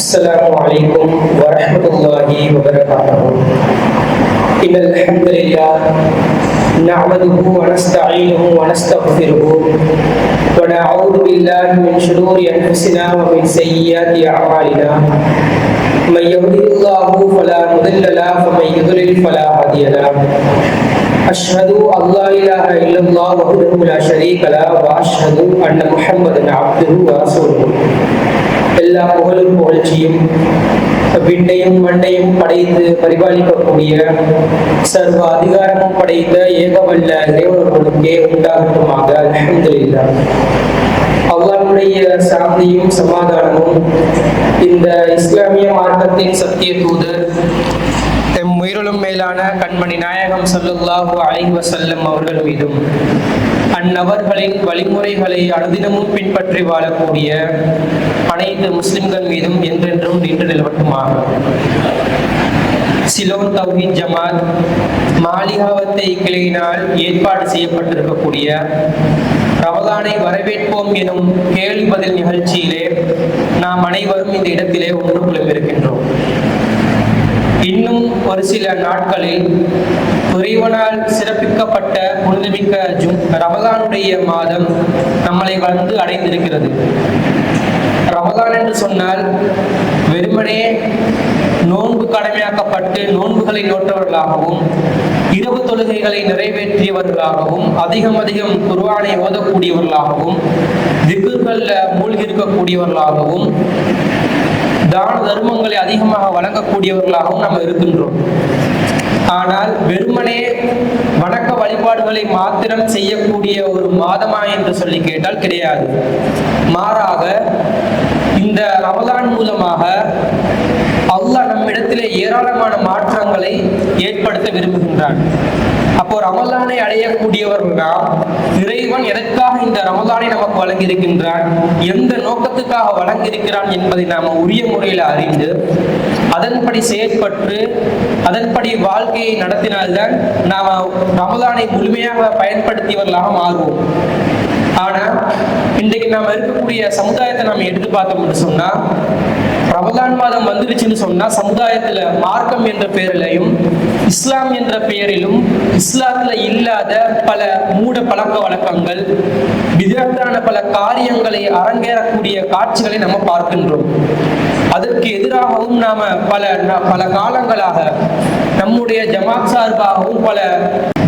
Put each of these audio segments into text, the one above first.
السلام عليكم ورحمة الله وبركاته. إن الحمد لله نعمده ونستعينه ونستغفره ونعوذ بالله من شرور أنفسنا ومن سيئات أعمالنا. من يهده الله فلا مضل له ومن يضلل فلا هادي له. أشهد أن لا إله إلا الله وحده لا شريك له وأشهد أن محمدا عبده ورسوله. எல்லா புகழும் புகழ்ச்சியும் விண்ணையும் மண்ணையும் படைத்து பரிபாலிக்கக்கூடிய சர்வ அதிகாரமும் படைத்த ஏகவல்ல இறைவனுக்கே உண்டாகட்டுமாக. அல்ஹம்துலில்லாஹ். அல்லாஹ்வுடைய சாந்தியும் சமாதானமும் இந்த இஸ்லாமிய மார்க்கத்தின் சத்திய தூதர் எம் உயிரிலும் மேலான கண்மணி நாயகம் ஸல்லல்லாஹு அலைஹி வஸல்லம் அவர்கள் மீதும் அந்நபர்களின் வழிமுறைகளை அனுதினமும் பின்பற்றி வாழக்கூடிய அனைத்து முஸ்லிம்கள் மீதும் என்றென்றும் நின்று நிலவட்டுமாக. சிலோன் தௌஹீத் ஜமாத் மாலிகாவத்தை கிளையினால் ஏற்பாடு செய்யப்பட்டிருக்கக்கூடிய ரமலானை வரவேற்போம் எனும் கேள்வி பதில் நிகழ்ச்சியிலே நாம் அனைவரும் இந்த இடத்திலே ஒன்று குழுமிருக்கின்றோம். இன்னும் ஒரு சில நாட்களில் இறைவனால் சிறப்பிக்கப்பட்ட புனிதமிக்க ரமலானுடைய மாதம் நம்மளை வந்து அடைந்திருக்கிறது. ரமலான் என்று சொன்னால் வெறுமனே நோன்பு கடமையாக்கப்பட்டு நோன்புகளை நோற்றவர்களாகவும் இரவு தொழுகைகளை நிறைவேற்றியவர்களாகவும் அதிகம் குர்ஆனை ஓதக்கூடியவர்களாகவும் திக்ருகள்ல மூழ்கி இருக்கக்கூடியவர்களாகவும் தான தர்மங்களை அதிகமாக வழங்கக்கூடியவர்களாகவும் நாம் இருக்கின்றோம். ஆனால் வெறுமனே வணக்க வழிபாடுகளை மாத்திரம் செய்யக்கூடிய ஒரு மாதமா என்று சொல்லி கேட்டால் கிடையாது. மாறாக இந்த ரமலான் மூலமாக அல்லாஹ் நம்மிடத்திலே ஏராளமான மாற்றங்களை ஏற்படுத்த விரும்புகின்றான். அப்போ ரமலானை அடையக்கூடியவர்களா இறைவன் எதற்காக இந்த ரமலானை நமக்கு வழங்கியிருக்கின்றான், எந்த நோக்கத்துக்காக வழங்கியிருக்கிறான் என்பதை நாம உரிய முறையில் அறிந்து அதன்படி செயற்பட்டு அதன்படி வாழ்க்கையை நடத்தினால்தான் நாம ரமலானை முழுமையாக பயன்படுத்தியவர்களாக மாறுவோம். ஆனா இன்றைக்கு நாம இருக்கக்கூடிய சமுதாயத்தை நாம எடுத்து பார்த்தோம்னு சொன்னா, ரமலான் மாதம் வந்துருச்சுன்னு சொன்னா சமுதாயத்துல மார்க்கம் என்ற பெயரிலையும் இஸ்லாம் என்ற பெயரிலும் இஸ்லாத்துல இல்லாத பல மூட பழக்க வழக்கங்கள் விதத்தான பல காரியங்களை அரங்கேறக்கூடிய காட்சிகளை நம்ம பார்க்கின்றோம். அதற்கு எதிராகவும் நாம பல காலங்களாக நம்முடைய ஜமாத் சார்பாகவும் பல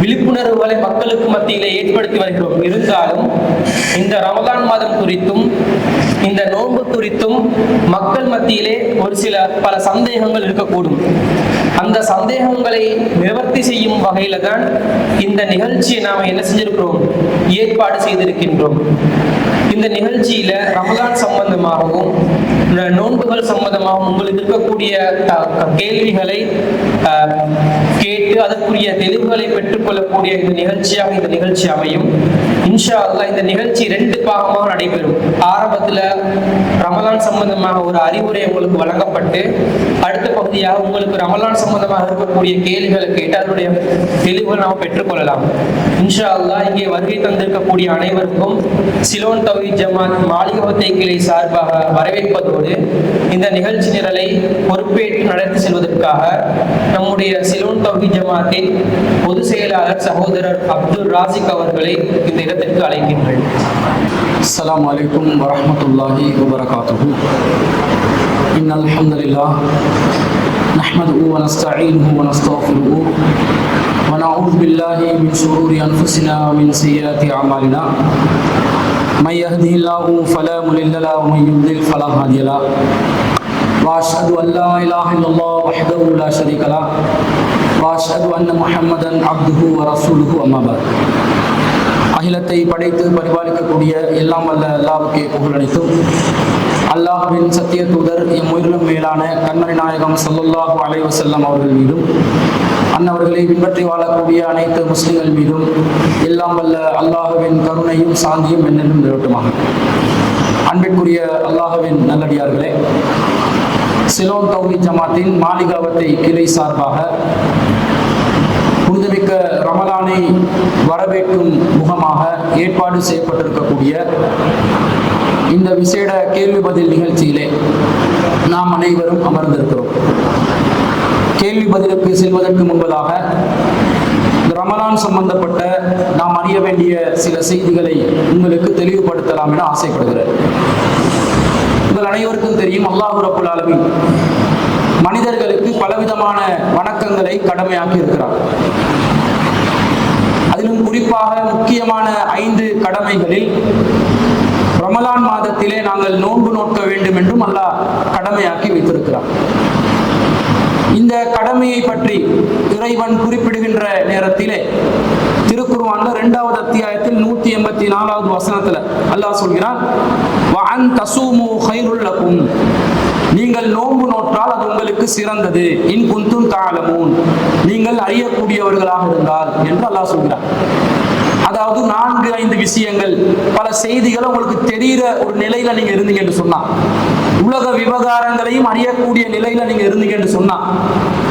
விழிப்புணர்வுகளை மக்களுக்கு மத்தியிலே ஏற்படுத்தி வருகிறோம். இருந்தாலும் இந்த ரமலான் மாதம் குறித்தும் இந்த நோன்பு குறித்தும் மக்கள் மத்தியிலே ஒரு சில பல சந்தேகங்கள் இருக்கக்கூடும். அந்த சந்தேகங்களை நிவர்த்தி செய்யும் வகையில தான் இந்த நிகழ்ச்சியை நாம என்ன செஞ்சிருக்கிறோம், ஏற்பாடு செய்திருக்கின்றோம். இந்த நிகழ்ச்சியில ரமலான் சம்பந்தமாகவும் நோன்புகள் சம்பந்தமாகவும் உங்களுக்கு இருக்கக்கூடிய கேள்விகளை கேட்டு அதற்குரிய தெளிவுகளை பெற்றுக்கொள்ளக்கூடிய இந்த நிகழ்ச்சி அமையும். இன்ஷா அல்லாஹ் இந்த நிகழ்ச்சி 2 பாகமாக நடைபெறும். ஆரம்பத்துல ரமலான் சம்பந்தமாக ஒரு அறிவுரை உங்களுக்கு வழங்கப்பட்டு அடுத்த பகுதியாக உங்களுக்கு ரமலான் சம்பந்தமாக இருக்கக்கூடிய கேள்விகளை கேட்டு அதனுடைய தெளிவுகள் நாம் பெற்றுக்கொள்ளலாம். இன்ஷா அல்லாஹ் இங்கே வருகை தந்திருக்கக்கூடிய அனைவருக்கும் சிலோன் தௌஹீத் ஜமாத் மாலிகாவத்தை கிளை சார்பாக வரவேற்பதோடு இந்த நிகழ்ச்சி நிரலை பொறுப்பேற்று நடத்தி செல்வதற்காக நம்முடைய சிலோன் தௌஹீத் ஜமாத்தின் பொதுச் செயலாளர் சகோதரர் அப்துல் ராசிக் அவர்களை இந்த இடத்திற்கு அழைக்கின்றேன். அஸ்ஸலாமு அலைக்கும் வரஹ்மத்துல்லாஹி வபரகாத்துஹு. இன்னல் ஹம்துலில்லாஹ் நஹ்மதுஹு வ நஸ்தஈனுஹு வ நஸ்தக்ஃபிருஹு வ நஊது பில்லாஹி மின் ஷுரூரி அன்ஃபுஸினா வ மின் ஸய்யிஆத்தி அமாலினா. من يهده الله فلا مضل له ومن يضلل فلا هادي له واشهد ان لا اله الا الله وحده لا شريك له واشهد ان محمدا عبده ورسوله اما بعد. அகிலத்தை படைத்து பரிபாலிக்கக்கூடிய எல்லாம் வல்ல அல்லாஹ்வுக்கே புகழ் அனைத்தும். அல்லாஹ்வின் சத்திய தூதர் எம் உயிரிலும் மேலான கண்மணி நாயகம் ஸல்லல்லாஹு அலைஹி வஸல்லம் அவர்கள் மீதும் அன்னவர்களை பின்பற்றி வாழக்கூடிய அனைத்து முஸ்லிம்கள் மீதும் எல்லாம் வல்ல அல்லாஹ்வின் கருணையும் சாந்தியும் என்னென்னும் நிலவட்டுமாக. அன்பிற்குரிய அல்லாஹ்வின் நல்லடியார்களே, சிலோன் தௌஹீத் ஜமாத்தின் மாலிகாவத்தை கிளை சார்பாக புனிதமிக்க ரமலானை வரவேற்கும் முகமாக ஏற்பாடு செய்யப்பட்டிருக்கக்கூடிய இந்த விசேட கேள்வி பதில் நிகழ்ச்சியிலே நாம் அனைவரும் அமர்ந்திருக்கிறோம். கேள்வி பதிலுக்கு செல்வதற்கு முன்பதாக ரமலான் சம்பந்தப்பட்ட நாம் அறிய வேண்டிய சில செய்திகளை உங்களுக்கு தெளிவுபடுத்தலாம் என ஆசைப்படுகிறேன். உங்கள் அனைவருக்கும் தெரியும், அல்லாஹ் ரப்புல் ஆலமீன் மனிதர்களுக்கு பலவிதமான வணக்கங்களை கடமையாக்கி இருக்கிறார். அதிலும் குறிப்பாக முக்கியமான 5 கடமைகளில் ரமலான் மாதத்திலே நாங்கள் நோன்பு நோக்க வேண்டும் என்றும் அல்லாஹ் கடமையாக்கி வைத்திருக்கிறார். இந்த கடமையை பற்றி இறைவன் குறிப்பிடுகின்ற நேரத்திலே திருக்குர்ஆன்ல 2வது அத்தியாயத்தில் 184வது வசனத்துல அல்லாஹ் சொல்கிறான், வஅன் தஸூமு கைருல் லகும், நீங்கள் நோன்பு நோற்றால் அது உங்களுக்கு சிறந்தது, இன் குன்தும் தஅலமூன், நீங்கள் அறியக்கூடியவர்களாக இருந்தால் என்று அல்லாஹ் சொல்கிறார். அதாவது 4-5 விஷயங்கள், பல செய்திகளை உங்களுக்கு தெரிகிற ஒரு நிலையில நீங்க இருந்தீங்க என்று சொன்னா, உலக விவகாரங்களையும் அறியக்கூடிய நிலையில நீங்க இருந்தீங்க என்று சொன்னா,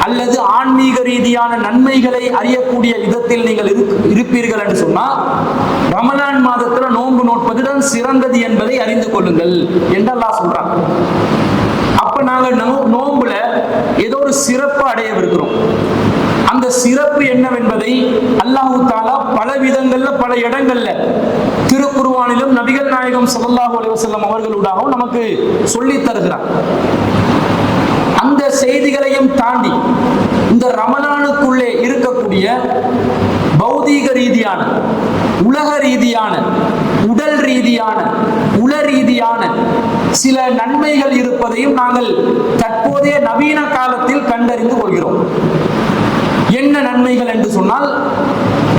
அல்லது ஆன்மீக ரீதியான நன்மைகளை அறியக்கூடிய விதத்தில் நீங்கள் இருப்பீர்கள் என்று சொன்னா, ரமலான் மாதத்துல நோன்பு நோட்பதுதான் சிறந்தது என்பதை அறிந்து கொள்ளுங்கள் என்று அல்லாஹ் சொல்றான். அப்ப நாங்கள் நோன்புல ஏதோ ஒரு சிறப்பு அடையவிருக்கிறோம். அந்த சிறப்பு என்னவென்பதை அல்லாஹ் தஆலா பல விதங்கள்ல, பல இடங்கள்ல திருக்குர்ஆனிலும் நபிகள் நாயகம் ஸல்லல்லாஹு அலைஹி வஸல்லம் அவர்களூடாகவும் நமக்கு சொல்லி தருகிறார். அந்த செய்திகளையும் தாண்டி இந்த ரமலானுக்குள்ளே இருக்கக்கூடிய பௌதீக ரீதியான, உலக ரீதியான, உடல் ரீதியான, உள ரீதியான சில நன்மைகள் இருப்பதையும் நாங்கள் தற்போதைய நவீன காலத்தில் கண்டறிந்து கொள்கிறோம். என்ன நன்மைகள் என்று சொன்னால்,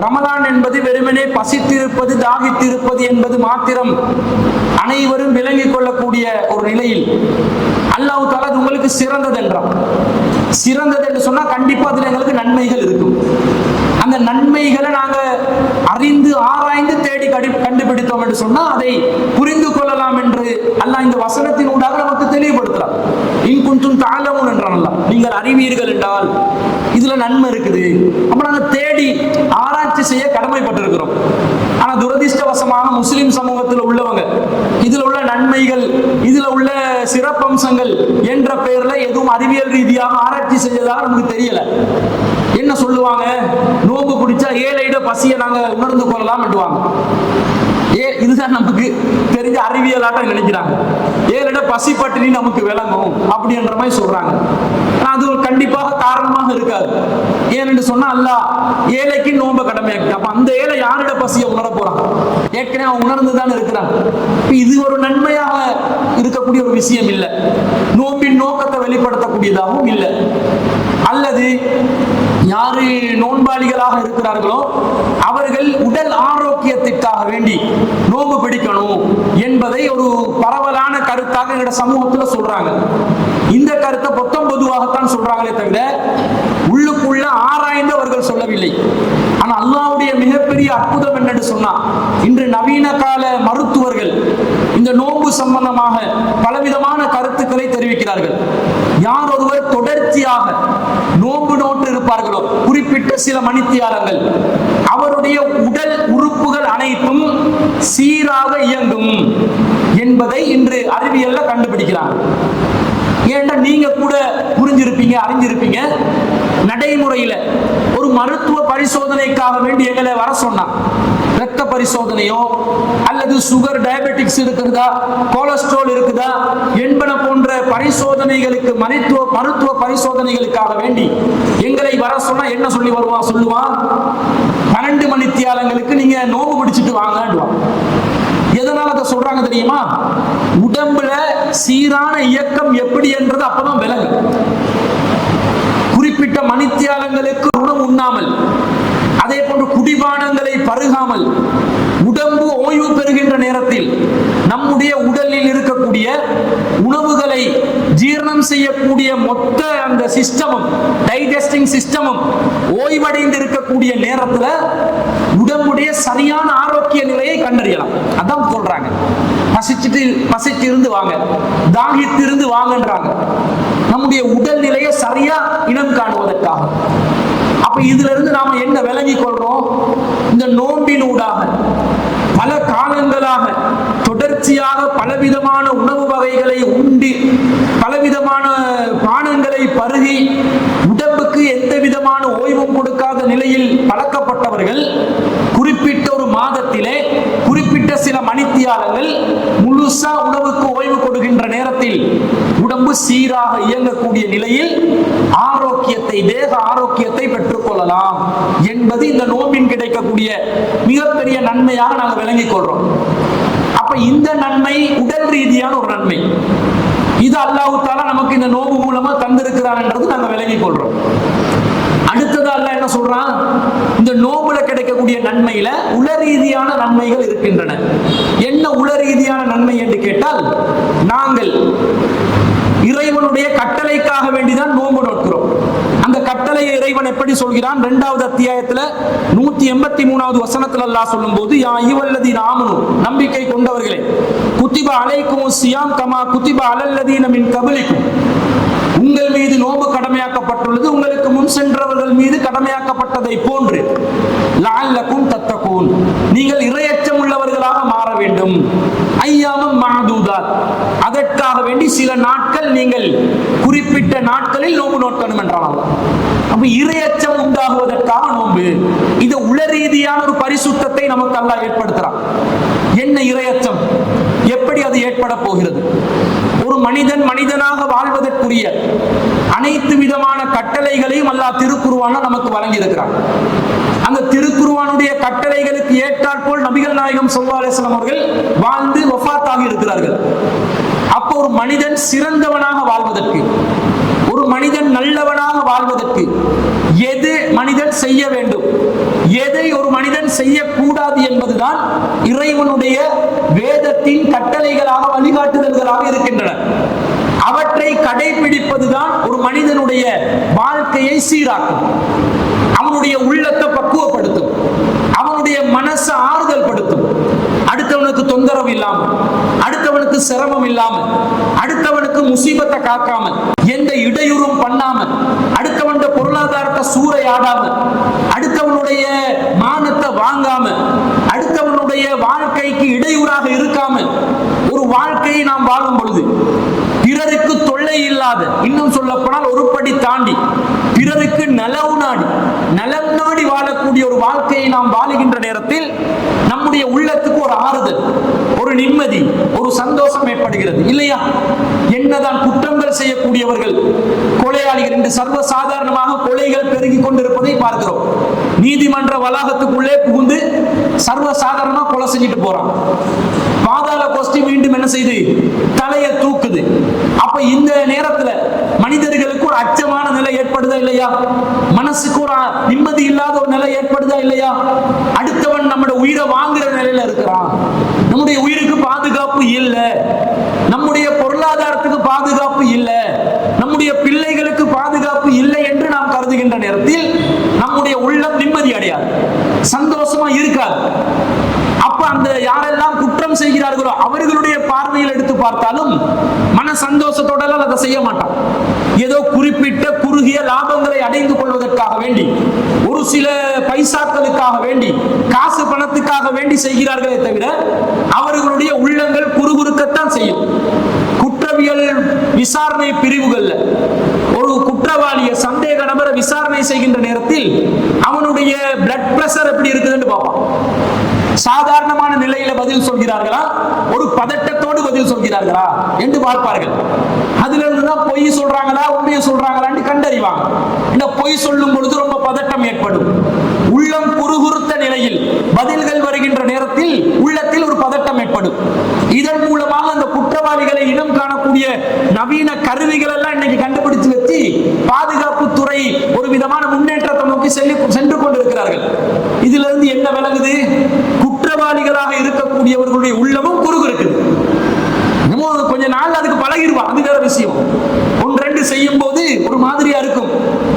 ரமலான் என்பது வெறுமனே பசித்திருப்பது, தாகித்திருப்பது என்பது மாத்திரம் அனைவரும் விளங்கிக் கொள்ளக்கூடிய ஒரு நிலையில் அல்லாஹ் தஆலா அது உங்களுக்கு சிறந்தது என்றான். சிறந்தது என்று சொன்னா கண்டிப்பா அதுல எங்களுக்கு நன்மைகள் இருக்கும். அந்த நன்மைகளை நாங்க அறிந்து ஆராய்ந்து தேடி கண்டுபிடித்தோம் என்று சொன்னா அதை புரிந்து கொள்ளலாம் என்று அல்லாஹ் இந்த வசனத்தின் ஊடாக நமக்கு தெளிவுபடுத்துறார். இன் குன்தும் தஅலமூன் என்றான் அல்லாஹ், நீங்கள் அறிவீர்கள் என்றால் இதுல நன்மை இருக்குது. அப்ப நாங்க தேடி ஆராய்ச்சி செய்ய கடமைப்பட்டிருக்கிறோம். ஆனா துரதிர்ஷ்டவசமாக முஸ்லிம் சமூகத்தில் உள்ளவங்க இதுல உள்ள நன்மைகள், இதுல உள்ள சிறப்பம்சங்கள் என்ற பெயர்ல எதுவும் அறிவியல் ரீதியாக ஆராய்ச்சி செய்யறதாக நமக்கு தெரியல. என்ன சொல்லுவாங்க, நோம்பு பிடிச்சா ஏழையிட பசியை நாங்க உணர்ந்து கொள்ளலாம் என்றுவாங்க. இதுதான் நமக்கு தெரிஞ்ச அறிவியலாட்டம் நினைக்கிறாங்க. ஏழையிட பசி பட்டினி நமக்கு விளங்கும் அப்படின்ற மாதிரி சொல்றாங்க. அது கண்டிப்பாக காரணமாக இருக்காது. ஏனென்று சொன்னா அல்லாஹ் ஏழைக்கு நோம்ப கடமையாக்கி, அப்ப அந்த ஏழை யாரிட பசியை உணர போறான்? ஏற்கனவே அவன் உணர்ந்துதான் இருக்கிறான். இது ஒரு நன்மையாக இருக்கக்கூடிய ஒரு விஷயம் இல்லை, நோம்பின் நோக்கத்தை வெளிப்படுத்தக்கூடியதாகவும் இல்லை. அல்லது யாரு நோன்பாளிகளாக இருக்கிறார்களோ அவர்கள் உடல் ஆரோக்கியத்திற்காக வேண்டி நோன்பு பிடிக்கணும் என்பதை ஒரு பரவலான கருத்தாக எங்க சமூகத்துல சொல்றாங்க. இந்த கருத்தை பொதுவாகத்தான் சொல்றாங்களே தவிர உள்ளுக்குள்ள ஆராய்ந்து அவர்கள் சொல்லவில்லை. ஆனா அல்லாஹ்வுடைய மிகப்பெரிய அற்புதம் என்னன்னு சொன்னா, இன்று நவீன கால மருத்துவர்கள் இந்த நோன்பு சம்பந்தமாக பலவிதமான கருத்துக்களை தெரிவிக்கிறார்கள். யார் ஒருவர் தொடர்ச்சியாக நோன்பு நோட்டு இருப்பார்களோ குறிப்பிட்ட சில மணித்தியாலங்கள், அவருடைய உடல் உறுப்புகள் அனைத்தும் சீராக இயங்கும் என்பதை இன்று அறிவியல்ல கண்டுபிடிக்கிறாங்க. ஏன்னா நீங்க கூட புரிஞ்சிருப்பீங்க, அறிஞ்சிருப்பீங்க, நடைமுறையில ஒரு மருத்துவ பரிசோதனைக்காக வேண்டி எங்களை வர சொன்னா, ரத்த பரிசோதனையோ அல்லது சுகர், டயபெட்டிக்ஸ் இருக்கிறதா, கொலஸ்ட்ரால் இருக்குதா என்பன போன்ற பரிசோதனைகளுக்கு, மருத்துவ பரிசோதனைகளுக்காக வேண்டி எங்களை வர சொன்னா என்ன சொல்லி சொல்லுவான், 12 மணித்தியாலங்களுக்கு நீங்க நோம்பு பிடிச்சிட்டு வாங்கன்னுவான். எதனால அதை சொல்றாங்க தெரியுமா? உடம்புல சீரான இயக்கம் எப்படி என்றது அப்பதான் விலங்கு. குறிப்பிட்ட மணித்தியாலங்களுக்கு உணவு உண்ணாமல், அதே போன்று குடிபானங்களை பருகாமல், உடம்பு ஓய்வு பெறுகின்ற நேரத்தில் நம்முடைய உடலில் இருக்கக்கூடிய உணவுகளை ஜீரணம் செய்யக்கூடிய மொத்த அந்த சிஸ்டமும், டைஜஸ்டிங் சிஸ்டமும் ஓய்வடைந்து இருக்கக்கூடிய நேரத்துல உடம்புடைய சரியான ஆரோக்கிய நிலையை கண்டறியலாம். அதான் சொல்றாங்க, பசிச்சு இருந்து வாங்க, தாகித்து இருந்து வாங்கன்றாங்க. நம்முடைய உடல் நிலையை சரியா இனம் காணுவதற்காக. அப்ப இதுல இருந்து நாம என்ன விளங்கிக் கொள்றோம்? இந்த நோன்பின் ஊடாக பல பல காலங்களாக தொடர்ச்சியாக பலவிதமான உணவு வகைகளை உண்டு பலவிதமான பானங்களை பருகி உடம்புக்கு எந்த விதமான ஓய்வும் கொடுக்காத நிலையில் பழக்கப்பட்டவர்கள் குறிப்பிட்ட ஒரு மாதத்திலே குறிப்பிட்ட சில மணித்தியாலங்கள் முழுசா உணவுக்கு ஓய்வு கொடுக்கின்ற நேரத்தில் உடம்பு சீராக இயங்கக்கூடிய நிலையில் ஆரோக்கியத்தை தேக ஆரோக்கியத்தை பெற்றுக்கொள்ளலாம் என்பது இந்த நோம்பின் கிடைக்கக்கூடிய மிகப்பெரிய நன்மையாக நாங்கள் விளங்கிக் கொள்றோம். அப்ப இந்த நன்மை உடல் ரீதியான ஒரு நன்மை. இது அல்லாஹ் தஆலா நமக்கு இந்த நோம்பு மூலமா தந்திருக்கிறார் என்றது நாங்கள் விளங்கிக் கொள்றோம். அடுத்தது அல்லாஹ் என்ன சொல்றான், இந்த நோம்புல கிடைக்கக்கூடிய நன்மையில உள ரீதியான நன்மைகள் இருக்கின்றன. என்ன உள ரீதியான நன்மை என்று கேட்டால், நாங்கள் இறைவனுடைய கட்டளைக்காக வேண்டிதான் நோன்பு நோக்கிறோம். அந்த கட்டளையை இறைவன் எப்படி சொல்கிறான்? 2வது அத்தியாயத்துல 183வது வசனத்துல அல்லாஹ் சொல்லும்போது, யா அய்யுஹல்லதீன ஆமனு, நம்பிக்கை கொண்டவர்களே, குத்திப அலைக்குமுஸ் ஸியாம் கமா குத்திப அலல்லதீன மின் கப்லிக்கும், உங்கள் மீது நோன்பு கடமையாக்கப்பட்டுள்ளது உங்களுக்கு முன் சென்றவர்கள் மீது கடமையாக்கப்பட்டதை போன்று, லஅல்லக்கும் தத்தகூன், நீங்கள் இறையச்சம் உள்ளவர்களாக மாற வேண்டும். ஐயாமம் மஅதூதாத், அதற்காக வேண்டி சில நாட்கள் நீங்கள் குறிப்பிட்ட நாட்களில் நோன்பு நோக்கணும் என்றால், அப்ப இறையச்சம் உண்டாகுவதற்காக நோன்பு. இது உள ரீதியான ஒரு பரிசுத்தத்தை நமக்கு அல்லாஹ் ஏற்படுத்துறான். என்ன இறையச்சம், எப்படி அது ஏற்பட போகிறது? ஒரு மனிதன் மனிதனாக வாழ்வதற்குரிய அனைத்து விதமான கட்டளைகளையும் அல்லாஹ் திருக்குர்ஆன்ல நமக்கு வழங்கி இருக்கிறார். அந்த திருக்குர்ஆனுடைய கட்டளைகளுக்கு ஏற்றாற்போல் நபிகள் நாயகம் ஸல்லல்லாஹு அலைஹி வஸல்லம் அவர்கள் வாழ்ந்து வஃபாத்தாகி இருக்கிறார்கள். அப்போ ஒரு மனிதன் சிறந்தவனாக வாழ்வதற்கு, ஒரு மனிதன் நல்லவனாக வாழ்வதற்கு எது மனிதன் செய்ய வேண்டும், எதை ஒரு மனிதன் செய்யக்கூடாது என்பதுதான் இறைவனுடைய வேதத்தின் கட்டளைகளாக வழிகாட்டுதல்களாக இருக்கின்றன. அவற்றை கடைபிடிப்பதுதான் ஒரு மனிதனுடைய வாழ்க்கையை சீராக்கும், அவனுடைய உள்ளத்தை பக்குவப்படுத்தும், அவனுடைய மனசை ஆறுதல் படுத்தும். அடுத்தவனுக்கு தொந்தரவு இல்லாம, அடுத்தவனுக்கு சிரமம் இல்லாம, அடுத்தவனுக்கு முசீபத்தை காக்காம, எந்த இடையூறும் பண்ணாம, அடுத்தவன் பொருளாதாரத்தை சூறையாடாம, அடுத்தவனுடைய மானத்தை வாங்காம, அடுத்தவனுடைய வாழ்க்கைக்கு இடையூறாக இருக்காம ஒரு வாழ்க்கையை நாம் வாழும் பொழுது, பிறருக்கு தொல்லை இல்லாத, இன்னும் சொல்ல போனால் ஒரு படி தாண்டி பிறருக்கு நலம் நாடி வாழக்கூடிய ஒரு வாழ்க்கையை நாம் வாழுகின்ற நேரத்தில் நம்முடைய உள்ளத்துக்கு ஒரு ஆறுதல், ஒரு நிம்மதி, ஒரு சந்தோஷம் ஏற்படுகிறது இல்லையா? என்னதான் குற்றங்கள் செய்யக்கூடியவர்கள், கொலையாளிகள் என்று சர்வசாதாரணமாக கொலைகள் பெருகி கொண்டிருப்பதை பார்க்கிறோம். நீதிமன்ற வளாகத்துக்குள்ளே புகுந்து சர்வசாதாரணமா கொலை செஞ்சுட்டு போறான். பாதாள கோஷ்டி மீண்டும் என்ன செய்து தலையை தூக்குது. அப்ப இந்த நேரத்துல மனிதர்களுக்கு ஒரு அச்சமான நிலை ஏற்படுதா இல்லையா? மனசுக்கு ஒரு நிம்மதி இல்லாத ஒரு நிலை ஏற்படுதா இல்லையா? அடுத்தவன் நம்முடைய உயிரை வாங்குற நிலையில இருக்கிறான், நம்முடைய உயிருக்கு பாதுகாப்பு இல்லை, நம்முடைய பொருளாதாரத்துக்கு பாதுகாப்பு இல்லை, நம்முடைய பிள்ளைகளுக்கு பாதுகாப்பு இல்லை என்று நாம் கருதுகின்ற நேரத்தில் நம்முடைய உள்ளம் நிம்மதி அடையாது, சந்தோஷமா இருக்காது. அப்ப அந்த யாரெல்லாம் குற்றம் செய்கிறார்களோ அவர்களுடைய பார்வையில் எடுத்து பார்த்தாலும் மன சந்தோஷத்தோட அதை செய்ய மாட்டான். ஏதோ குறிப்பிட்ட குறுகிய லாபங்களை அடைந்து கொள்வதற்காக வேண்டி, ஒரு சில பைசாக்களுக்காக வேண்டி, காசு பணத்துக்காக வேண்டி செய்கிறார்களே தவிர அவர்களுடைய உள்ளங்கள் குறுகுறுக்கத்தான் செய்யும். குற்றவியல் விசாரணை பிரிவுகள்ல ஒரு குற்றவாளியை, சந்தேக நபரை விசாரணை செய்கின்ற நேரத்தில் அவனுடைய பிளட் பிரஷர் எப்படி இருக்குதுன்னு பார்ப்பான். சாதாரணமான நிலையில பதில் சொல்கிறார்களா, ஒரு பதட்டத்தோடு பதில் சொல்கிறார்களா என்று பார்ப்பார்கள். அதுல இருந்துதான் பொய் சொல்றாங்களா உண்மையை சொல்றாங்களான்னு கண்டறிவாங்க. இந்த பொய் சொல்லும் பொழுது ரொம்ப பதட்டம் ஏற்படும். உள்ளம் குறுகுறுத்த நிலையில் பதில்கள் வருகின்ற நேரத்தில் உள்ளத்தில் ஒரு பதட்டம் ஏற்படும். இதன் மூலமாக அந்த குற்றவாளிகளை இனம் காணக்கூடிய நவீன கருவிகள் எல்லாம் இன்னைக்கு கண்டுபிடிச்சு வச்சு பாதுகாப்பு துறை ஒரு விதமான முன்னேற்றத்தை நோக்கி சென்று கொண்டிருக்கிறார்கள். இதுல இருந்து என்ன விளங்குது? குற்றவாளிகளாக இருக்கக்கூடியவர்களுடைய உள்ளமும் குறுகுறுக்குது. கொஞ்ச நாள் அதுக்கு பழகிடுவான், அது வேற விஷயம். 1-2 செய்யும் போது ஒரு மாதிரியா இருக்கும்,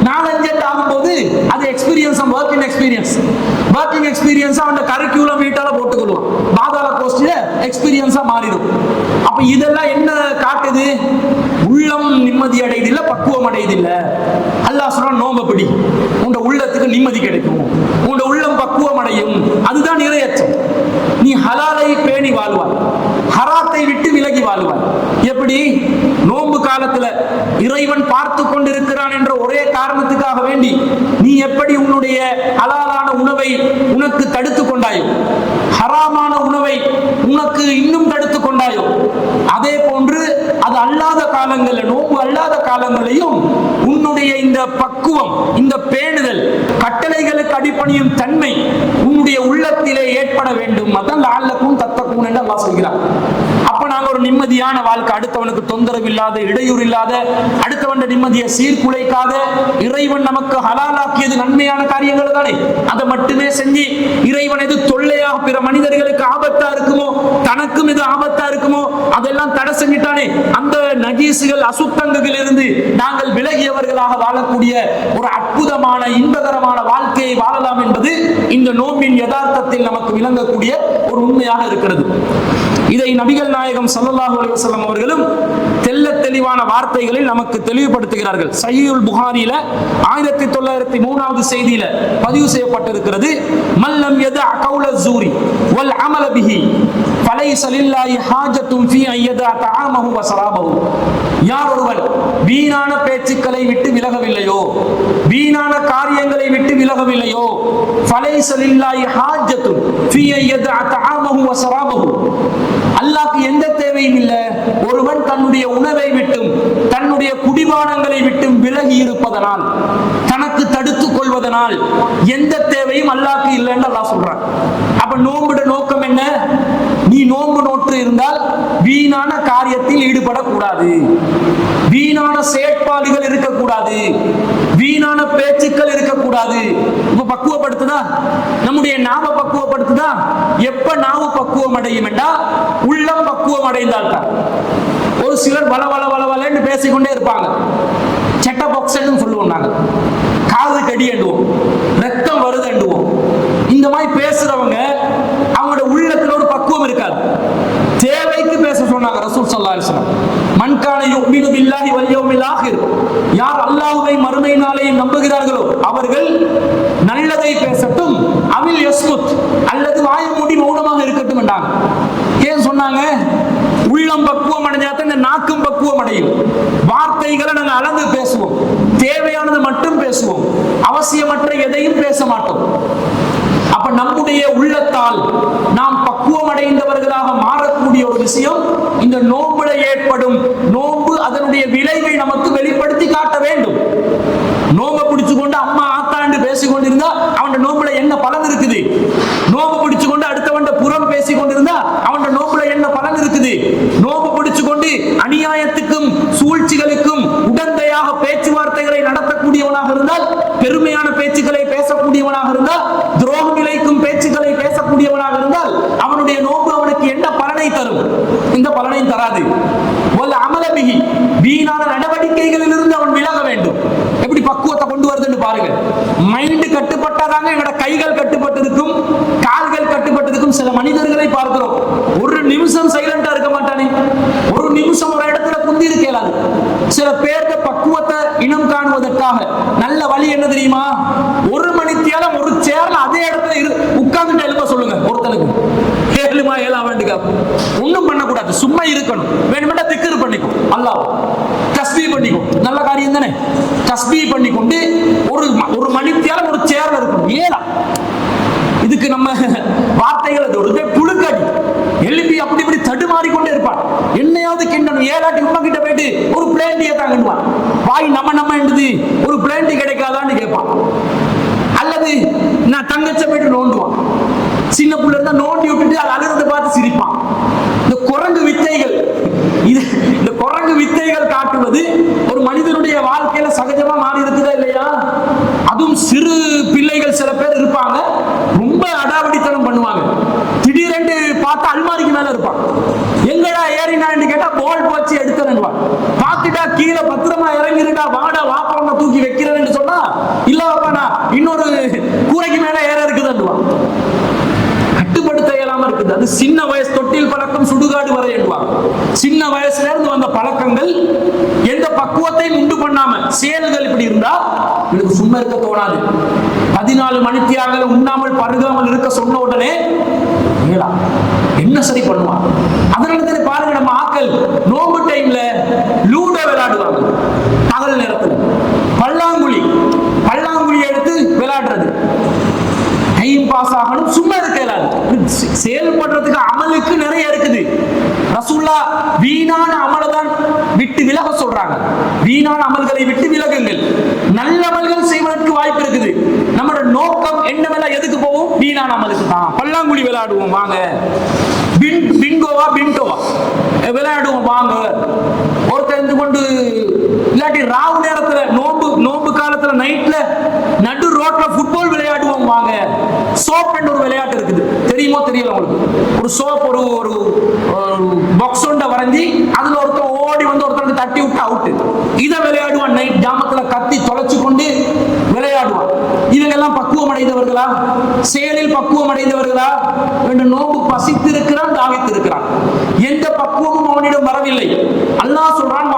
4-5 ஆகும்போது அது எக்ஸ்பீரியன்ஸ், ஒர்க்கிங் எக்ஸ்பீரியன்ஸ் அவன் கரிக்குலம் வீட்டால போட்டுக்கொள்வான். பாதாள கோஷ்டில எக்ஸ்பீரியன்ஸா மாறிடும். அப்ப இதெல்லாம் என்ன காட்டுது? உள்ளம் நிம்மதி அடையதில்லை, பக்குவம் அடையதில்லை. அல்லாஹ் சொல்றான், நோம்ப பிடி, உங்க உள்ளத்துக்கு உள்ளத்துக்கு நிம்மதி கிடைக்கும், உன்னோட உள்ளம் பக்குவம் அடையும். அதுதான் இறையச்சம். நீ ஹலாலை பேணி வாழ்வாய், ஹராத்தை விட்டு விலகி வாழ்வாய். எப்படி? நோன்பு காலத்துல இறைவன் பார்த்து கொண்டிருக்கிறான் என்ற ஒரே காரணத்துக்காக வேண்டி நீ எப்படி உன்னுடைய ஹலாலான உணவை உனக்கு தடுத்து கொண்டாயோ, ஹராமான உணவை உனக்கு இன்னும் தடுத்து கொண்டாயோ, அதே போன்று அது அல்லாத காலங்களில், நோன்பு அல்லாத காலங்களையும் உன்னுடைய இந்த பக்குவம், இந்த பேணுதல், கட்டளைகளுக்கு அடிபணியும் தன்மை உன்னுடைய உள்ளத்திலே ஏற்பட வேண்டும். அதான் லஅல்லக்கும் தத்தக்கூன் என்று அல்லாஹ் சொல்கிறார். அப்ப நாங்க ஒரு நிம்மதியான வாழ்க்கை, அடுத்தவனுக்கு தொந்தரவு இல்லாத, இடையூறு இல்லாத, அடுத்தவன் நிம்மதியை சீர்குலைக்காத, இறைவன் நமக்கு ஹலாலாக்கியது நன்மையான காரியங்கள் தானே, அதை மட்டுமே செஞ்சு இறைவன் எது தொல்லையாக பிற மனிதர்களுக்கு ஆபத்தா இருக்குமோ, தனக்கும் இது ஆபத்தா இருக்குமோ அதெல்லாம் தடை செஞ்சிட்டானே, அந்த நஜீசுகள் அசுத்தங்கள் இருந்து நாங்கள் விலகியவர்களாக வாழக்கூடிய ஒரு அற்புதமான இன்பகரமான வாழ்க்கையை வாழலாம் என்பது இந்த நோம்பின் யதார்த்தத்தில் நமக்கு விளங்கக்கூடிய ஒரு உண்மையாக இருக்கிறது. இதை நபிகள் நாயகம் ஸல்லல்லாஹு அலைஹி வஸல்லம் அவர்களும் தெள்ளத் தெளிவான வார்த்தைகளில் நமக்கு தெளிவுபடுத்துகிறார்கள். சஹீஹுல் புகாரியில 1903வது செய்தியில பதிவு செய்யப்பட்டிருக்கிறது. மல்லம் யதஅ கௌல ஸூரி வல் அமல பிஹி ஃபலைஸ லில்லாஹி ஹாஜத்துன் ஃபீ அன் யதஅ தஆமஹு வ ஸராபஹு. யார் ஒருவன் வீணான பேச்சுக்களை விட்டு விலகவில்லையோ, வீணான காரியங்களை விட்டு விலகவில்லையோ, ஃபலைஸ லில்லாஹி ஹாஜத்துன் ஃபீ அன் யதஅ தஆமஹு வ ஸராபஹு, அல்லாஹ்க்கு எந்த தேவையும் இல்லை ஒருவன் தன்னுடைய உணவை விட்டும் தன்னுடைய குடிபானங்களை விட்டும் விலகி இருப்பதனால், தனக்கு தடுத்துக் கொள்வதனால் எந்த தேவையும் அல்லாஹ்க்கு இல்லைன்னு அல்லாஹ் சொல்றான். அப்ப நோன்புட நோக்கம் என்ன? நீ நோன்பு நோற்று இருந்தால் வீணான காரியத்தில் ஈடுபடக்கூடாது, வீணான செயற்பாடுகள் இருக்கக்கூடாது, வீணான பேச்சுக்கள் இருக்கக்கூடாது. இப்ப பக்குவப்படுத்துதா? நம்முடைய நாம பக்குவப்படுத்துதா? எப்ப நாவு பக்குவம் அடையும் என்றா உள்ளம் பக்குவம் அடைந்தால் தான். ஒரு சிலர் வள வள வள வளன்னு பேசிக்கொண்டே இருப்பாங்க. செட்ட பாக்ஸ்ன்னு சொல்லுவோம் நாங்க, காது கடி எண்டுவோம், ரத்தம் வருது எண்டுவோம். இந்த மாதிரி பேசுறவங்க அவங்களோட உள்ளத்துல ஒரு பக்குவம் இருக்காது. தேவைக்கு பேச சொன்னாங்க ரசூல் ஸல்லல்லாஹு அலைஹி வஸல்லம். மன் கான யுமினு பில்லாஹி வல் யௌமில் ஆகிர், யார் அல்லாஹ்வை மறுமை நாளையும் நம்புகிறார்களோ அவர்கள் நல்லதை பேசட்டும், அவில் யஸ்குத், அல்லது வாயை மூடி மௌனமாக இருக்கட்டும் என்றாங்க. ஏன் சொன்னாங்க? உள்ளம் பக்குவம் அடைஞ்சாதான் இந்த நாக்கும் பக்குவம் அடையும். வார்த்தைகளை நாங்கள் அளந்து பேசுவோம், தேவையானது மட்டும் பேசுவோம், அவசியமற்ற எதையும் பேச மாட்டோம். அப்ப நம்முடைய உள்ளத்தால் நாம் பக்குவம் அடைந்தவர்களாக மாறக்கூடிய ஒரு விஷயம் இந்த நோன்புல ஏற்படும். நோன்பு அதனுடைய விளைவை நமக்கு வெளிப்படுத்தி காட்ட வேண்டும். நோம்பை பிடிச்சு கொண்டு அம்மா ஆத்தாண்டு பேசிக்கொண்டிருந்தா அவன் நோம்புல என்ன பலன் இருக்குது? நோம்பு பிடிச்சு கொண்டு அடுத்தவன் புறம் பேசிக் கொண்டிருந்தா அவன் நோம்புல என்ன பலன் இருக்குது? நோம்பு பிடிச்சு கொண்டு அநியாயத்துக்கும் சூழ்ச்சிகளுக்கும் உடந்தையாக பேச்சுவார்த்தைகளை நடத்தக்கூடியவனாக இருந்தால், பெருமையான பேச்சுக்களை பேசக்கூடியவனாக இருந்தால், துரோகம் இழைக்கும் பேச்சுக்களை பேசக்கூடியவனாக இருந்தால் அவனுடைய நோன்பு அவனுக்கு என்ன பலனை தரும்? இந்த பலனை தராது. அமலபிகி, வீணான நடவடிக்கைகளில் இருந்து அவன் விலக வேண்டும். எப்படி பக்குவத்தை கொண்டு வருதுன்னு பாருங்க. மைண்ட் கட்டுப்பட்டாதாங்க எங்களோட கைகள் கட்டுப்பட்டு இருக்கும், கால்கள் கட்டுப்பட்டு இருக்கும். சில மனிதர்களை பார்க்கிறோம், ஒரு நிமிஷம் சைலண்டா இருக்க மாட்டானே, ஒரு நிமிஷம் ஒரு இடத்துல குந்தி இருக்கலாது. சில பேருக்கு பக்குவத்தை இனம் காணுவதற்காக நல்ல வழி என்ன தெரியுமா? ஒரு மணித்தியாலம் ஒரு சேர்ல அதே இடத்துல உட்கார்ந்துட்டு எழுப்ப சொல்லுங்க. ஒருத்தனுக்கு ஏழுமா ஏழா வேண்டுங்க, ஒன்னும் பண்ணக்கூடாது, சும்மா இருக்கணும். வேணுமெண்டா திக்ர் பண்ணிக்கும், அல்லாஹ் தஸ்பீஹ் பண்ணிக்கும், நல்ல காரியம் தானே. தஸ்பீஹ் பண்ணிக்கொண்டு ஒரு மணித்தியாலம் ஒரு சேர்ல இருக்கணும். ஏழா இதுக்கு நம்ம வார்த்தைகள் ஒரு புழுக்கடி எழுப்பி அப்படி இப்படி தடுமாறிக்கொண்டே இருப்பான். என்னையாவது கிண்டணும். ஏழாட்டி உமா கிட்ட போயிட்டு ஒரு பிளேண்டியை தாங்கிடுவான். வாய் நம்ம என்றது ஒரு பிளேண்டி கிடைக்காதான்னு கேட்பான். அல்லது நான் தங்கச்ச போயிட்டு நோண்டுவான். சின்ன புள்ள இருந்தா நோண்டி விட்டுட்டு அது அழுகிறத பார்த்து சிரிப்பான். இந்த குரங்கு வித்தைகள், இந்த குரங்கு வித்தைகள் காட்டுவது ஒரு மனிதனுடைய வாழ்க்கையில சகஜமா மாறி இருக்குதா இல்லையா? அதுவும் சிறு பிள்ளைகள் சில பேர் இருப்பாங்க, ரொம்ப அடாவடித்தனம் பண்ணுவாங்க. திடீரென்று பார்த்தா அல்மாரிக்கு மேல இருப்பான். எங்கடா ஏறினான்னு கேட்டா பால் போச்சு எடுத்துருவான். பார்த்துட்டா கீழே பத்திரமா இறங்கிருக்கா, வாடா வாப்பா தூக்கி வைக்கிறேன்னு சொன்னா இல்லப்பா நான் இன்னொரு கூரைக்கு மேல ஏற இருக்குதுன்னுவான். கட்டுப்படுத்த இயலாம இருக்குது. அது சின்ன வயசு, தொட்டில் பழக்கம் சுடுகாடு வரை என்பாங்க. சின்ன வயசுல இருந்து வந்த பழக்கங்கள் எந்த பக்குவத்தையும் உண்டு பண்ணாம செயல்கள் இப்படி இருந்தா எனக்கு சும்மா இருக்க தோணாது. 14 மணித்தியாங்களை உண்ணாமல் பருகாமல் இருக்க சொன்ன உடனே என்ன சரி பண்ணுவான். அதனால தானே பாருங்க, நம்ம ஆக்கள் நோம்பு டைம்ல லூடோ விளையாடுவாங்க. பகல் நேரத்தில் பல்லாங்குழி எடுத்து விளையாடுறது. டைம் பாஸ் ஆகணும், சும்மா இருக்க இயலாது. செயல்படுறதுக்கு அமலுக்கு நிறைய இருக்குது. ரசூலுல்லாஹ் வீணான அமலை தான் விட்டு விலக சொல்றாங்க. வீணான அமல்களை விட்டு விலகுங்கள், நல்ல அமல்கள் செய்வதற்கு வாய்ப்பு இருக்குது. நம்மளோட நோக்கம் என்னவெல்லாம் எதுக்கு போவோம்? வீணான அமலுக்கு தான். பல்லாங்குழி விளையாடுவோம் வாங்க, பிங்கோவா பின்டோவா விளையாடுவோம் வாங்க. ஒருத்தர் கொண்டு இல்லாட்டி ராவு நேரத்துல நோம்பு காலத்துல நைட்ல நடு ரோட்ல ஃபுட்பால் விளையாடுவோம் வாங்க. சோப் என்ற ஒரு விளையாட்டு இருக்குது, தெரியுமோ தெரியல உங்களுக்கு? ஒரு சோப் ஒரு பாக்ஸ் ஒன்றை வரைஞ்சி அதுல ஒருத்தர் ஓடி வந்து ஒருத்தருக்கு தட்டி விட்டு அவுட்டு. இதை விளையாடுவான். நைட் ஜாமத்துல கத்தி தொலைச்சு கொண்டு விளையாடுவான். இவங்க எல்லாம் பக்குவம் அடைந்தவர்களா? செயலில் பக்குவம் அடைந்தவர்களா? நோம்பு பசித்து இருக்கிறான், தாகித்து இருக்கிறான், எந்த பக்குவமும் அவனிடம் வரவில்லை. அல்லாஹ் சொல்றான்,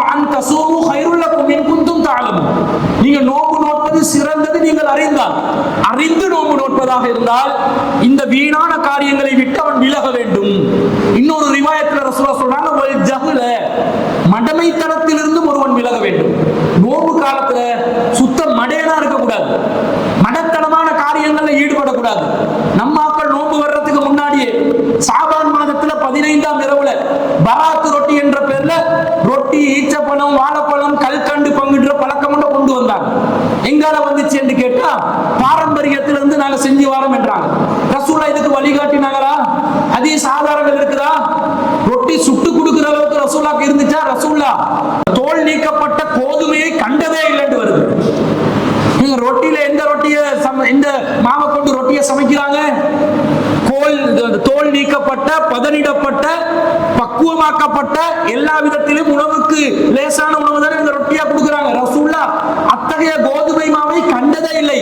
நீங்க நோம்பு நோட்பது சிறந்தது நீங்கள் அறிந்து நோம்பு நோட்பதாக இருந்தால் இந்த வீணான காரியங்களை விட்டு அவன் விலக வேண்டும். இன்னொரு ரிவாயத்துல ரசூலுல்லாஹ் சொல்றாங்க, மடமைத்தனத்திலிருந்து ஒருவன் விலக வேண்டும். நோம்பு காலத்துல சுத்த மடையனா இருக்கக்கூடாது, மடத்தனமான காரியங்கள்ல ஈடுபடக்கூடாது. நம்ம ஆக்கள் நோம்பு வர்றதுக்கு முன்னாடியே சாபான் மாதத்துல 15ஆம் இரவுல பராத்து ரொட்டி என்ற பேர்ல ரொட்டி, ஈச்சப்பழம், வாழைப்பழம், கல்கண்டு பங்குன்ற பழக்கம் கொண்டு வந்தாங்க. எங்கால வந்துச்சு என்று கேட்டா பாரம்பரியத்திலிருந்து நாங்க செஞ்சு வாரோம் என்றாங்க. ரசூலுல்லாஹ் இதுக்கு வழிகாட்டினாங்களா? ஹதீஸ் ஆதாரங்கள் இருக்குதா? ரொட்டி சுட்டு கொடுக்கிற அளவுக்கு ரசூலுல்லாஹ்க்கு இருந்துச்சா? ரசூலுல்லாஹ் தோல் நீக்கப்பட்ட கோதுமையை கண்டதே இல்லைன்னு வருது. நீங்க ரொட்டியில எந்த மாவை கொண்டு ரொட்டியை சமைக்கிறாங்க? தோல் நீக்கப்பட்ட, பதனிடப்பட்ட, பக்குவமாக்கப்பட்ட, எல்லா விதத்திலும் உணவுக்கு லேசான உணவு தானே இந்த ரொட்டியா கொடுக்குறாங்க. ரசூலுல்லாஹ் அத்தகைய கோதுமை மாவை கண்டதே இல்லை.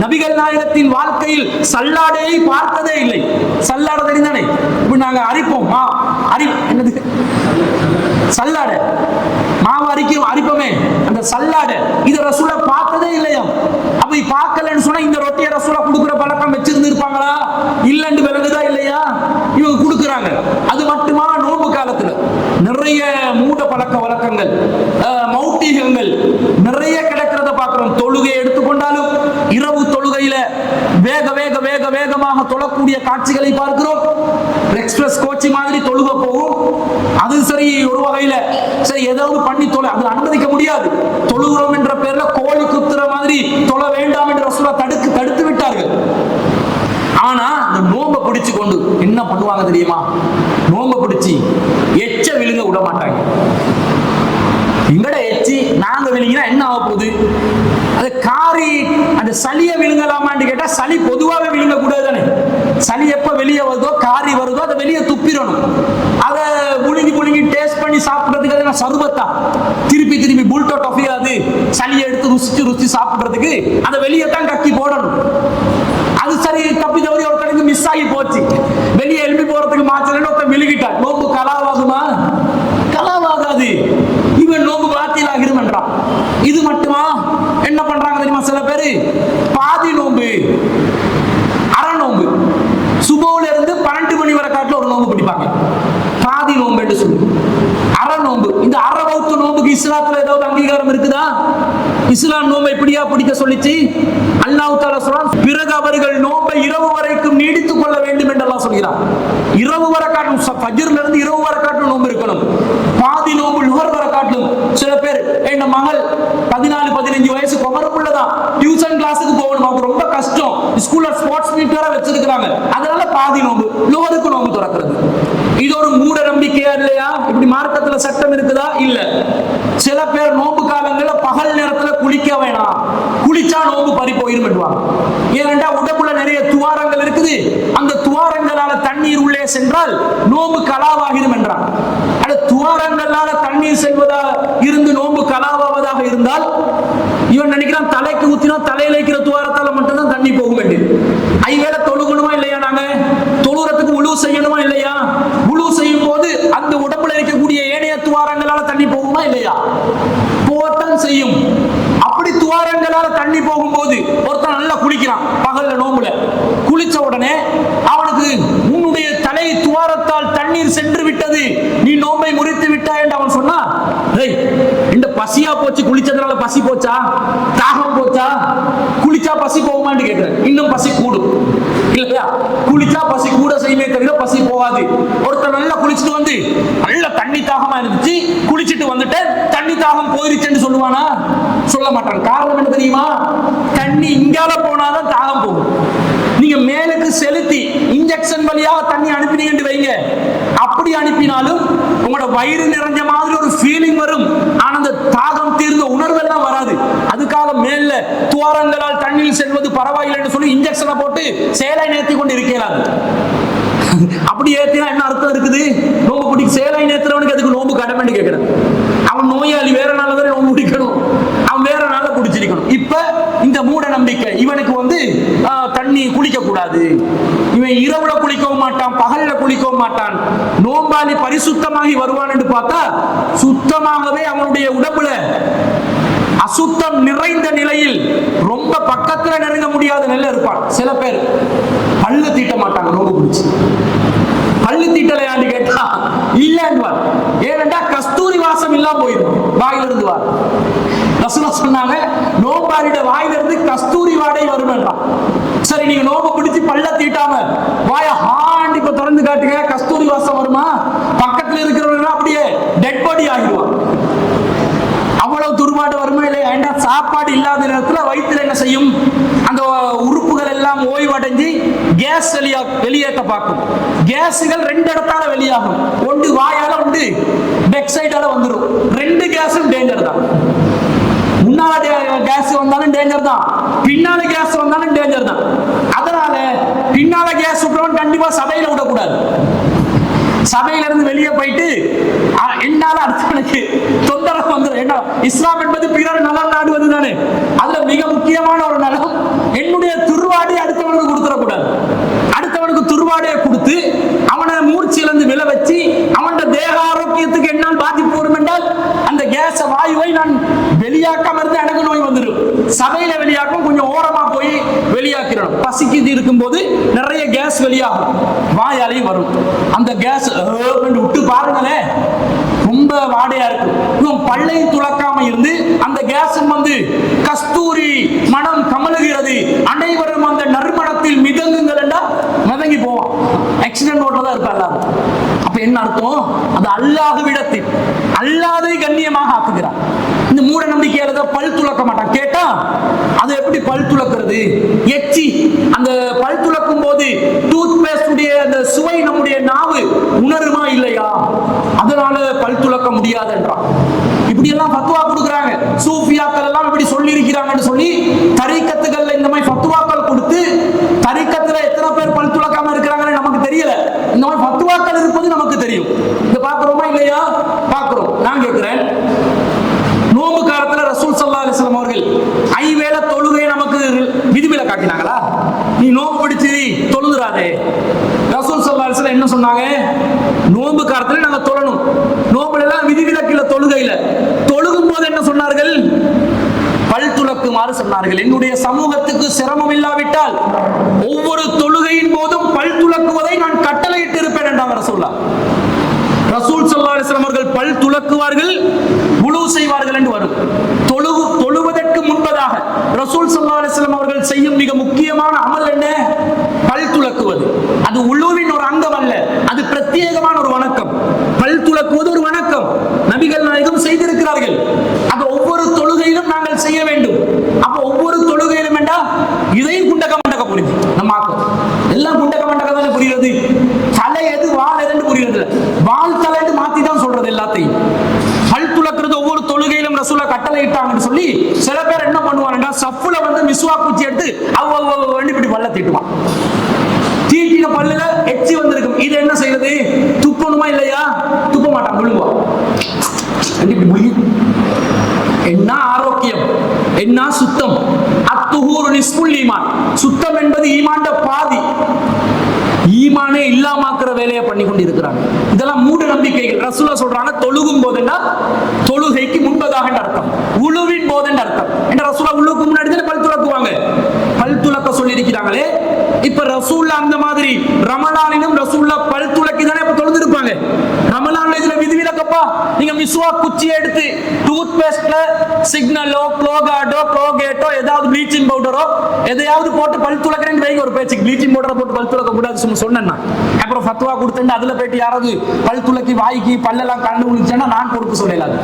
நபிகள் நாயகத்தின் வாழ்க்கையில் சல்லாடையை பார்த்ததே இல்லை. சல்லாடை தெரிந்தானே? இப்ப நாங்க அரிப்போம், என்னது சல்லாடை, மாவு அரிப்போமே, அந்த சல்லாடை இத ரசூலுல்லாஹ் பார்த்ததே இல்லையா? அப்படி பார்க்கலன்னு சொன்னா இந்த ரொட்டியை ரசூலுல்லாஹ் கொடுக்குற பழக்கம் வச்சிருந்து இருப்பாங்களா? இல்லன்னு விளங்குதா இல்லையா? இவங்க கொடுக்குறாங்க. அது மட்டுமா, நோன்பு காலத்துல நிறைய மூட பழக்க வழக்கங்கள், மௌட்டிகங்கள் நிறைய கிடக்கிறத பார்க்கிறோம். தொழுகை எடுத்துக்கொண்டாலும் இரவு தொழுகையில வேகமாக தொழக்கூடிய காட்சிகளை பார்க்கிறோம். எக்ஸ்பிரஸ் கோச்சி மாதிரி தொழுக போகும். அது சரி, ஒரு வகையில சரி ஏதாவது பண்ணி அது அனுமதிக்க முடியாது. தொழுகிறோம் என்ற பேர்ல கோழி குத்துற மாதிரி தொழ வேண்டாம் என்று ரசூலுல்லாஹ் தடுத்து விட்டார்கள். ஆனா இந்த நோம்பை பிடிச்சு கொண்டு என்ன பண்ணுவாங்க தெரியுமா? நோம்பை பிடிச்சி எச்ச விழுங்க விட மாட்டாங்க. எங்கட எச்சி நாங்க விழுங்கினா என்ன ஆக போகுது? அது காரி அந்த சளியை விழுங்கலாமான்னு கேட்டா சளி பொதுவாகவே விழுங்க கூடாது தானே. சளி எப்ப வெளியே வருதோ, காரி வருதோ, அதை வெளியே துப்பிடணும். அதை புழுங்கி டேஸ்ட் பண்ணி சாப்பிடுறதுக்கு அது சர்பத்தா திருப்பி புல்டோ டொஃபியாது சளியை எடுத்து ருசிச்சு சாப்பிடுறதுக்கு அதை வெளியே தான் கக்கி போடணும். அது சரி தப்பி தவறி ஒருத்தனுக்கு மிஸ் ஆகி போச்சு, வெளியே எழுப்பி போறதுக்கு மாச்சலன்னு ஒருத்தன் விழுகிட்டான். நோம்பு கலாவாகுமா? கலாவாகாது. இவன் நோம்பு பாத்தியில் ஆகிருமன்றான். இது மட்டுமா? என்ன பண்றாங்க தெரியுமா? சில பேரு பாதி நோம்பு, அரை நோம்பு, சுபோல இருந்து 12 மணி வரை காட்டுல ஒரு நோம்பு பிடிப்பாங்க. பாதி நோம்பு என்று சொல்லு, அரை நோம்பு. இந்த அரை வௌத்து நோம்புக்கு இஸ்லாத்துல ஏதாவது அங்கீகாரம் இருக்குதா? இஸ்லாம் நோம்பை இப்படியா பிடிக்க சொல்லிச்சு? அல்லாஹ் தஆலா சொல்றான், பிறகு அவர்கள் நோம்பை இரவு வரைக்கும் நீடித்துக் கொள்ள வேண்டும் என்று அல்லாஹ் சொல்கிறான். இரவு வரை காட்டும், ஃபஜ்ர்ல இருந்து இரவு வரை காட்டும் நோம்பு இருக்கணும். பாதி நோம்பு லுஹர் வரை காட்டும். சில பேர், என் மகள் 14-15 வயசு குமரப்புள்ளதான், டியூஷன் கிளாஸுக்கு போகணும், அவங்க ரொம்ப கஷ்டம், ஸ்கூல்ல ஸ்போர்ட்ஸ் மீட் வேற வச்சிருக்காங்க, அதனால பாதி நோம்பு, லுஹருக்கு நோம்பு திறக்கிறது. இது ஒரு மூட நம்பிக்கையா இல்லையா? இப்படி மார்க்கத்துல சட்டம் இருக்குதா? இல்ல. சில பேர் நோம்பு காலங்கள்ல பகல் நேரத்துல குளிக்க வேணாம், குளிச்சா நோம்பு பறி போயிரும் என்றுவாங்க. ஏனென்றா உடம்புல நிறைய துவாரங்கள் இருக்குது, அந்த துவாரங்களால தண்ணீர் உள்ளே சென்றால் நோம்பு கலாவாகிரும் என்றான். அந்த துவாரங்களால தண்ணீர் செல்வதா இருந்து நோம்பு கலாவாவதாக இருந்தால் இவன் நினைக்கிறான் தலைக்கு ஊத்தினா தலையில இருக்கிற துவாரத்தால மட்டும்தான் தண்ணி போக வேண்டியது. ஐவேளை தொழுகணுமா இல்லையா? நாங்க தொழுறதுக்கு உழு செய்யணுமா இல்லையா? உழு செய்யும் போது அந்த உடம்புல இருக்கக்கூடிய ஏனைய துவாரங்களால தண்ணி போகுமா இல்லையா? போகத்தான் செய்யும். அப்படி துவாரங்களால தண்ணி போகும்போது ஒருத்தன் நல்லா குளிக்கிறான் பகல்ல நோம்புல, குளிச்ச உடனே அவனுக்கு உன்னுடைய தலை துவாரத்தால் தண்ணீர் சென்று விட்டது, நீ நோம்பை முறித்து விட்டாய் என்று அவன் சொன்னா, இந்த பசியா போச்சு, குளிச்சதுனால பசி போச்சா, தாகம் போச்சா, குளிச்சா பசி போகுமான்னு கேட்கிறேன். இன்னும் பசி கூடும் இல்லையா? குளிச்சா பசி கூட செய்யுமே தவிர பசி போகாது. ஒருத்தர் நல்லா குளிச்சுட்டு வந்து நல்ல தண்ணி தாகமா இருந்துச்சு, குளிச்சுட்டு வந்துட்டு தண்ணி தாகம் போயிருச்சுன்னு சொல்லுவானா? சொல்ல மாட்டான். காரணம் என்ன தெரியுமா? தண்ணி இங்கால போனாதான் தாகம் போகும். நீங்க மேலுக்கு செலுத்தி இன்ஜெக்ஷன் வழியா தண்ணி அனுப்பினீங்கன்னு வைங்க, அப்படி அனுப்பினாலும் உங்களோட வயிறு நிறைஞ்ச மாதிரி ஒரு ஃபீலிங் வரும், ஆனா அந்த தாகம் தீர்ந்த உணர்வு எல்லாம் வராது. அதுக்காக மேல துவாரங்களால் தண்ணீர் செல்வது பரவாயில்லைன்னு சொல்லி இன்ஜெக்ஷனை போட்டு சேலை நேர்த்தி கொண்டு இருக்கிறார். அப்படி ஏத்தினா என்ன அர்த்தம் இருக்குது? நோம்பு பிடிக்க சேலை நேர்த்துறவனுக்கு அதுக்கு நோம்பு கடமைன்னு கேட்கிறேன். அவன் நோயாளி, வேற நாள் தானே நோம்பு பிடிக்கணும், அவன் வேற நாள்ல குடிச்சிருக்கணும். இப்ப இந்த மூட நம்பிக்கை இவனுக்கு தண்ணி குளிக்க கூடாது, இவன் இரவுல குளிக்கவும் மாட்டான், பகல்ல குளிக்கவும் மாட்டான், நோம்பாளி பரிசுத்தமாகி வருவான் என்று பார்த்தா சுத்தமாகவே அவனுடைய உடம்புல அசுத்தம் நிறைந்த நிலையில் ரொம்ப பக்கத்துல நெருங்க முடியாத நிலையில இருப்பான். சில பேர் பல்லு தீட்ட மாட்டாங்க நோம்பு பிடிச்சு. பல்லு தீட்டலையான்னு கேட்டா இல்லைன்னுவார். ஏனென்றா கஸ்தூரி வாசம் இல்லாம போயிடும் வாயிலிருந்து வார். ரசூலுல்லாஹ் சொன்னாங்க, நோம்பாளிட வாயிலிருந்து கஸ்தூரி வாடை வரும் என்றான். சரி, நீங்க நோம்பு பிடிச்சு பல்ல தீட்டாம வாய ஹாண்டி இப்ப திறந்து காட்டுங்க, கஸ்தூரி வாசம் வருமா? பக்கத்துல இருக்கிறவங்க அப்படியே டெட் பாடி ஆகிடுவான். அவ்வளவு துர்பாடு வருமா இல்லையா? ஏண்டா சாப்பாடு இல்லாத நேரத்தில் வயிற்றுல என்ன செய்யும்? அந்த உறுப்புகள் எல்லாம் ஓய்வடைஞ்சு கேஸ் வெளியேற்ற பார்க்கும். கேஸுகள் ரெண்டு இடத்தால வெளியாகும், ஒன்று வாயால, ஒன்று பேக் சைடால வந்துடும். ரெண்டு கேஸும் டேஞ்சர் தான். முன்னால கேஸ் வந்தாலும் டேஞ்சர் தான், பின்னால கேஸ் வந்தாலும் டேஞ்சர் தான். அதனால பின்னால கேஸ் விட்டுறவன் கண்டிப்பா சபையில விடக்கூடாது. சபையில இருந்து வெளியே போயிட்டு என்னால அடுத்தவனுக்கு தொந்தரவு வந்துடும். என்ன, இஸ்லாம் என்பது பிறர் நலன் நாடுவது தானே. அதுல மிக முக்கியமான ஒரு நலம், என்னுடைய துர்வாடை அடுத்தவனுக்கு கொடுத்துடக்கூடாது. அடுத்தவனுக்கு துர்வாடையை கொடுத்து அவனை மூர்ச்சியிலிருந்து விழ வச்சு அவன் தேக ஆரோக்கியத்துக்கு என்னால் பாதிப்பு வரும் என்றால் அந்த கேஸ் வாயுவை நான் வெளியாக்காம இருந்து எனக்கு நோய் வந்துடும். சபையில வெளியாக்கும், கொஞ்சம் ஓரமா போய் வெளியாக்கிறோம். பசிக்கு இருக்கும் போது நிறைய கேஸ் வெளியாகும், வாயாலையும் வரும். அந்த கேஸ் விட்டு பாருங்களேன், ரொம்ப வாடையா இருக்கும். இவன் பல்லையும் துளக்காம இருந்து அந்த கேஸ் கஸ்தூரி மனம் கமலுகிறது, அனைவரும் அந்த நறுமணத்தில் மிதங்குங்கள் என்றா மிதங்கி போவான். ஆக்சிடென்ட் ரோட்ல தான் இருப்பாங்க. அப்ப என்ன அர்த்தம்? அது அல்லாஹ்விடத்தில் அல்லாஹ்வை கண்ணியமாக ஆக்குகிறார். இந்த மூட நம்பிக்கையால பல் துளக்க மாட்டான். கேட்டா அது எப்படி பல் துளக்கிறது? எச்சி, அந்த பல் துளக்கும் போது டூத் பேஸ்ட் உடைய அந்த சுவை நம்முடைய நாவு உணருமா இல்லையா? அதனால பல் துளக்க முடியாது என்றான். இப்படி எல்லாம் ஃபத்வா கொடுக்குறாங்க. சூஃபியாக்கள் எல்லாம் இப்படி சொல்லி இருக்கிறாங்கன்னு சொல்லி தரீக்கத்துகள்ல இந்த மாதிரி ஃபத்வாக்கள் கொடுத்து, தரீக்கத்துல எத்தனை பேர் பல் துளக்காம இருக்கிறாங்கன்னு நமக்கு தெரியல. இந்த மாதிரி ஃபத்வாக்கள் இருப்பது நமக்கு தெரியும். இத பாக்குறோமா இல்லையா? பாக்குறோம். நான் கேட்கிறேன், நோம்பு காலத்துல ரசூல் ஸல்லல்லாஹு அலைஹி வஸல்லம் அவர்கள் ஐவேளை தொழுகை நமக்கு விதிவில காட்டினாங்களா? நீ நோம்பு பிடிச்சி தொழுதுறாதே. ரசூல் ஸல்லல்லாஹு அலைஹி வஸல்லம் என்ன சொன்னாங்க? நோம்பு காலத்துல நாங்க தொழணும். நோம்புல எல்லாம் விதிவிலக்கில தொழுகையில தொழுகும் போது என்ன சொன்னார்கள்? பல் துலக்குமாறு சொன்னார்கள். என்னுடைய சமூகத்துக்கு சிரமம் இல்லாவிட்டால் ஒவ்வொரு தொழுகையின் போதும் பல் துலக்குவதை நான் கட்டளையிட்டு இருப்பேன் என்றாங்க ரசூலுல்லாஹ். ரசூல் ஸல்லல்லாஹு அலைஹி வஸல்லம் அவர்கள் பல் துலக்குவார்கள், வுளூ செய்வார்கள் என்று வரும். தொழுவதற்கு முன்பதாக ரசூல் ஸல்லல்லாஹு அலைஹி வஸல்லம் அவர்கள் செய்யும் மிக முக்கியமான அமல் என்ன? பல் துலக்குவது. அது உளுவின் ஒரு அங்கம் அல்ல, அது பிரத்யேகமான ஒரு வணக்கம். பல் துலக்குவது ஒரு வணக்கம், நபிகள் நாயகம் செய்திருக்கிறார்கள். அது ஒவ்வொரு தொழுகையிலும் நாங்கள் செய்ய வேண்டும். அப்ப ஒவ்வொரு தொழுகையிலும் என்றா இதையும் குண்டக்க மண்டக்க புரியுது. நம்ம எல்லாம் குண்டக்க மண்டக்க தானே புரியுது. தலை எது வால் எதுன்னு புரியுது. வால் தலைன்னு மாத்தி தான் சொல்றது எல்லாத்தையும். பல் துலக்கிறது ஒவ்வொரு தொழுகையிலும் ரசூலா கட்டளை இட்டாங்கன்னு சொல்லி சில பேர் என்ன பண்ணுவாங்கன்னா, சஃப்ல மிஸ்வாக் குச்சி எடுத்து இப்படி பல்ல தீட்டுவான். தீட்டின பல்லுல எச்சி வந்திருக்கும். இது என்ன செய்யறது? துப்பணுமா இல்லையா? துப்ப மாட்டான், விழுங்குவான். என்ன ஆரோக்கியம், என்ன சுத்தம். அத்துஹூரு நிஸ்ஃபுல் ஈமான். சுத்தம் என்பது ஈமான்ட பாதி. ஈமானே இல்லாமக்கிற வேலையை பண்ணி கொண்டு இருக்கிறாங்க. இதெல்லாம் மூட நம்பிக்கைகள். ரசூலுல்லாஹ் சொல்றாங்க, தொழுகும் போதுன்னா தொழுகைக்கு முன்பதாக அர்த்தம், உளுவின் போது அர்த்தம். என்ற ரசூலுல்லாஹ் ரசூல்லா அந்த மாதிரி ரமலானிலும் ரசூல்லா பல் துலக்கி தானே இப்ப தொழுது இருப்பாங்க. ரமலான்ல இதுல விதிவிலக்கப்பா, நீங்க மிஸ்வாக் குச்சியை எடுத்து டூத் பேஸ்ட்ல சிக்னலோ க்ளோகார்டோ க்ளோகேட்டோ ஏதாவது ப்ளீச்சிங் பவுடரோ எதையாவது போட்டு பல் துலக்கிறேன்னு வைங்க. ஒரு பேச்சுக்கு ப்ளீச்சிங் பவுடரை போட்டு பல் துலக்க கூடாது சொன்னேன்னா, அப்புறம் ஃபத்வா கொடுத்துட்டு அதுல போயிட்டு யாராவது பல் துலக்கி வாய்க்கு பல்லெல்லாம் கண்டு விழுந்துச்சுன்னா நான் பொறுப்பு சொல்லலாது.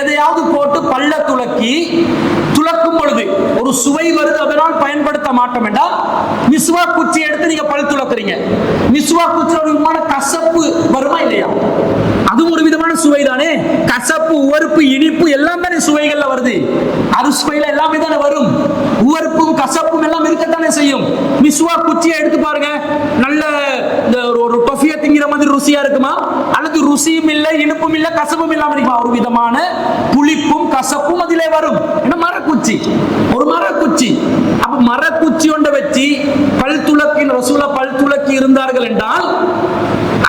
எதையாவது போட்டு பல்ல துலக்கி துலக்கும் பொழுது ஒரு சுவை வருது, அதனால் பயன்படுத்த மாட்டோம் என்றால் மிஸ்வாக் குச்சி எடுத்து நீங்க பல் துலக்குறீங்க. மிஸ்வாக் குச்சி ஒரு விதமான கசப்பு வருமா இல்லையா? அதுவும் ஒரு விதமான சுவை தானே. கசப்பு, உவர்ப்பு, இனிப்பு எல்லாம் தானே சுவைகள்ல வருது. அறுசுவையில எல்லாமே தானே வரும். உவர்ப்பும் கசப்பும் எல்லாம் இருக்கத்தானே செய்யும். மிஸ்வாக் குச்சியை எடுத்து பாருங்க, நல்ல ஒரு டொஃபியா திங்கிற மாதிரி ருசியா இருக்குமா? அல்லது ருசியும் இல்லை, இனிப்பும் இல்லை, கசப்பும் இல்லாம இருக்குமா? ஒரு விதமான புளிப்பும் கசப்பும் அதிலே வரும். என்ன மரக்குச்சி, ஒரு மரக்குச்சி. அப்ப மரக்குச்சி ஒன்றை வச்சு பல் துலக்கி ரசூலா பல் துலக்கி இருந்தார்கள் என்றால்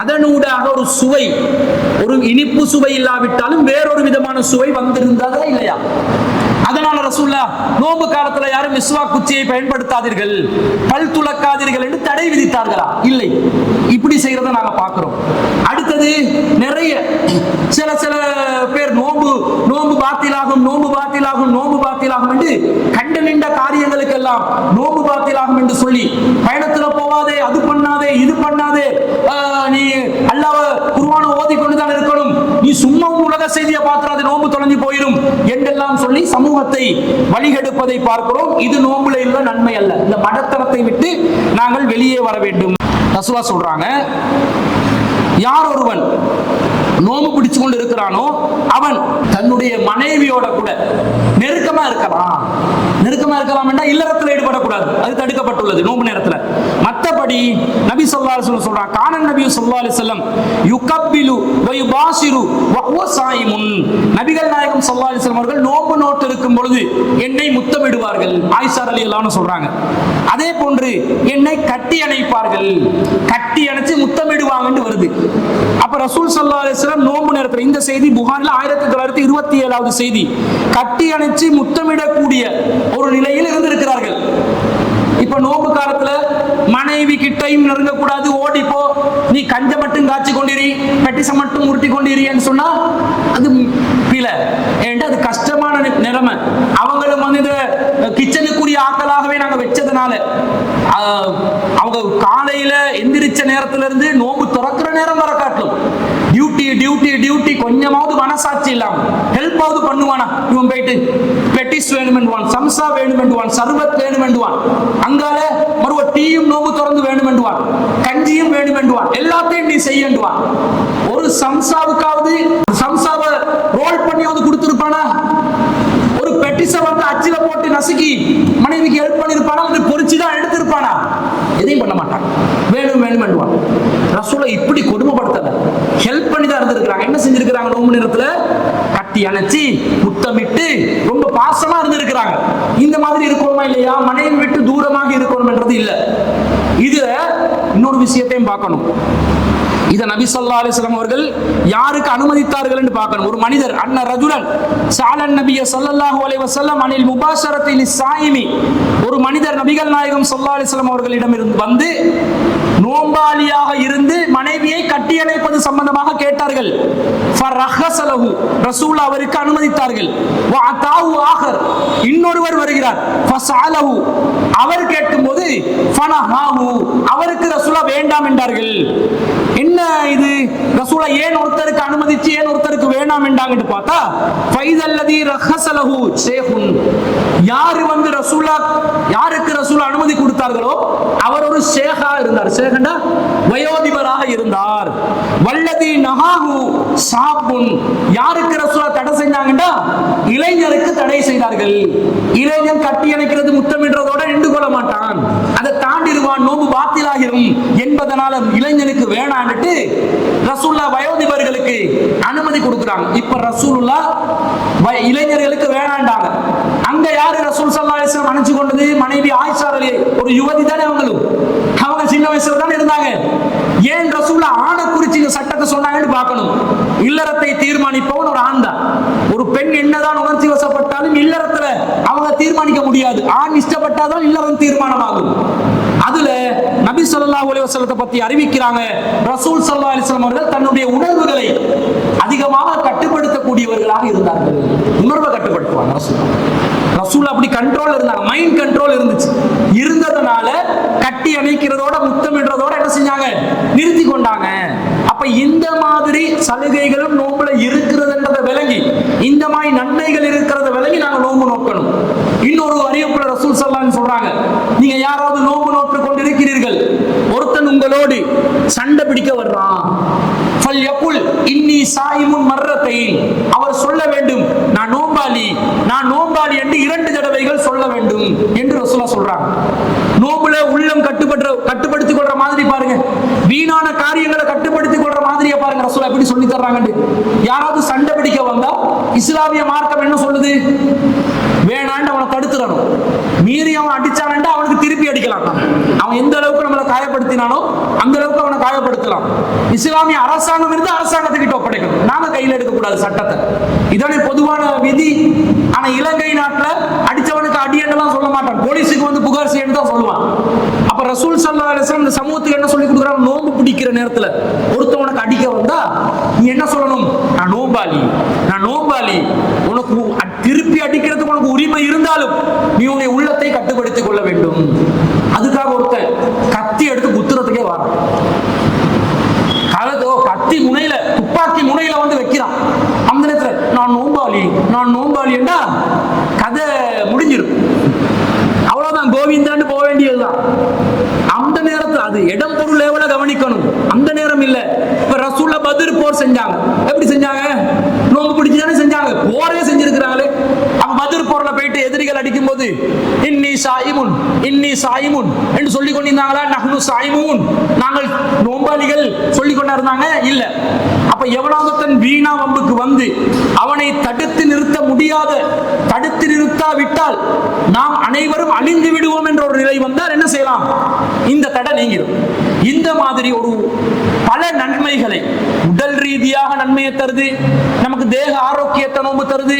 அதனூடாக ஒரு சுவை, ஒரு இனிப்பு சுவை இல்லாவிட்டாலும் வேறொரு விதமான சுவை வந்திருந்ததா இல்லையா? அதனால ரசூல்லா நோன்பு காலத்துல யாரும் மிஸ்வாக் குச்சியை பயன்படுத்தாதீர்கள், பல் துலக்காதீர்கள் என்று தடை விதித்தார்களா? இல்லை. இப்படி செய்யறத நாங்க பார்க்கிறோம். அடுத்தது நிறைய சில பேர் நோன்பு பாத்திலாகும், நோன்பு பாத்திலாகும், நோன்பு பாத்திலாகும் என்று கண்டு நின்ற காரியங்களுக்கு எல்லாம் நோன்பு பாத்திலாகும் என்று சொல்லி பயணத்துல போவாதே, அது பண்ணாதே, இது பண்ணாதே, நீ அல்லாஹ் குர்ஆனை ஓதி கொண்டுதான் இருக்கணும், நீ சும்மா உலக செய்தியை பார்த்துறாதே, நோன்பு தொலைஞ்சு போயிடும் என்றெல்லாம் சொல்லி சமூகத்தை வழிகெடுப்பதை பார்க்கிறோம். இது நோன்புல உள்ள நன்மை அல்ல. இந்த மடத்தனத்தை விட்டு நாங்கள் வெளியே வர வேண்டும். ரசூலா சொல்றாங்க, யார் ஒருவன் நோம்பு பிடிச்சு கொண்டு இருக்கிறானோ அவன் தன்னுடைய மனைவியோட கூட நெருக்கமா இருக்கலாம். நெருக்கமா இருக்கலாம் என்றால் இல்லறத்தில் ஈடுபடக்கூடாது, அது தடுக்கப்பட்டுள்ளது நோம்பு நேரத்தில். மற்றபடி நபி ஸல்லல்லாஹு அலைஹி வஸல்லம் சொல்றாங்க, கானன் நபி ஸல்லல்லாஹு அலைஹி வஸல்லம் யுகப்பிலு வ யுபாஷிரு வ ஹுவ ஸாயிமுன். நபிகள் நாயகம் ஸல்லல்லாஹு அலைஹி வஸல்லம் அவர்கள் நோம்பு நோட்டு இருக்கும் பொழுது என்னை முத்தமிடுவார்கள். ஆயிஷா ரலியல்லாஹு அன்ஹா சொல்றாங்க. அதே போன்று என்னை கட்டி அணைப்பார்கள், கட்டி அணைச்சு முத்தமிடுவாங்கன்னு வருது. அப்ப ரசூல் ஸல்லல்லாஹு அலைஹி வஸல்லம் நோன்பு நேரத்தில், இந்த செய்தி புகாரில் 1927வது செய்தி, கட்டி அணைச்சு முத்தமிடக்கூடிய ஒரு நிலையில் இருந்திருக்கிறார்கள். இப்ப நோம்பு காலத்துல மனைவி கிட்டையும் நெருங்கக்கூடாது, ஓடிப்போ, நீ கஞ்ச மட்டும் காய்ச்சி கொண்டிரி, பெட்டிச மட்டும் உருட்டி கொண்டிரின்னு சொன்னா அது பிழை. ஏன்டா அது கஷ்டமான நிலைமை. அவங்களும் வந்து இந்த கிச்சனுக்குரிய ஆட்களாகவே நாங்க வச்சதுனால அவங்க காலையில எந்திரிச்ச நேரத்துல இருந்து நோம்பு திறக்கிற நேரம் வர காட்டும் டியூட்டி டியூட்டி டியூட்டி, கொஞ்சமாவது மனசாட்சி இல்லாம ஹெல்ப் ஆவது பண்ணுவானா? இவன் போயிட்டு பெட்டிஸ் வேணுமென்றுவான், சம்சா வேணுமென்றுவான், சர்பத் வேணுமென்றுவான், அங்கால மறுவ டீயும் நோம்பு திறந்து வேணுமென்றுவான், கஞ்சியும் வேணுமென்றுவான், எல்லாத்தையும் நீ செய்யண்டுவான். ஒரு சம்சாவுக்காவது சம்சாவை ரோல் பண்ணியாவது கொடுத்திருப்பானா? ஒரு பெட்டிஸ வந்து அச்சில போட்டு நசுக்கி மனைவிக்கு ஹெல்ப் பண்ணிருப்பானா? அது பொரிச்சுதான் எடுத்திருப்பானா? எதையும் பண்ண மாட்டான், வேணும் வேணுமென்றுவான். ரசூலை இப்படி கொடுமைப்படுத்தல, ஹெல்ப் பண்ணி தான் இருந்திருக்கிறாங்க. என்ன செஞ்சிருக்கிறாங்க? நோம்பு நேரத்துல கட்டி அணைச்சி முத்தமிட்டு ரொம்ப பாசமா இருந்திருக்கிறாங்க. இந்த மாதிரி இருக்கணுமா இல்லையா? மனைவி விட்டு தூரமாக இருக்கணும் என்றது இல்ல. இது இன்னொரு விஷயத்தையும் பார்க்கணும். இத நபி ஸல்லல்லாஹு அலைஹி வஸல்லம் அவர்கள் யாருக்கு அனுமதித்தார்கள் என்று பார்க்கணும். ஒரு மனிதர் அன்ன ரஜுலன் ஸஅலன் நபிய ஸல்லல்லாஹு அலைஹி வஸல்லம் அனில் முபாஷரத்தி லிஸ்ஸாயிமி, ஒரு மனிதர் நபிகள் நாயகம் ஸல்லல்லாஹு அலைஹி வஸல்லம் அவர்களிடம் வந்து நோம்பாளியாக இருந்து மனைவியை கட்டியணைப்பது சம்பந்தமாக கேட்டார்கள். ஃபரஹஸலஹு, ரசூல் அவருக்கு அனுமதித்தார்கள். வஅதாஹு ஆகர், இன்னொருவர் வருகிறார். ஃபஸஅலஹு, அவர் கேட்கும்போது ஃபனஹாஹு, அவருக்கு ரசூலா வேண்டாம் என்றார்கள். என்ன இது ரசூலா ஏன் ஒருத்தருக்கு அனுமதிச்சு ஏன் ஒருத்தருக்கு வேண்டாம் என்றாங்கன்னு பார்த்தா, ஃபைதல்லதி ரஹஸலஹு ஷேஹுன், யார் வந்து ரசூலா யாருக்கு ரசூலா அனுமதி கொடுத்தார்களோ அவர் ஒரு ஷேகா இருந்தார். ஷேகண்டா வயோதிபராக இருந்தார். வல்லதி நஹாஹு ஷாபுன், யாருக்கு ரசூலா தடை செஞ்சாங்கண்டா இளைஞருக்கு தடை செய்தார்கள். இளைஞன் கட்டி அணைக்கிறது முத்தமிடுறதோட நின்று கொள்ள மாட்டான், அதை தாண்டிடுவான், நோம்பு பாத்திலாகிரும் என்பதனால இளைஞனுக்கு வேணான்னுட்டு ரசூலுல்லா வயோதிபர்களுக்கு அனுமதி கொடுக்குறாங்க. இப்ப ரசூலுல்லா இளைஞர்களுக்கு வேணாண்டாங்க. அங்க யாரு ரசூல் ஸல்லல்லாஹு அலைஹி வஸல்லம் அணைச்சு கொண்டது? மனைவி ஆயிஷா ரலியல்லாஹு, ஒரு யுவதி தானே அவங்களும், அவங்க சின்ன வயசுல தானே இருந்தாங்க. ஏன் ரசூலுல்லா ஆணை குறிச்சு இந்த சட்டத்தை சொன்னாங்கன்னு பார்க்கணும். இல்லறத்தை தீர்மானிப்பவன் ஒரு ஆண் தான். ஒரு பெண் என்னதான் உணர்ச்சி வசப்பட்டாலும் இல்லறத்துல அவங்க தீர்மானிக்க முடியாது. ஆண் இஷ்டப்பட்டாதான் இல்லறம் தீர்மானமாகும். அதுல நபி ஸல்லல்லாஹு அலைஹி வஸல்லத்தை பத்தி அறிவிக்கிறாங்க. ரசூல் ஸல்லல்லாஹு அலைஹி வஸல்லம் அவர்கள் தன்னுடைய உணர்வுகளை அதிகமாக கட்டுப்படுத்தக்கூடியவர்களாக இருந்தார்கள். உணர்வை கட்டுப்படுத்துவாங்க ரசூல் அப்படி கண்ட்ரோல் இருந்தாங்க. மைண்ட் கண்ட்ரோல் இருந்ததுனால கட்டி அணைக்கிறதோட முத்தமிடுறதோட என்ன செஞ்சாங்க, நிறுத்தி கொண்டாங்க. அப்ப இந்த மாதிரி சலுகைகளும் நோம்புல இருக்கிறதுன்றதை விளங்கி, இந்த மாதிரி நன்மைகள் இருக்கிறத விளங்கி நாங்க நோம்பு நோக்கணும். இன்னொரு அறிவிப்புல ரசூல் ஸல்லல்லாஹு அலைஹி வஸல்லம் சொல்றாங்க, நீங்க யாராவது நோம்பு நோற்று கொண்டிருக்கிறீர்கள், ஒருத்தன் உங்களோடு சண்டை பிடிக்க வர்றான், ஃபல்யகுல் இன்னி சாயிமுன் மர்ரத்தைன், அவர் சொல்ல வேண்டும் நான் நோம்பாளி என்று 2 தடவைகள் சொல்ல வேண்டும் என்று ரசூலுல்லாஹ் சொல்றாங்க. நோம்புல உள்ளம் கட்டுப்படுத்திக் கொள்ற மாதிரி பாருங்க, வீணான காரியங்களை கட்டுப்படுத்திக் கொள்ற மாதிரியே பாருங்க ரசூலுல்லாஹ் எப்படி சொல்லி தர்றாங்க. யாராவது சண்டை பிடிக்க வந்தா இஸ்லாமிய மார்க்கம் என்ன சொல்லுது, வேணான்னு அவனை தடுத்துறணும். மீறி அவன் அடிச்சானண்டா அவனுக்கு திருப்பி அடிக்கலாம். அவன் எந்த அளவுக்கு நம்மளை காயப்படுத்தினானோ அந்த அளவுக்கு அவனை காயப்படுத்தலாம். இஸ்லாமிய அரசாங்கம் இருந்து அரசாங்கத்துக்கிட்ட ஒப்படைக்கணும், நாங்க கையில் எடுக்கக்கூடாது சட்டத்தை. இதானே பொதுவான விதி. ஆனா இலங்கை நாட்டுல அடிச்சவனுக்கு அடியெல்லாம் சொல்ல மாட்டான், போலீஸுக்கு வந்து புகார் செய்யணும் தான் சொல்லுவான். அப்ப ரசூல் ஸல்லல்லாஹு அலைஹி வஸல்லம் இந்த சமூகத்துக்கு என்ன சொல்லி கொடுக்குறாங்க, நோம்பு பிடிக்கிற நேரத்துல ஒருத்தவனுக்கு அடிக்க வந்தா நீ என்ன சொல்லணும், நான் நோம்பாளி, உனக்கு திருப்பி அடிக்கிறதுக்கு உனக்கு உரிமை இருந்தாலும் நீ உன்னை உள்ளத்தை கட்டுப்படுத்திக் கொள்ள வேண்டும். அதுக்காக ஒருத்தன் கத்தி எடுத்து குத்துறதுக்கே வரான், கத்தி முனையில துப்பாக்கி முனையில வந்து வைக்கிறான். அந்த நேரத்துல நான் நோம்பாளி என்றா கதை முடிஞ்சிடும், அவ்வளவுதான், கோவிந்தான்னு போக வேண்டியதுதான். அந்த நேரத்துல அது இடம் பொருள் லெவல கவனிக்கணும், அந்த நேரம் இல்ல. இப்ப ரசூலுல்லாஹ் பத்ர் போர் செஞ்சாங்க, எப்படி செஞ்சாங்க, நோம்பு பிடிச்சுதானே செஞ்சாங்க, போரே செஞ்சிருக்கிறாங்களே. அப்ப பத்ர் போர்ல போயிட்டு எதிரிகள் அடிக்கும் போது இன்னி சாயிமுன் என்று சொல்லிக் கொண்டிருந்தாங்களா, நஹ்னு சாயிமுன், நாங்கள் நோம்பாளிகள் சொல்லிக் கொண்டிருந்தாங்க இல்ல. அப்ப எவனாவது வீணா வம்புக்கு வந்து அவனை தடுத்து நிறுத்தாவிட்டால் நாம் அனைவரும் அழிந்து விடுவோம் என்ற ஒரு நிலை வந்தால் என்ன செய்யலாம், இந்த தடை நீங்கிடும். இந்த மாதிரி ஒரு பல நன்மைகளை, உடல் ரீதியாக நன்மையை தருது, நமக்கு தேக ஆரோக்கியத்தை நோம்பு தருது,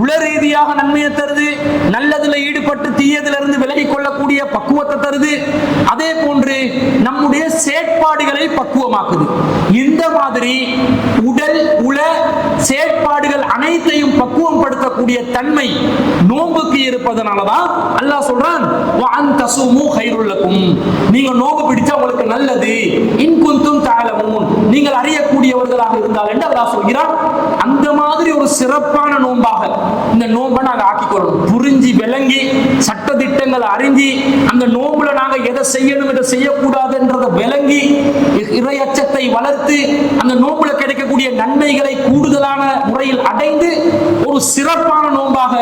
உள ரீதியாக நன்மையை தருது, நல்லதுல ஈடுபட்டு தீயதுல இருந்து விலகிக் கொள்ளக்கூடிய பக்குவத்தை தருது, அதே போன்று நம்முடைய செயற்பாடுகளை பக்குவமாக்குது. இந்த மாதிரி உடல் உள செயற்பாடுகள் அனைத்தையும் பக்குவம் படுத்தக்கூடிய தன்மை நோம்புக்கு இருப்பதனாலதான் அல்லாஹ் சொல்றான், நீங்க நோம்பு பிடிச்சா உங்களுக்கு நல்லது, இன் குன்தும் தஅலமூன், நீங்கள் அறியக்கூடியவர்களாக இருந்தால் என்று அல்லாஹ் சொல்கிறான். அந்த மாதிரி ஒரு சிறப்பான நோம்பாக இந்த நோம்பை நாங்க ஆக்கிக்கொள்ளணும். புரிஞ்சு விளங்கி சட்ட திட்டங்களை அறிஞ்சி அந்த நோம்புல நாங்க எதை செய்யணும் எதை செய்யக்கூடாது என்றதை விளங்கி இறையச்சத்தை வளர்த்து அந்த நோம்புல கிடைக்கக்கூடிய நன்மைகளை கூடுதலான முறையில் அடைந்து ஒரு சிறப்பான நோம்பாக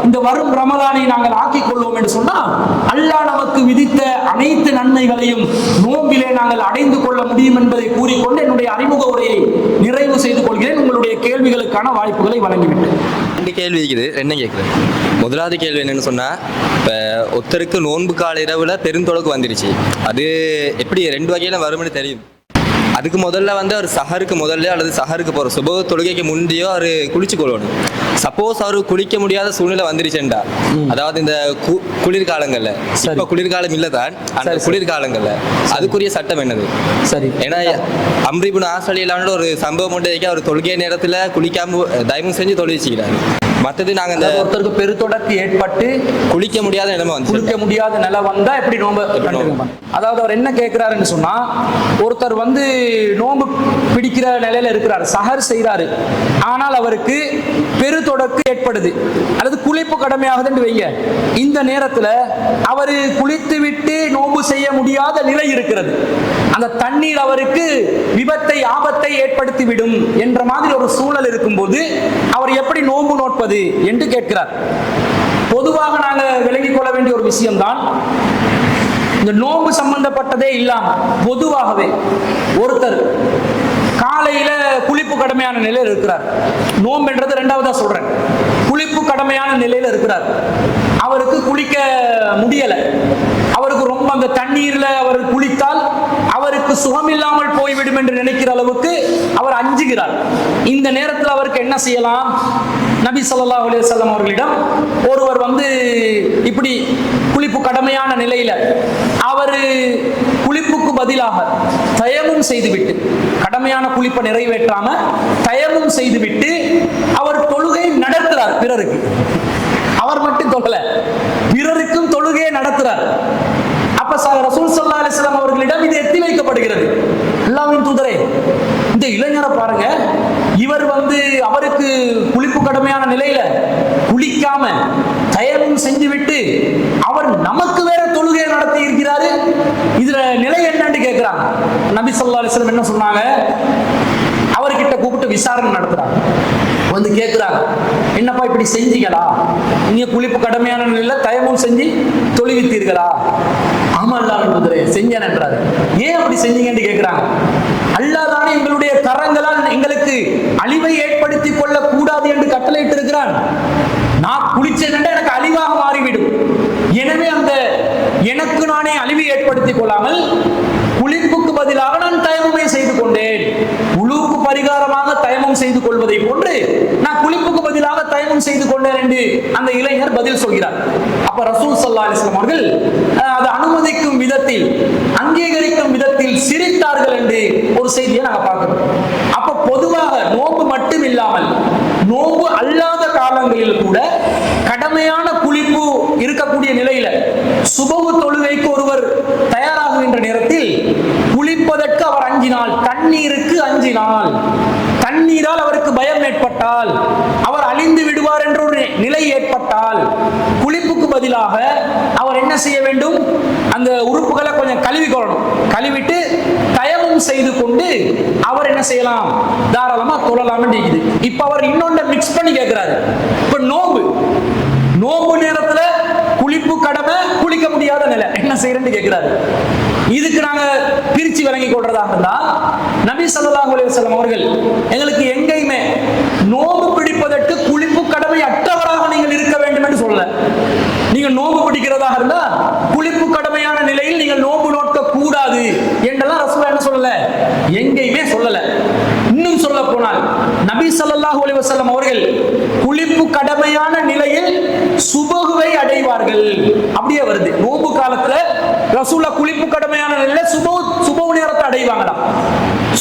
இந்த வரும் ரமலானை நாங்கள் ஆக்கிக் கொள்வோம் என்று சொன்னால் அல்லாஹ் நமக்கு விதித்த அனைத்து நன்மைகளையும் நோம்பிலே நாங்கள் அடைந்து கொள்ள முடியும் என்பதை கூறிக்கொண்டு என்னுடைய அறிமுக உரையை நிறைவு செய்து கொள்கிறேன். உங்களுடைய கேள்விகளுக்கான வாய்ப்புகளை வழங்கிவிட்டேன். 2 கேள்வி இருக்குது, என்ன கேட்குறேன். முதலாவது கேள்வி என்னன்னு சொன்னா, இப்போ ஒருத்தருக்கு நோன்பு கால இரவுல பெருந்தொடக்கு வந்துருச்சு, அது எப்படி 2 வகையில வரும்னு தெரியும். அதுக்கு முதல்ல வந்து அவர் சஹருக்கு முதல்ல அல்லது சஹருக்கு போகிற சுப தொழுகைக்கு முந்தையோ அவர் குளிச்சு கொள்ளணும். சப்போஸ் அவர் குளிக்க முடியாத சூழ்நிலை வந்துருச்சுண்டா, அதாவது இந்த குளிர்காலங்கள்ல, இப்ப குளிர்காலம் இல்லதான், அந்த குளிர்காலங்கள்ல அதுக்குரிய சட்டம் என்னது? சரி, ஏன்னா அம்ர் இப்னு ஆஸ் ரலியல்லாஹு ஒரு சம்பவம் மட்டும் அவர் தொழுகை நேரத்துல குளிக்காம தயவு செஞ்சு தொழுவிச்சுக்கிறாரு. மற்றது நாங்க இந்த ஒருத்தருக்கு பெருத்தொடர்ச்சி ஏற்பட்டு குளிக்க முடியாத நிலை வந்தா எப்படி நோம்பு, அதாவது அவர் என்ன கேட்கிறாருன்னு சொன்னா, ஒருத்தர் வந்து நோம்பு பிடிக்கிற நிலையில இருக்கிறார், சஹர் செய்யறாரு, ஆனால் அவருக்கு பெருத்தொடர்ச்சி ஏற்படுது அல்லது குளிப்பு கடமையாகுதுன்னு வைங்க. இந்த நேரத்துல அவரு குளித்து விட்டு நோம்பு செய்ய முடியாத நிலை இருக்கிறது, அந்த தண்ணீர் அவருக்கு விபத்தை ஆபத்தை ஏற்படுத்தி விடும் என்ற மாதிரி ஒரு சூழல் இருக்கும்போது அவர் எப்படி நோம்பு நோட்பது என்று கேட்கிறார். பொதுவாக நாங்கள் விளங்கிக் கொள்ள வேண்டிய ஒரு விஷயம்தான், இந்த நோம்பு சம்பந்தப்பட்டதே இல்லாம பொதுவாகவே ஒருத்தர் காலையில குளிப்பு கடமையான நிலையில் இருக்கிறார், நோம்பு என்றது 2வதா சொல்றேன், குளிப்பு கடமையான நிலையில இருக்கிறார், அவருக்கு குளிக்க முடியல, அவருக்கு ரொம்ப நோம்பு அந்த தண்ணீர்ல அவர் குளித்தால் அவருக்கு சுகமில்லாமல் போய்விடும் என்று நினைக்கிற அளவுக்கு அவர் அஞ்சுகிறார். இந்த நேரத்தில் அவருக்கு என்ன செய்யலாம்? நபி ஸல்லல்லாஹு அலைஹி வஸல்லம் அவர்களிடம் ஒருவர் இப்படி குளிப்பு கடமையான நிலையில அவர் குளிப்புக்கு பதிலாக தயமும் செய்துவிட்டு, கடமையான குளிப்பை நிறைவேற்றாம தயமும் செய்துவிட்டு அவர் தொழுகை நடத்துறார். பிறருக்கு, அவர் மட்டும் தொழல, பிறருக்கும் தொழுகையை நடத்துறார். அப்ப ரசூல் ஸல்லல்லாஹு அலைஹி வஸல்லம் அவர்களிடம் இது எத்தி வைக்கப்படுகிறது. அல்லாஹ்வின் தூதரே, இந்த இளைஞரை பாருங்க, இவர் அவருக்கு குளிப்பு கடமையான நிலையில குளிக்காம தயமும் செஞ்சுவிட்டு அவர் நமக்கு வேற தொழுகையை நடத்தி இருக்கிறாரு, இதுல நிலை என்னன்னு கேட்கிறாங்க. நபி ஸல்லல்லாஹு அலைஹி வஸல்லம் என்ன சொன்னாங்க? அவர்கிட்ட கூப்பிட்டு விசாரணை நடத்துறாங்க. கேட்கிறாங்க, என்னப்பா இப்படி செஞ்சீங்களா? நீங்க குளிப்பு கடமையான நிலையில தயமும் செஞ்சு தொழுவித்தீர்களா? ஆமா அல்லாஹ்வின் தூதரே, செஞ்சேன் என்றாரு. ஏன் அப்படி செஞ்சீங்கன்னு கேட்கிறாங்க. அல்லாஹ் தானே எங்களுடைய கரங்களால் எங்களுக்கு அழிவை ஏற்படுத்திக் கொள்ள கூடாது என்று கட்டளையிட்டு இருக்கிறான். நான் குளிச்சேன் எனக்கு அழிவாக மாறிவிடும். எனவே அந்த எனக்கு நானே அழிவை ஏற்படுத்திக் கொள்ளாமல் குளிப்புக்கு பதிலாக நான் தயமுமே செய்து கொண்டேன். உளுவுக்கு பரிகாரமாக தயமம் செய்து கொள்வதை போன்று நான் குளிப்புக்கு பதிலாக தயமம் செய்து கொண்டேன் என்று அந்த இளைஞர் பதில் சொல்கிறார். அப்ப ரசூல் ஸல்லல்லாஹு அலைஹி வஸல்லம் அவர்கள் அதை அனுமதிக்கும் விதத்தில், அங்கீகரிக்கும் விதத்தில் சிரித்தார்கள் என்று ஒரு செய்தியை நாங்கள் பார்க்கிறோம். அப்ப பொதுவாக நோன்பு மட்டும் இல்லாமல் நோன்பு அல்லாத காலங்களில் கூட கடமையான குளிப்பு இருக்கக்கூடிய நிலையில சுபஹு தொழுகைக்கு ஒருவர் தயாராகுகின்ற நேரத்தில் குளிப்பதற்கு அவர் அஞ்சினால், தண்ணீருக்கு அஞ்சினால், தண்ணீரால் அவருக்கு பயம் ஏற்பட்டால், அவர் அழிந்து விடுவார் என்ற ஒரு நிலை ஏற்பட்டால் குளிப்புக்கு பதிலாக அவர் என்ன செய்ய வேண்டும்? அந்த உறுப்புகளை கொஞ்சம் கழுவிக்கொள்ளணும். கழுவிட்டு தயமும் செய்து கொண்டு அவர் என்ன செய்யலாம்? தாராளமா தொழலாம் இருக்குது. இப்ப அவர் இன்னொன்று மிக்ஸ் பண்ணி கேட்கிறாரு. இப்ப நோம்பு நேரத்துல குளிப்பு கடமை, குளிக்க முடியாத நிலை, என்ன செய்யறேன்னு கேட்கிறாரு. இதுக்கு நாங்க பிரிச்சு விளங்கி கொள்றதாக இருந்தா, நபி ஸல்லல்லாஹு அலைஹி வஸல்லம் அவர்கள் எங்களுக்கு எங்கேயுமே நோம்பு பிடிப்பதற்கு குளிப்பு கடமை அற்றவராக நீங்கள் இருக்க வேண்டும் என்று சொல்லல. நீங்க நோம்பு பிடிக்கிறதாக இருந்தா குளிப்பு கடமையான நிலையில் நீங்கள் நோம்பு நோக்க கூடாது என்றெல்லாம் ரசூல் என்ன சொல்லல, எங்கேயுமே சொல்லல. இன்னும் சொல்ல போனால் நபி ஸல்லல்லாஹு அலைஹி வஸல்லம் அவர்கள் குளிப்பு கடமையான நிலையில் சுபஹுவை அடைவார்கள். அப்படியே வருது. நோம்பு காலத்துல ரசூலுல்லாஹ் குளிப்பு கடமையான நிலையில சுபஹு நேரத்தை அடைவாங்களாம்.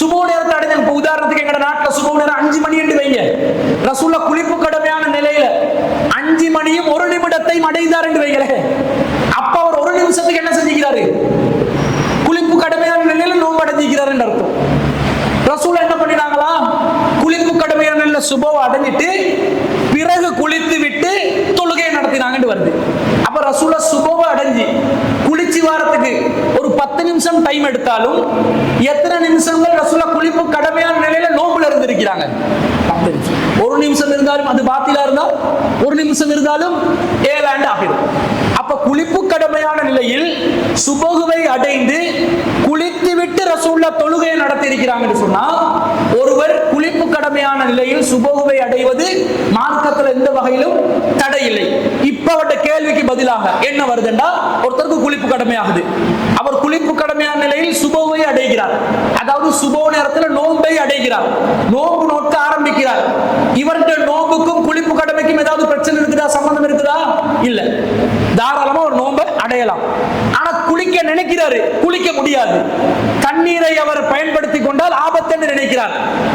சுபஹு நேரத்தை அடைஞ்ச, இப்ப உதாரணத்துக்கு எங்க நாட்டுல சுபஹு நேரம் 5 மணி என்று வைங்க. ரசூலுல்லாஹ் குளிப்பு கடமையான நிலையில 5 மணியும் 1 நிமிடத்தையும் அடைந்தார் என்று வைங்களே. அப்ப அவர் 1 நிமிஷத்துக்கு என்ன செஞ்சுக்கிறாரு? குளிப்பு கடமையான நிலையில நோம்பு அடைஞ்சிக்கிறார் என்று அர்த்தம். ரசூல் என்ன பண்ணினாங்களா? குளிப்பு கடமையான நிலையில சுபஹு அடைஞ்சிட்டு பிறகு குளித்து விட்டு தொழுகையை நடத்தினாங்கன்னு வருது. அப்ப ரசூலுல்லாஹ் சுபஹு அடைஞ்சி குளிச்சு வாரத்துக்கு ஒரு 10 நிமிஷம் டைம் எடுத்தாலும் எத்தனை நிமிஷங்கள் ரசூலுல்லாஹ் குளிப்பு கடமையான நிலையில நோம்புல இருந்திருக்கிறாங்க? 10 நிமிஷம். 1 நிமிஷம் இருந்தாலும் அது பாத்திலா இருந்தா 1 நிமிஷம் இருந்தாலும் 7 ஆண்டு ஆகிடும். அப்ப குளிப்பு கடமையான நிலையில் சுபஹுவை அடைந்து குளித்து விட்டு ரசூலுல்லாஹ் தொழுகையை நடத்தி இருக்கிறாங்கன்னு சொன்னா, ஒருவர் குளிப்பு கடமையான நிலையில் சுபஹுவை அடைவது மார்க்கத்துல எந்த வகையிலும் தடை இல்லை. இப்ப அவட்ட கேள்விக்கு பதிலாக என்ன வருதுன்னா, ஒருத்தருக்கு குளிப்பு கடமையாகுது, அவர் குளிப்பு கடமையான நிலையில் சுபஹுவை அடைகிறார், அதாவது சுபஹு நேரத்தில் நோன்பை அடைகிறார், நோன்பு நோக்க ஆரம்பிக்கிறார். இவருடைய நோன்புக்கும் குளிப்பு கடமைக்கும் ஏதாவது பிரச்சனை இருக்குதா? சம்பந்தம் இருக்குதா? இல்ல. தாராளமா ஒரு நோன்பை அடையலாம். ஆனா குளிக்க நினைக்கிறாரு, குளிக்க முடியாது. தண்ணீரை அவர் பயன்படுத்தி கொண்டால் ஆபத்து என்று நினைக்கிறார்.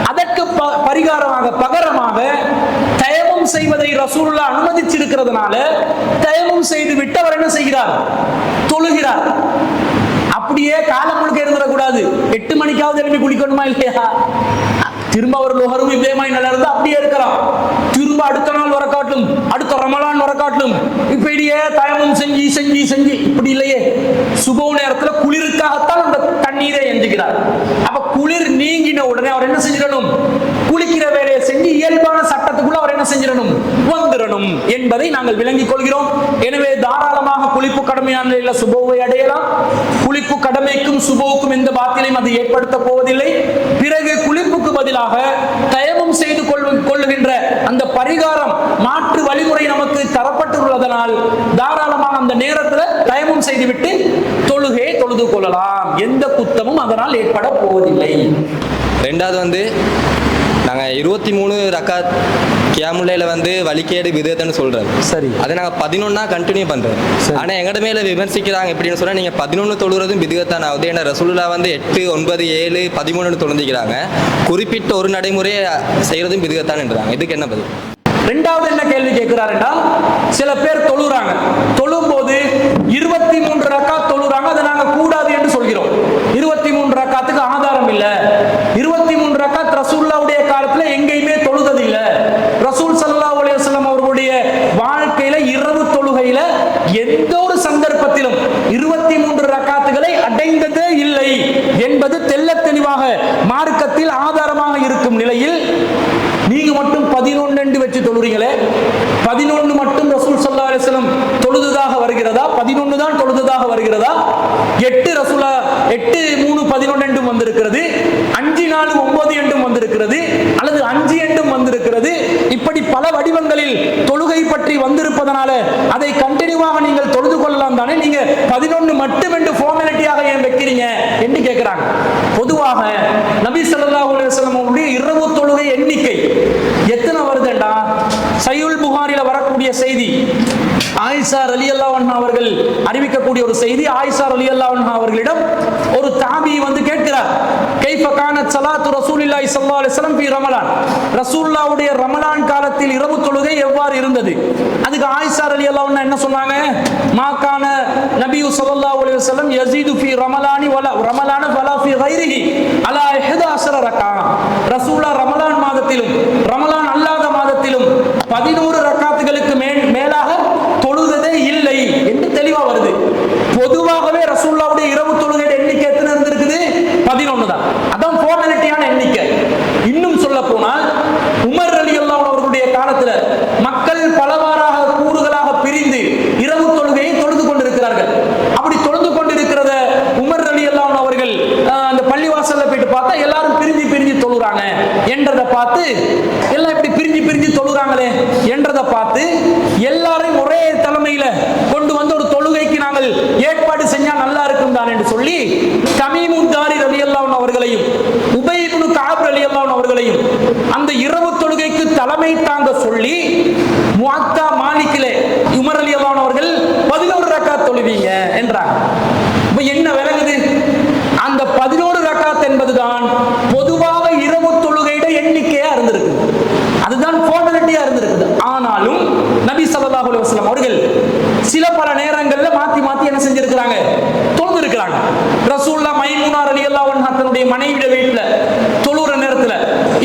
அதற்கு பரிகாரமாக, பகரமாக தயமம் செய்வதை ரசூலுல்லாஹ் அனுமதிச்சிருக்கிறதுனால தயமம் செய்து விட்டு அவர் என்ன செய்கிறார்? தொழுகிறார். அப்படியே காலம் முழுக்க இருந்துடக்கூடாது. 8 மணிக்காவது எழுப்பி குளிக்கணுமா இல்லையா? திரும்ப அவர் லோஹரும் இதேமாய் நல்லா இருந்தா அப்படியே இருக்கலாம். திரும்ப அடுத்த நாள் வர காட்டும், அடுத்த ரமலான் வர காட்டும், இப்படியே தயமம் செஞ்சு செஞ்சு செஞ்சு இப்படி இல்லையே. சுபஹு நேரத்துல குளிருக்காகத்தான் அந்த தண்ணீரை எஞ்சுகிறார். அப்ப குளிர் நீங்கின உடனே அவர் என்ன செஞ்சிடணும்? குளிக்கிற வேலையை செஞ்சு இயல்பான சட்டத்துக்குள்ள அவர் என்ன செஞ்சிடணும்? வந்துடணும் என்பதை நாங்கள் விளங்கிக் கொள்கிறோம். எனவே தாராளமாக குளிப்பு கடமையான நிலையில சுபஹுவை அடையலாம். குளிப்பு கடமைக்கும் சுபஹுக்கும் எந்த பாத்திலையும் அது ஏற்படுத்த போவதில்லை. பிறகு குளிப்புக்கு பதிலாக தயமம் செய்து கொள்ளுகின்ற அந்த பரிகாரம், மாற்று வழிமுறை நமக்கு தரப்பட்டுள்ளதனால் தாராளமாக அந்த நேரத்தில் தயமம் செய்துவிட்டு தொழுக தொழுகையை தொழுது கொள்ளலாம், எந்த குத்தமும் அதனால் ஏற்பட போவதில்லை. ரெண்டாவது வந்து நாங்கள் 23 ரக்காத் கியாமுல்லையில் வந்து வழிகேடு விதத்துன்னு சொல்கிறோம். சரி, அதை நாங்கள் 11 கண்டினியூ பண்ணுறோம். ஆனால் எங்கள்ட மேலே விமர்சிக்கிறாங்க எப்படின்னு சொன்னால், நீங்கள் 11 தொழுகிறதும் விதத்தான் ஆகுது. ஏன்னா ரசூலுல்லாஹ் வந்து 8, 9, 7, 13 தொழுந்திக்கிறாங்க. குறிப்பிட்ட ஒரு நடைமுறையை செய்கிறதும் விதத்தான்ன்றாங்க. இதுக்கு என்ன பதில்? ரெண்டாவது என்ன கேள்வி கேட்கிறாருன்னா, சில பேர் தொழுறாங்க, தொழும் போது 23 ரக்காத் தொழுறாங்க, அதை நாங்க கூடாது என்று சொல்கிறோம். 23 ரக்காத்துக்கு ஆதாரம் இல்ல. 23 ரக்காத் ரசூலுல்லாஹ்வுடைய காலத்துல எங்கேயுமே தொழுதது இல்ல. ரசூல் ஸல்லல்லாஹு அலைஹி வஸல்லம் அவர்களுடைய வாழ்க்கையில இரவு தொழுகையில எந்த ஒரு சந்தர்ப்பத்திலும் 23 ரக்காத்துகளை அடைந்ததே இல்லை என்பது தெள்ளத் தெளிவாக மார்க்கத்தில் ஆதாரமாக இருக்கும் நிலையில் நீங்க மட்டும் 11 என்று வச்சு தொழுறீங்களே, 11 மட்டும் ரசூல் ஸல்லல்லாஹு அலைஹி வஸல்லம் தொழுததாக வருகிறதா? 11 தான் தொழுததாக வருகிறதா? 8 ரசூலா 8, 3, 11 என்றும் வந்திருக்கிறது, 5, 4, 9 என்றும் வந்திருக்கிறது, அல்லது 5 என்றும் வந்திருக்கிறது. இப்படி பல வடிவங்களில் தொழுகை பற்றி வந்திருப்பதனால அதை கண்டினியூவாக நீங்கள் தொழுது கொள்ளலாம் தானே, நீங்க 11 மட்டும் என்று ஃபார்மாலிட்டியாக ஏன் வைக்கிறீங்க என்று கேட்கிறாங்க. பொதுவாக நபி ஸல்லல்லாஹு அலைஹி வஸல்லம் அவருடைய இரவு தொழுகை எண்ணிக்கை எத்தனை வருதுண்டா? சஹீஹுல் புகாரில வரக்கூடிய செய்தி, ஆயிஷா ரலியல்லாஹு அன்ஹா அவர்கள் அறிவிக்கக்கூடிய ஒரு செய்தி. ஆயிஷா ரலியல்லாஹு அன்ஹா அவர்களிடம் ஒரு தாபி வந்து கேட்கிறார், கைஃப கானத் ஸலாத்து ரசூலில்லாஹி ஸல்லல்லாஹு அலைஹி வஸல்லம் ஃபீ ரமலான், ரசூலுல்லாஹ்வுடைய ரமலான் காலத்தில் இரவு தொழுகை எவ்வாறு இருந்தது? அதுக்கு ஆயிஷா ரலியல்லாஹு அன்ஹா என்ன சொன்னாங்க? மா கான நபியு ஸல்லல்லாஹு அலைஹி வஸல்லம் யஸீது ஃபீ ரமலானி வலா ஃபீ கைரிஹி அலா 11 ரக்கா. ரசூலுல்லாஹ் ரமலான் மாதத்திலும் ரமலான் அல்லாத மாதத்திலும் 11 ரக்காத்துகளுக்கு மேலாக தொழுததே இல்லை என்று தெளிவா வருது. பொதுவாகவே ரசூலுல்லாஹ்வுடைய இரவு தொழுகை எண்ணிக்கை எத்தனை இருந்திருக்குது? 11 தான். அதான் ஃபார்மாலிட்டியான எண்ணிக்கை. இன்னும் சொல்ல போனால் உமர் ரலியல்லாஹு அவர்களுடைய காலத்துல மக்கள் பலவாறாக கூறுகளாக பிரிந்து இரவு தொழுகையை தொழுது கொண்டிருக்கிறார்கள். அப்படி தொழுது கொண்டிருக்கிறத உமர் ரலியல்லாஹு அவர்கள் அந்த பள்ளிவாசல்ல போயிட்டு பார்த்தா எல்லாரும் பிரிஞ்சு பிரிஞ்சு தொழுறாங்க என்றதை பார்த்து, எல்லாம் இப்படி பிரிஞ்சு பிரிஞ்சு தொழுறாங்களே என்றதை பார்த்து எல்லாரையும் ஒரே தலைமையில கொண்டு வந்து ஒரு தொழுகைக்கு நாங்கள் ஏற்பாடு செஞ்சா நல்லா இருக்கும் தான் என்று சொல்லி தமீமுத் தாரி ரலியல்லாஹு அவர்களையும் உபை இப்னு கஅப் ரலியல்லாஹு அவர்களையும் அந்த இரவு தொழுகைக்கு தலைமை தாங்க சொல்லி முஅத்தா மாலிக்கிலே உமர் ரலியல்லாஹு அவர்கள் 11 ரக்காத் தொழுவீங்க என்றாங்க. இப்ப என்ன விளங்குது? அந்த 11 ரக்காத் என்பதுதான் பொதுவாக இரவு தொழுகையோட எண்ணிக்கையா இருந்திருக்கு. அதுதான் ஃபார்மாலிட்டியா இருந்திருக்குது. ஆனாலும் நபி ஸல்லல்லாஹு அலைஹி வஸல்லம் அவர்கள் சில பல நேரங்கள்ல மாத்தி மாத்தி என்ன செஞ்சிருக்கிறாங்க? தொழுது இருக்கிறாங்க. ரசூலுல்லாஹ் மைமூனா ரலியல்லாஹு அன்ஹா தன்னுடைய மனைவியோட வீட்டுல தொழுற நேரத்துல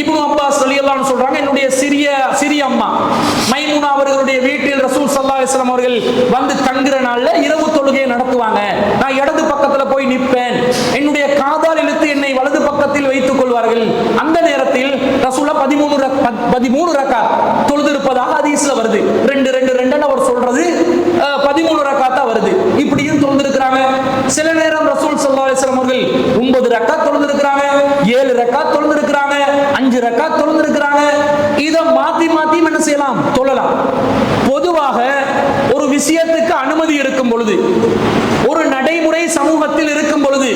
இப்னு அப்பாஸ் ரலியல்லாஹு அன்ஹு சொல்றாங்க, என்னுடைய சிறிய அம்மா மைமூனா அவர்களுடைய வீட்டில் ரசூல் ஸல்லல்லாஹு அலைஹி வஸல்லம் அவர்கள் வந்து தங்குற நாள்ல இரவு தொழுகையை நடத்துவாங்க. நான் இடது பக்கத்துல போய் நிற்பேன், என்னுடைய காதால் இழுத்து என்னை வலது பக்கத்தில் வைத்துக் கொள்வார்கள். அந்த நேரத்தில் ரசூலுல்லாஹ் 13 ரக்காத் தொழுது இருப்பதாக ஹதீஸ்ல வருது. 2 2 2 அவர் சொல்றது 13 ரக்காத்தா வருது. இப்படியும் தொழுது இருக்கிறாங்க. சில நேரம் ரசூல் ஸல்லல்லாஹு அலைஹி வஸல்லம் அவர்கள் 9 ரக்காத் தொழுது இருக்கிறாங்க, 7 ரக்காத் தொழுது இருக்கிறாங்க, 5 ரக்காத் தொழுது இருக்கிறாங்க. இதை மாத்தி மாத்தி என்ன செய்யலாம்? தொழலாம். பொதுவாக ஒரு விஷயத்துக்கு அனுமதி இருக்கும் பொழுது, ஒரு நடைமுறை சமூகத்தில் இருக்கும் பொழுது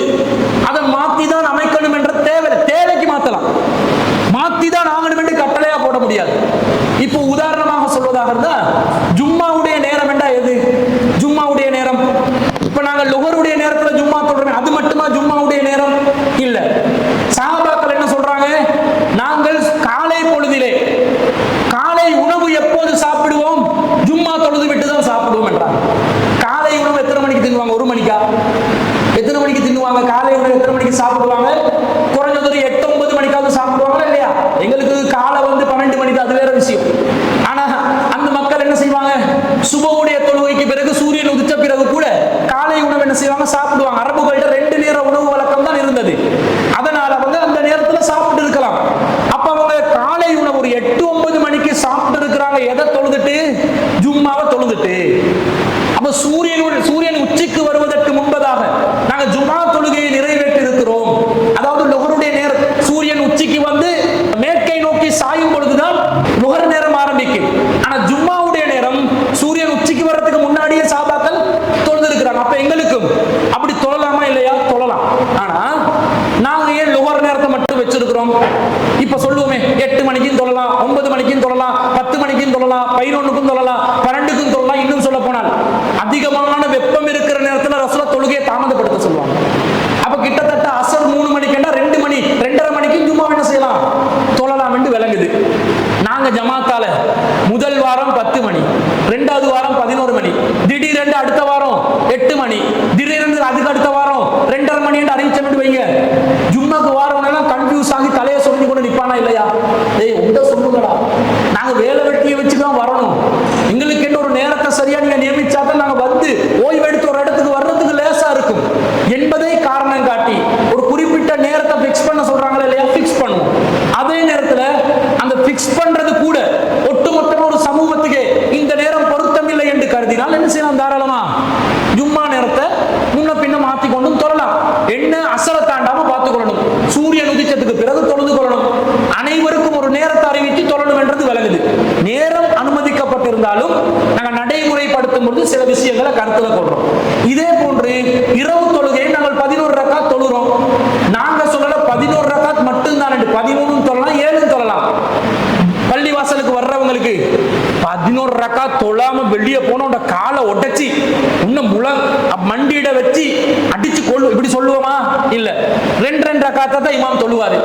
அதை மாத்தி தான் அமைக்கணும் என்ற தேவைக்கு மாத்தலாம். மாத்தி தான் ஆகணும் என்று கட்டளையா போட முடியாது. இப்போ உதாரணமாக சொல்வதாக இருந்தா, ஜும்மாவுடைய நேரம் என்றா எது? ஜும்மாவுடைய நேரம் இப்ப நாங்கள் லுஹருடைய நேரத்துல ஜும்மா தொழுறோம், அது மட்டுமா ஜும்மாவுடைய நேரம்? இல்ல. சஹாபாக்கள் என்ன சொல்றாங்க? நாங்கள் காலை பொழுதிலே காலை உணவு எப்போது சாப்பிடுவோம்? ஜும்மா தொழுது விட்டு தான் சாப்பிடுவோம் என்றாங்க. காலை உணவு எத்தனை மணிக்கு தின்னுவாங்க? 1 மணிக்கா? எத்தனை மணிக்கு தின்னுவாங்க? காலை உணவு எத்தனை மணிக்கு சாப்பிடுவாங்க? குறைஞ்சது ஒரு 8, 9 மணிக்காவது சாப்பிடுவாங்களா இல்லையா? எங்களுக்கு காலை வந்து 12 மணிக்கு, அது வேற விஷயம். ஆனா அந்த மக்கள் என்ன செய்வாங்க? சுபவுடைய தொழுகைக்கு பிறகு சூரியன் உதிச்ச பிறகு கூட காலை உணவு என்ன செய்வாங்க? சாப்பிடுவாங்க. அரபுகள்ட்ட 2 நேர உணவு வழக்கம் தான் இருந்தது. அதனால அவங்க அந்த நேரத்துல சாப்பிட்டு இருக்கலாம். அப்ப அவங்க காலை உணவு ஒரு 8, 9 மணிக்கு சாப்பிட்டு இருக்கிறாங்க. எதை தொழுதுட்டு? ஜும்மாவை தொழுதுட்டு. அப்ப சூரியன் உச்சிக்கு வருவதற்கு முன்பதாக நாங்க ஜும்மா தொழுகையை நிறைவேற்றி இருக்கிறோம். அதாவது லுஹருடைய நேரம் சூரியன் உச்சிக்கு வந்து மேற்கை நோக்கி சாயும் பொழுதுதான் லுஹர் நேரம் ஆரம்பிக்கும். ஆனா ஜும்மாவுடைய நேரம் சூரியன் உச்சிக்கு வர்றதுக்கு முன்னாடியே சஹாபாக்கள் தொழுது இருக்கிறாங்க. அப்ப எங்களுக்கும் அப்படி தொழலாம் சொல்லலாம், 11க்கும் சொல்லலாம், 12க்கும் சொல்லலாம். இன்னும் சொல்ல போனால் அதிகமான வெப்பம் இருக்கிற நேரத்தில் ரசூலுல்லாஹ் தொழுகையை தாமதப்படுத்த சொல்லுவாங்க. அப்ப கிட்டத்தட்ட அசர் 3 மணிக்குன்னா 2 மணி 2:30 மணிக்கு ஜும்மா என்ன செய்யலாம், தொழலாம் என்று விளங்குது. நாங்க ஜமாத்தால முதல் வாரம் 10 மணி, 2வது வாரம் 11 மணி, திடீரென்று அடுத்த வாரம் 8 மணி, திடீரென்று அதுக்கு அடுத்த வாரம் 2:30 மணி என்று அறிவிச்சு வைங்க. ஜும்மாக்கு வாரம் எல்லாம் கன்ஃபியூஸ் ஆகி தலையை சொல்லி கொண்டு நிப்பானா இல்லையா? ஏய் உண்ட சொல்லுங்கடா, நாங்க வேலை வெட்டியை வச்சுதான் வரணும், எங்களுக்கு என்ன ஒரு நேரத்தை சரியா நீங்க நியமிச்சாதான் நாங்க வந்து ஓய்வெடுத்து ஒரு இடத்துக்கு வர்றதுக்கு லேசா இருக்கும் என்பதை காரணம் காட்டி ஒரு குறிப்பிட்ட நேரத்தை பிக்ஸ் பண்ண சொல்றாங்களா இல்லையா, பிக்ஸ் பண்ணுவோம். அதே நேரத்தில் அந்த பிக்ஸ் பண்றது கூட ஒட்டுமொத்த ஒரு சமூகத்துக்கு இந்த நேரம் பொருத்தமில்லை என்று கருதினால் என்ன செய்யலாம், தாராளமா ஜும்மா நேரத்தை முன்ன பின்ன மாத்தி கொண்டும் தொழலாம். என்ன அசர தாண்டாம பார்த்துக் கொள்ளணும், சூரியன் உதிச்சதுக்கு பிறகு தொழுது கொள்ளணும், அனைவருக்கும் ஒரு நேரத்தை அறிவித்து தொழணும் என்றது விளங்குது. நேரம் அனுமதிக்கப்பட்டிருந்தாலும் நாங்கள் நடைமுறைப்படுத்தும் பொழுது சில விஷயங்களை கருத்துல கொள்றோம். இதே போன்று இரவு தொழுகையை நாங்கள் 11 ரக்காத் தொழுறோம். நாங்க சொல்லல 11 ரக்காத் மட்டும்தான், 13 தொழலாம், 7 தொழலாம். பள்ளிவாசலுக்கு வர்றவங்களுக்கு 11 ரக்காத் தொழாம வெளியே போன காலை உடைச்சி இன்னும் மண்டியிட வச்சு அடிச்சு கொள்ளு இப்படி சொல்லுவோமா? இல்ல, 2 ரக்காத்தை தான் இமாம் தொழுவாரு.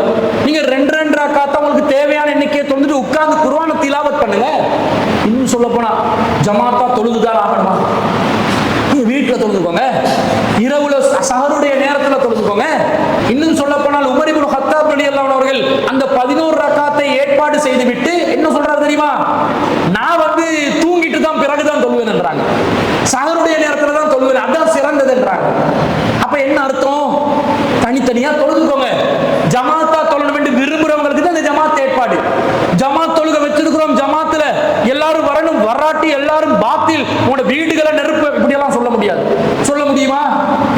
நீங்க 2 ரக்காத்தை உங்களுக்கு தேவையான எண்ணிக்கையை தொழுந்துட்டு உட்கார்ந்து குர்ஆனை திலாவத் பண்ணுங்க. இன்னும் சொல்ல போனா ஜமாத்தா தொழுதுதான் ஆகணுமா? வீட்டில் தொழுதுக்கோங்க, இரவுல சஹருடைய நேரத்தில் தொழுதுக்கோங்க. இன்னும் சொல்ல போனால் உமர் இப்னு கத்தாப் ரலியல்லாஹு அன்ஹு அவர்கள் அந்த 11 ரக்காத்தை ஏற்பாடு செய்துவிட்டு என்ன சொல்றாரு தெரியுமா? நான் வந்து தூங்கிட்டு தான் பிறகுதான் தொழுவேன் என்றாங்க. சஹருடைய நேரத்தில் தான் தொழுவேன், அதான் சிறந்தது என்றாங்க. அப்ப என்ன அர்த்தம்? தனித்தனியா தொழுதுக்கோங்க. ஜமாத்தா தொழணும் என்று விரும்புறவங்களுக்கு தான் இந்த ஜமாத் ஏற்பாடு. ஜமாத் தொழுக வச்சிருக்கிறோம், ஜமாத்துல எல்லாரும் வரணும், வராட்டி எல்லாரும் பாத்தில் உங்களோட வீடுகளை நெருப்பு இப்படி எல்லாம் சொல்ல முடியாது. சொல்ல முடியுமா?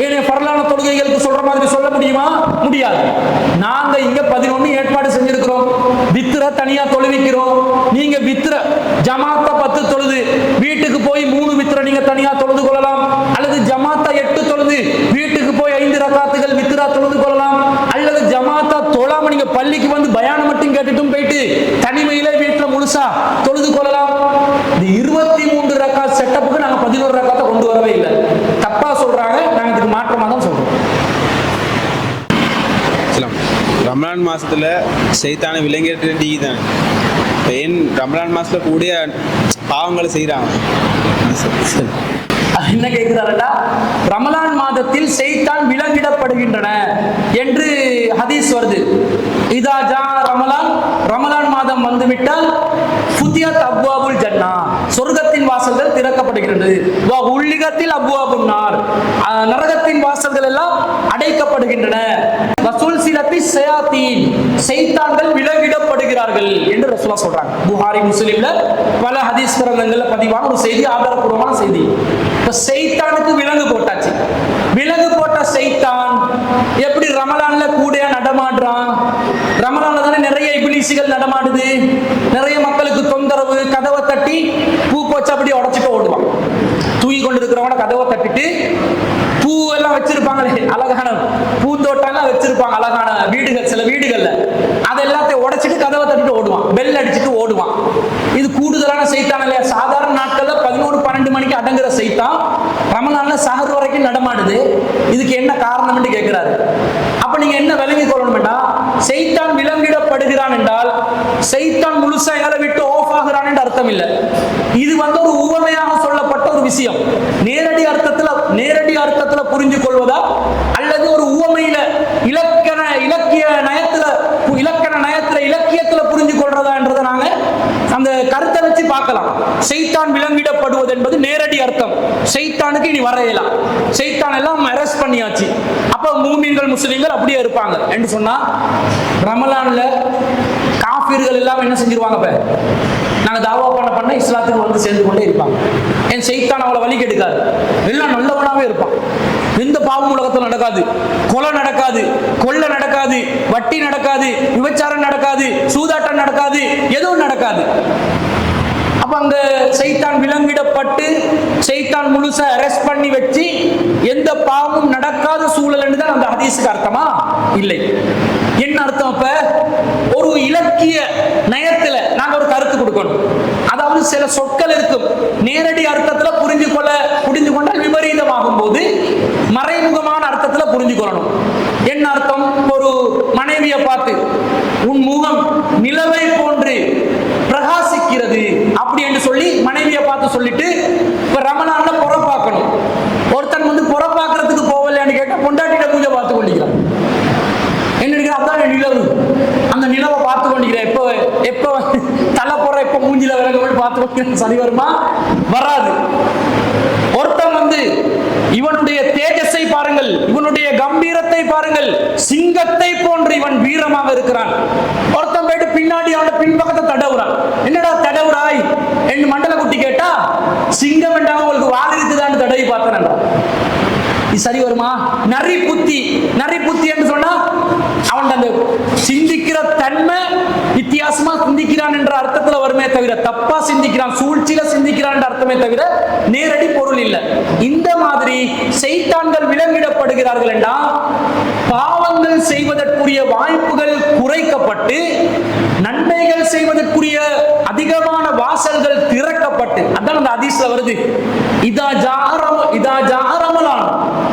ஏனே பரலான தொழுகைகளுக்கு சொல்ற மாதிரி சொல்ல முடியுமா? முடியாது. நாங்க இங்க 11 ஏற்பாடு செஞ்சிருக்கிறோம். வித்திர தனியா தொழுவிக்கிறோம். நீங்க வித்திர ஜமாத்தா 10 தொழுது வீட்டுக்கு போய் 3 வித்திர நீங்க தனியா தொழுது கொள்ளலாம். அல்லது ஜமாத்தா 8 தொழுது வீட்டுக்கு போய் 5 ரக்காத்துகள் வித்திரா தொழுது கொள்ளலாம். அல்லது ஜமாத்தா தொழாம நீங்க பள்ளிக்கு வந்து பயானம் மட்டும் கேட்டுட்டும் போயிட்டு தனிமையிலே வீட்டுல முழுசா தொழுது கொள்ளலாம். இந்த 23 ரக்காத் செட்டப்புக்கு நாங்க 11 ரக்காத்தை கொண்டு வரவே இல்லை. தப்பா சொல்றாங்க, நாங்க இதுக்கு மாற்றமா தான் சொல்றோம். ரமலான் மாசத்துல சைத்தான விலங்கிட்டு தான் ஏன் ரமலான் மாசத்துல கூடிய பாவங்களை செய்யறாங்க. என்ன கேட்கிறாரா? ரமலான் மாதத்தில் சைத்தான் விலங்கிடப்படுகின்றன என்று ஹதீஸ் வருது. இதா ஜா ரமலான், ரமலான் மாதம் வந்துவிட்டால் ஃபுதியத் அப்வாபுல் ஜன்னா, சொர்க்கத்தின் வாசல்கள் திறக்கப்படுகிறது. வ உல்லிகத்தில் அப்வாபுன் நார், நரகத்தின் வாசல்கள் எல்லாம் அடைக்கப்படுகின்றன. வசூல் சிலத்தி ஷயாத்தீன், சைத்தான்கள் விலங்கிடப்படுகிறார்கள் என்று ரசூலுல்லாஹ் சொல்றாங்க. புகாரி முஸ்லிம்ல பல ஹதீஸ் கிரந்தங்கள்ல பதிவான ஒரு செய்தி, ஆதாரப்பூர்வமான செய்தி. சைத்தானுக்கு விலங்கு போட்டாச்சு. விலங்கு போட்ட சைத்தான் எப்படி ரமலான்ல கூடையா நடமாடுறான்? ரமலான்ல தானே நிறைய இப்லீசுகள் நடமாடுது, நிறைய மக்களுக்கு தொந்தரவு, கதவை தட்டி பூ போச்சு அப்படி உடைச்சிட்டு ஓடுவான். தூங்கி கொண்டு இருக்கிறவங்க கதவை தட்டிட்டு பூ எல்லாம் வச்சிருப்பாங்களே, அழகான பூந்தோட்டம் வச்சிருப்பாங்க, அழகான வீடுகள், சில வீடுகள்ல அதை எல்லாத்தையும் உடைச்சிட்டு கதவை தட்டிட்டு ஓடுவான், பெல் அடிச்சுட்டு ஓடுவான். இது கூடுதலான சைத்தான் இல்லையா? சாதாரண நாட்கள்ல 11-12 மணிக்கு அடங்குற சைத்தான் ரமலான்ல சஹர் வரைக்கும் நடமாடுது. இதுக்கு என்ன காரணம் கேட்கிறாரு. அப்ப நீங்க என்ன விளங்கி கொள்ளணும்டா, சைத்தான் விலங்கிடப்படுகிறான் என்றால் சைத்தான் முழுசா எங்களை விட்டு ஆஃப் ஆகிறான் என்று அர்த்தம் இல்லை. இது வந்து ஒரு உவமையாக சொல்லப்பட்ட ஒரு விஷயம். நேரடி அர்த்தத்துல புரிஞ்சு கொள்வதா அல்லது ஒரு உவமையில இலக்கியத்துல புரிஞ்சு கொள்றதா என்றதை நாங்க அந்த கருத்தை வச்சு பார்க்கலாம். சைத்தான் விலங்கிடப்படுவது என்பது நேரடி அர்த்தம். சைத்தானுக்கு இனி வரையலாம், சைத்தான் எல்லாம் அரெஸ்ட் பண்ணியாச்சு. அப்ப மூமின்கள் முஸ்லிம்கள் அப்படியே இருப்பாங்க என்று சொன்னா, ரமலான்ல காஃபிர்கள் எல்லாம் என்ன செஞ்சிருவாங்க? நாங்க தாவா பண்ண இஸ்லாத்துக்கு வந்து சேர்ந்து கொண்டே இருப்பாங்க. என் சைத்தான் அவளை வழி கெடுக்காது, எல்லாம் நல்லவனாவே இருப்பான். எந்த பாவம் உலகத்தில் நடக்காது, கொலை நடக்காது, கொள்ளை நடக்காது, வட்டி நடக்காது, விபச்சாரம் நடக்காது, சூதாட்டம் நடக்காது, எதுவும் நடக்காது. அப்ப அங்க சைத்தான் விலங்கிடப்பட்டு சைத்தான் முழுசா அரெஸ்ட் பண்ணி வச்சு எந்த பாவமும் நடக்காத சூழல் என்றுதான் அந்த ஹதீஸுக்கு அர்த்தமா? இல்லை. என்ன அர்த்தம்? அப்ப ஒரு இலக்கிய நயத்துல நாங்க ஒரு கருத்து கொடுக்கணும். அதாவது அதாவது சில சொற்கள் இருக்கும் நேரடி அர்த்தத்துல புரிந்து கொண்டால் விபரீதமாகும் போது மறைமுகமான அர்த்தத்துல புரிஞ்சு கொள்ளணும். என்ன அர்த்தம்? ஒரு மனைவியை பார்த்து உன் முகம் நிலவை போன்று பிரகாசிக்கிறது அப்படி என்று சொல்லி மனைவியை பார்த்து சொல்லிட்டு இப்ப ரமலான்ல புறப்பாக்கணும். ஒருத்தன் வந்து புறப்பாக்குறதுக்கு போகலையான்னு கேட்டா பொண்டாட்டிட பூஜை பார்த்து கொண்டிருக்கிறான். என்ன அதான் நிலவு, அந்த நிலவை பார்த்து கொண்டிருக்கிறேன், எப்ப தலை போற எப்ப மூஞ்சில விலக பார்த்து கொண்டிருக்கிறேன், சரி வருமா? வராது. ஒருத்தன் வந்து இவனுடைய தேஜஸை பாருங்கள், இவனுடைய கம்பீரத்தை பாருங்கள், சிங்கத்தை போன்று இவன் வீரமாக இருக்கிறான். ஒருத்தன் போயிட்டு பின்னாடி அவன பின்பக்கத்தை தடவுறான். என்னடா தடவுறாய் என்று மண்டல குட்டி கேட்டா, சிங்கம் என்றால் உங்களுக்கு வால் இருக்குதான்னு தடவி பார்த்தேன். இது சரி வருமா? நரி புத்தி என்று சொன்னா அவன் அந்த சிந்திக்கிற தன்மை வித்தியாசமா சிந்திக்கிறான் என்ற அர்த்தத்துல வருமே தவிர, தப்பா சிந்திக்கிறான், சூழ்ச்சியில சிந்திக்கிறான் என்ற அர்த்தமே தவிர நேரடி பொருள் இல்லை. இந்த மாதிரி சைத்தான்கள் விலங்கிடப்படுகிறார்கள் என்றால் பாவங்கள் செய்வதற்குரிய வாய்ப்புகள் குறைக்கப்பட்டு நன்மைகள் செய்வதற்குரிய அதிகமான வாசல்கள் திறக்கப்பட்டு, அதான் அந்த ஹதீஸ்ல வருது, இதா ஜா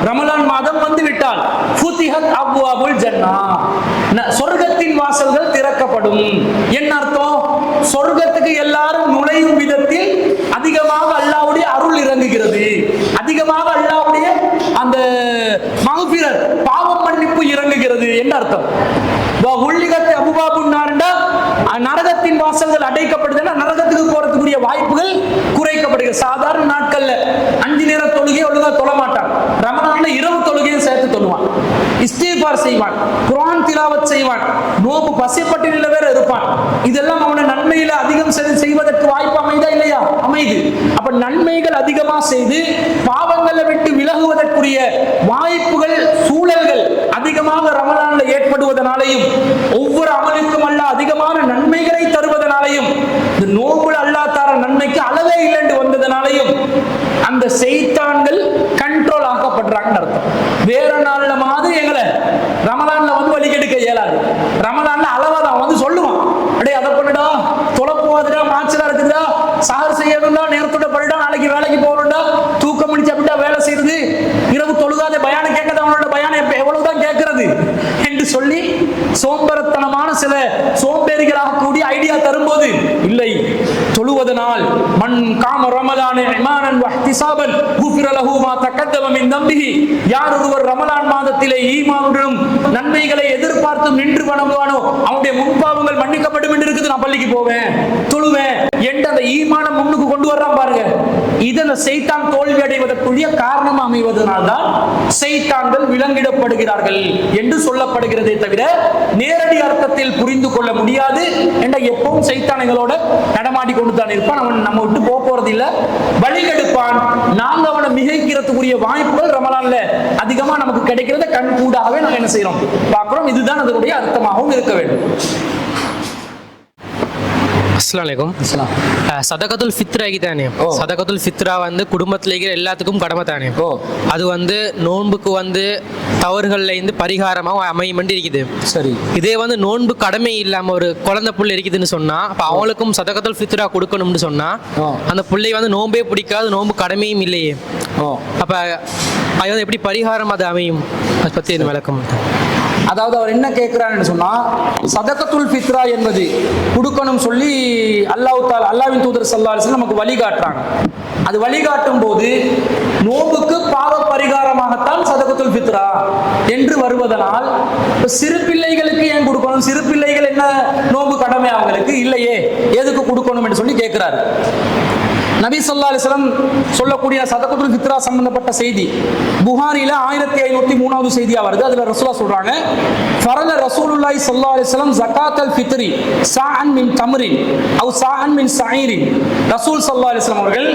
ரமலான் மாதம் வந்து விட்டால் ஃபுதிஹத் அப்வாபுல் ஜன்னா, சொர்க்கத்தின் வாசல்கள் திறக்கப்படும். என்ன அர்த்தம்? சொர்க்கத்துக்கு எல்லாரும் நுழையும் விதத்தில் அதிகமாக அல்லாஹ்வுடைய அருள் இறங்குகிறது, அதிகமாக அல்லாஹ்வுடைய அந்த மக்ஃபிரத் பாவம் மன்னிப்பு இறங்குகிறது என்ன அர்த்தம்? நரகத்தின் வாசல்கள் அடைக்கப்படுதுன்னா நரகத்துக்கு போறதுக்குரிய வாய்ப்புகள் குறைக்கப்படுகிறது. சாதாரண நாட்கள்ல 5 நேர தொழுகை ஒழுங்கா தொழ மாட்டான், ரமலான்ல இரவு தொழுகையும் சேர்த்து தொழுவான், இஸ்திக்பார் செய்வான், குர்ஆன் திலாவத் செய்வான், நோம்பு பசிப்பட்டினில வேற இருப்பான். இதெல்லாம் அவனை நன்மையில அதிகம் செய்வதற்கு வாய்ப்பு அமைதா இல்லையா? அமைது. அப்ப நன்மைகள் அதிகமா செய்து பாவங்களை விட்டு விலகுவதற்குரிய வாய்ப்புகள் சூழல்கள் அதிகமாக ரமலான்ல ஏற்படுவதனாலையும் ஒவ்வொரு அமலுக்கும் அல்லாஹ் அதிகமான நன்மைகளை தருவதனாலையும் இந்த நோம்புல அல்லாஹ் தர நன்மைக்கு அளவே இல்லை என்று வந்ததனாலையும் அந்த சைத்தான்கள் கண்ட்ரோல் ஆக்கப்படுறாங்கன்னு அர்த்தம். வேற நாள்ல மாதிரி எங்களை ரமலான்ல வந்து வழிகெடுக்க இயலாது. ரமலான்ல அளவாதான் வந்து சொல்லுவான், அடே அதை பண்ணுடா, தொலைப்போவாதுடா, மாச்சலா இருக்குதுடா, சஹர் செய்யணும்டா, நேரத்தோட படிடா, நாளைக்கு வேலைக்கு போகணும்டா, தூக்கம் முடிச்சு அப்படின்னா வேலை செய்யறது, இரவு தொழுகாத பயான கேட்காத அவனோட பயான எவ்வளவுதான் கேட்கறது என்று சொல்லி சோம்பரத்தனமான சில சோம்பேறிகளாக கூடிய ஐடியா தரும்போது, இல்லை தொழுவதனால் மன் காம ரமலான இமானன் வஹ்திசாபன் குஃபிர லஹு மா தகத்தம மின் தம்பிஹி, யார் ஒருவர் ரமலான் மாதத்திலே ஈமானுடனும் நன்மைகளை எதிர்பார்த்து நின்று வணங்குவானோ அவனுடைய முன்பாவங்கள் மன்னிக்கப்படும் என்று இருக்குது, நான் பள்ளிக்கு போவேன் தொழுவேன் என்று அந்த ஈமான முன்னுக்கு கொண்டு வர்றான் பாருங்க. இதன் சைத்தான் தோல்வி அடைவதற்குரிய காரணம் அமைவதனால்தான் சைத்தான்கள் விலங்கிடப்படுகிறார்கள் என்று சொல்லப்படுகிறதே தவிர நேரடி அர்த்தத்தில் புரிந்து கொள்ள முடியாது என்ற எப்பவும் சைத்தான்களோட நடமாடி கொண்டு தான் இருப்பான். அவன் நம்ம விட்டு போறது இல்லை, வழிகெடுப்பான். நாங்க அவனை மிகைக்கிறதுக்குரிய வாய்ப்புகள் ரமலான்ல அதிகமா நமக்கு கிடைக்கிறத கண் கூடாகவே நாங்க என்ன செய்யறோம் பார்க்கிறோம். இதுதான் அதனுடைய அர்த்தமாகவும் இருக்க வேண்டும். அஸ்ஸலாமு அலைக்கும். சதகத்துல் ஃபித்ராகி தானே, சதகத்துல் ஃபித்ரா வந்து குடும்பத்தில் இருக்கிற எல்லாத்துக்கும் கடமை தானே. அது வந்து நோன்புக்கு வந்து தவறுகள்ல இருந்து பரிகாரமாக அமையும் இருக்குது. சரி, இதே வந்து நோன்பு கடமை இல்லாம ஒரு குழந்தை புள்ளை இருக்குதுன்னு சொன்னா அப்ப அவங்களுக்கும் சதகத்துல் ஃபித்ரா கொடுக்கணும்னு சொன்னா அந்த பிள்ளை வந்து நோன்பே பிடிக்காது, நோன்பு கடமையும் இல்லையே, அப்ப அது வந்து எப்படி பரிகாரம் அது அமையும்? அதை பத்தி என்ன விளக்கம்? அதாவது அவர் என்ன கேட்கிறான்னு சொன்னா, சதகத்துல் ஃபித்ரா என்பது கொடுக்கணும் சொல்லி அல்லாஹ்வின் தூதர் ஸல்லல்லாஹு அலைஹி வஸல்லம் நமக்கு வழிகாட்டுறாங்க. அது வழிகாட்டும் போது நோம்புக்கு பாவ பரிகாரமாகத்தான் சதகத்துல் ஃபித்ரா என்று வருவதனால் சிறு பிள்ளைகளுக்கு ஏன் கொடுக்கணும்? சிறு பிள்ளைகள் என்ன நோம்பு கடமை அவங்களுக்கு இல்லையே, எதுக்கு கொடுக்கணும் என்று சொல்லி கேட்கிறாரு. நபி ஸல்லல்லாஹு அலைஹி வஸல்லம் சொல்லக்கூடிய சதகத்துல் ஃபித்ரா சம்பந்தப்பட்ட செய்தி புகாரில 1503வது செய்தியா வருது. அதுல ரசூலுல்லாஹ் சொல்றாங்க, ஃபரல ரசூலுல்லாஹி ஸல்லல்லாஹு அலைஹி வஸல்லம் ஜகாத்தல் ஃபித்ரி சாஅன் மின் தம்ரின் அவ் சாஅன் மின் ஸஈரின். ரசூல் ஸல்லல்லாஹு அலைஹி வஸல்லம் அவர்கள்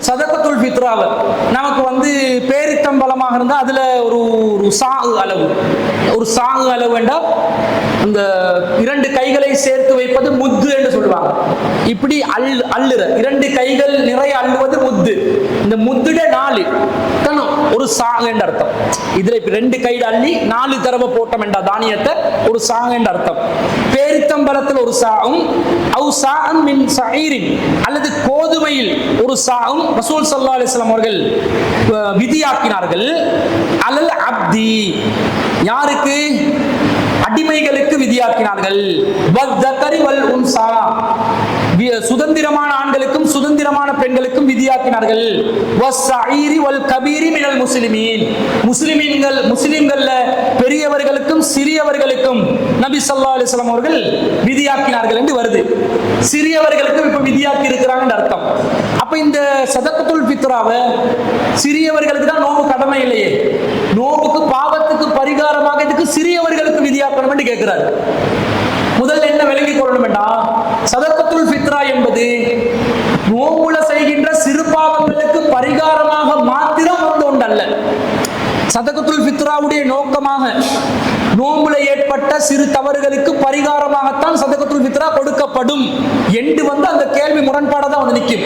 சதகத்துல் ஃபித்ராவை நமக்கு வந்து பேரித்தம்பலமாக இருந்தா அதுல ஒரு சாஉ அளவு, ஒரு சாஉ அளவு என்றால் இந்த 2 கைகளை சேர்த்து வைப்பது முத்து என்று சொல்லுவாங்க. இப்படி அள்ளுற 2 கைகள் நிறைய அள்ளுவது முத்து. இந்த முத்துட 4 கணம் ஒரு சாங் என்ற அர்த்தம். இதுல இப்ப 2 கைடு அள்ளி 4 தடவை போட்டோம் என்ற தானியத்தை ஒரு சாங் என்ற அர்த்தம். பேரித்தம்பலத்தில் ஒரு சாவும் அவு சாஅன் மின் ஸஈரின் அல்லது கோதுமையில் ஒரு சாவும் ரசூல் ஸல்லல்லாஹு அலைஹி வஸல்லம் அவர்கள் விதியாக்கினார்கள். அலல் அப்தி, யாருக்கு? அடிமைகளுக்கு விதியாக்கினார்கள். வத்தகரி வல் உன்சா, சுதந்திரமான ஆண்களுக்கும் சுதந்திரமான பெண்களுக்கும் விதியாக்கினார்கள். வஸ்ஸஈரி வல் கபீரி மினல் முஸ்லிமீன், முஸ்லிம்கள்ல பெரியவர்களுக்கும் சிறியவர்களுக்கும் நபி ஸல்லல்லாஹு அலைஹி வஸல்லம் அவர்கள் விதியாக்கினார்கள் என்று வருது. சிறியவர்களுக்கும் இப்ப விதியாக்கி இருக்கிறாங்கன்னு அர்த்தம். அப்ப இந்த சதகத்துல் ஃபித்ராவை சிறியவர்களுக்கு தான் நோன்பு கடமை இல்லையே, நோன்புக்கு பாவத்துக்கு பரிகாரமாக இதுக்கு சிறியவர்களுக்கு விதியாக்கணும் என்று கேட்கிறார். முதல்ல என்ன விளங்கிக் கொள்ளணும் என்றால், சதகத்துல் ஃபித்ரா என்பது நோம்புல செய்கின்ற சிறு பாவங்களுக்கு பரிகாரமாக மாத்திரம் வந்து ஒன்றல்ல. சதகத்துல் ஃபித்ராவுடைய நோக்கமாக நோம்புல ஏற்பட்ட சிறு தவறுகளுக்கு பரிகாரமாகத்தான் சதகத்துல் ஃபித்ரா கொடுக்கப்படும் என்று வந்து அந்த கேள்வி முரண்பாடாதான் வந்து நிற்கும்.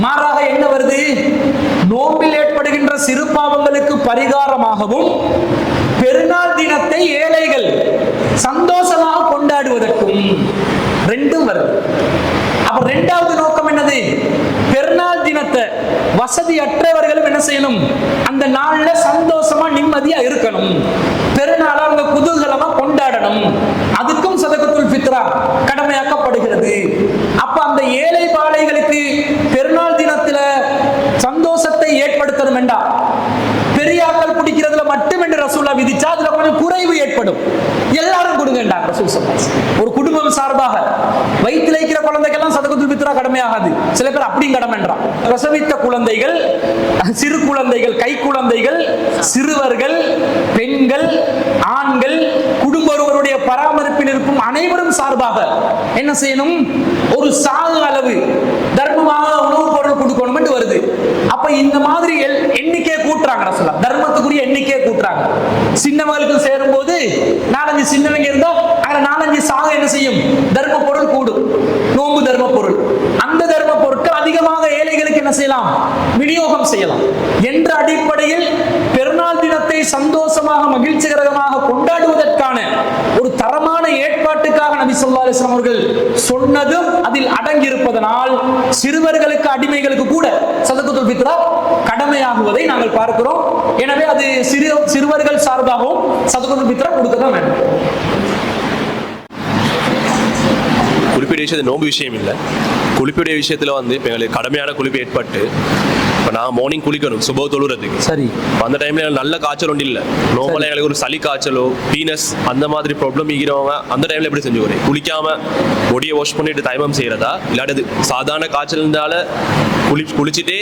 மாறாக என்ன வருது? நோம்பில் ஏற்படுகின்ற சிறு பாவங்களுக்கு பரிகாரமாகவும் பெருநாள் தினத்தை ஏழைகள் சந்தோஷமாக கொண்டாடுவதற்கும் ரெண்டும் வருது. அப்ப 2வது நோக்கம் என்னது? பெருநாள் தினத்தை வசதியற்றவர்களும் என்ன செய்யணும்? அந்த நாள்ல சந்தோஷமா நிம்மதியா இருக்கணும், பெருநாளை அவங்க குதூகலமா கொண்டாடணும். அதுக்கும் சதகத்துல் ஃபித்ரா கடமையாக்கப்படுகிறது. அப்ப அந்த ஏழை பாலைகளுக்கு பெருநாள் தினத்துல சந்தோஷத்தை ஏற்படுத்தணும் என்றா பெரியாக்கள் பிடிக்கிறதுல மட்டும் என்று ரசூலா விதிச்சா அதுல கொஞ்சம் குறைவு ஏற்படும். எல்லாரும் கொடுங்கண்டா ரசூல் ஸல்லல்லாஹு. ஒரு குடும்பம் சார்பாக வயிற்றில் இருக்கிற குழந்தைகள்லாம் சதகத்துல் ஃபித்ரா கடமையாகாது. சில பேர் அப்படியும் கடமைன்றான். பிரசவித்த குழந்தைகள், சிறு குழந்தைகள், கை குழந்தைகள், சிறுவர்கள், பெண்கள், ஆண்கள், குடும்ப ஒருவருடைய பராமரிப்பில் இருக்கும் அனைவரும் சார்பாக என்ன செய்யணும்? ஒரு சாகு அளவு தர்மமாக உணவுப் பொருள் கொடுக்கணும் என்று வருது. அப்ப இந்த மாதிரி எண்ணிக்கையை கூட்டுறாங்க ரசூலா, தர்மத்துக்குரிய எண்ணிக்கையை கூட்டுறாங்க. சின்னவங்களுக்கு சேரும் போது 4-5 சின்னவங்க இருந்தா அங்க 4-5 சாக என்ன செய்யும்? தர்ம பொருள் கூடும், நோம்பு தர்ம பொருள். அந்த தர்ம பொருட்கள் அதிகமாக ஏழைகளுக்கு என்ன செய்யலாம்? விநியோகம் செய்யலாம் என்ற அடிப்படையில் பெருநாள் தினத்தை சந்தோஷமாக மகிழ்ச்சிகரமாக கொண்டாடுவதற்கான ஒரு தரமான ஏற்பாட்டுக்காக நபி ஸல்லல்லாஹு அலைஹி வஸல்லம் அவர்கள் சொன்னதும் அதில் அடங்கி இருப்பதனால் சிறுவர்களுக்கு அடிமைகளுக்கு கூட சதகத்துல் ஃபித்ரா கடமையாகுவதை நாங்கள் பார்க்கிறோம். எனவே அது சிறுவர்கள் சார்பாகவும் சதகத்துல் ஃபித்ரா கொடுக்க தான் வேண்டும். குளிப்பிட விஷயத்து நோம்பு விஷயம் இல்லை, குளிப்பிடைய விஷயத்தில் வந்து இப்போ எங்களுக்கு கடுமையான குளிப்பு ஏற்பட்டு இப்போ நான் மார்னிங் குளிக்கணும் சுப தொழுறதுக்கு. சரி, அந்த டைமில் எனக்கு நல்ல காய்ச்சல் ஒன்றும் இல்லை. நோம்பல எங்களுக்கு ஒரு சளி காய்ச்சலோ பீனஸ் அந்த மாதிரி ப்ராப்ளம் இருக்கிறவங்க அந்த டைமில் எப்படி செஞ்சுக்கிறேன்? குளிக்காமல் முடியை வாஷ் பண்ணிட்டு தைமம் செய்கிறதா, இல்லாட்டி சாதாரண காய்ச்சல் இருந்தால குளிச்சுட்டே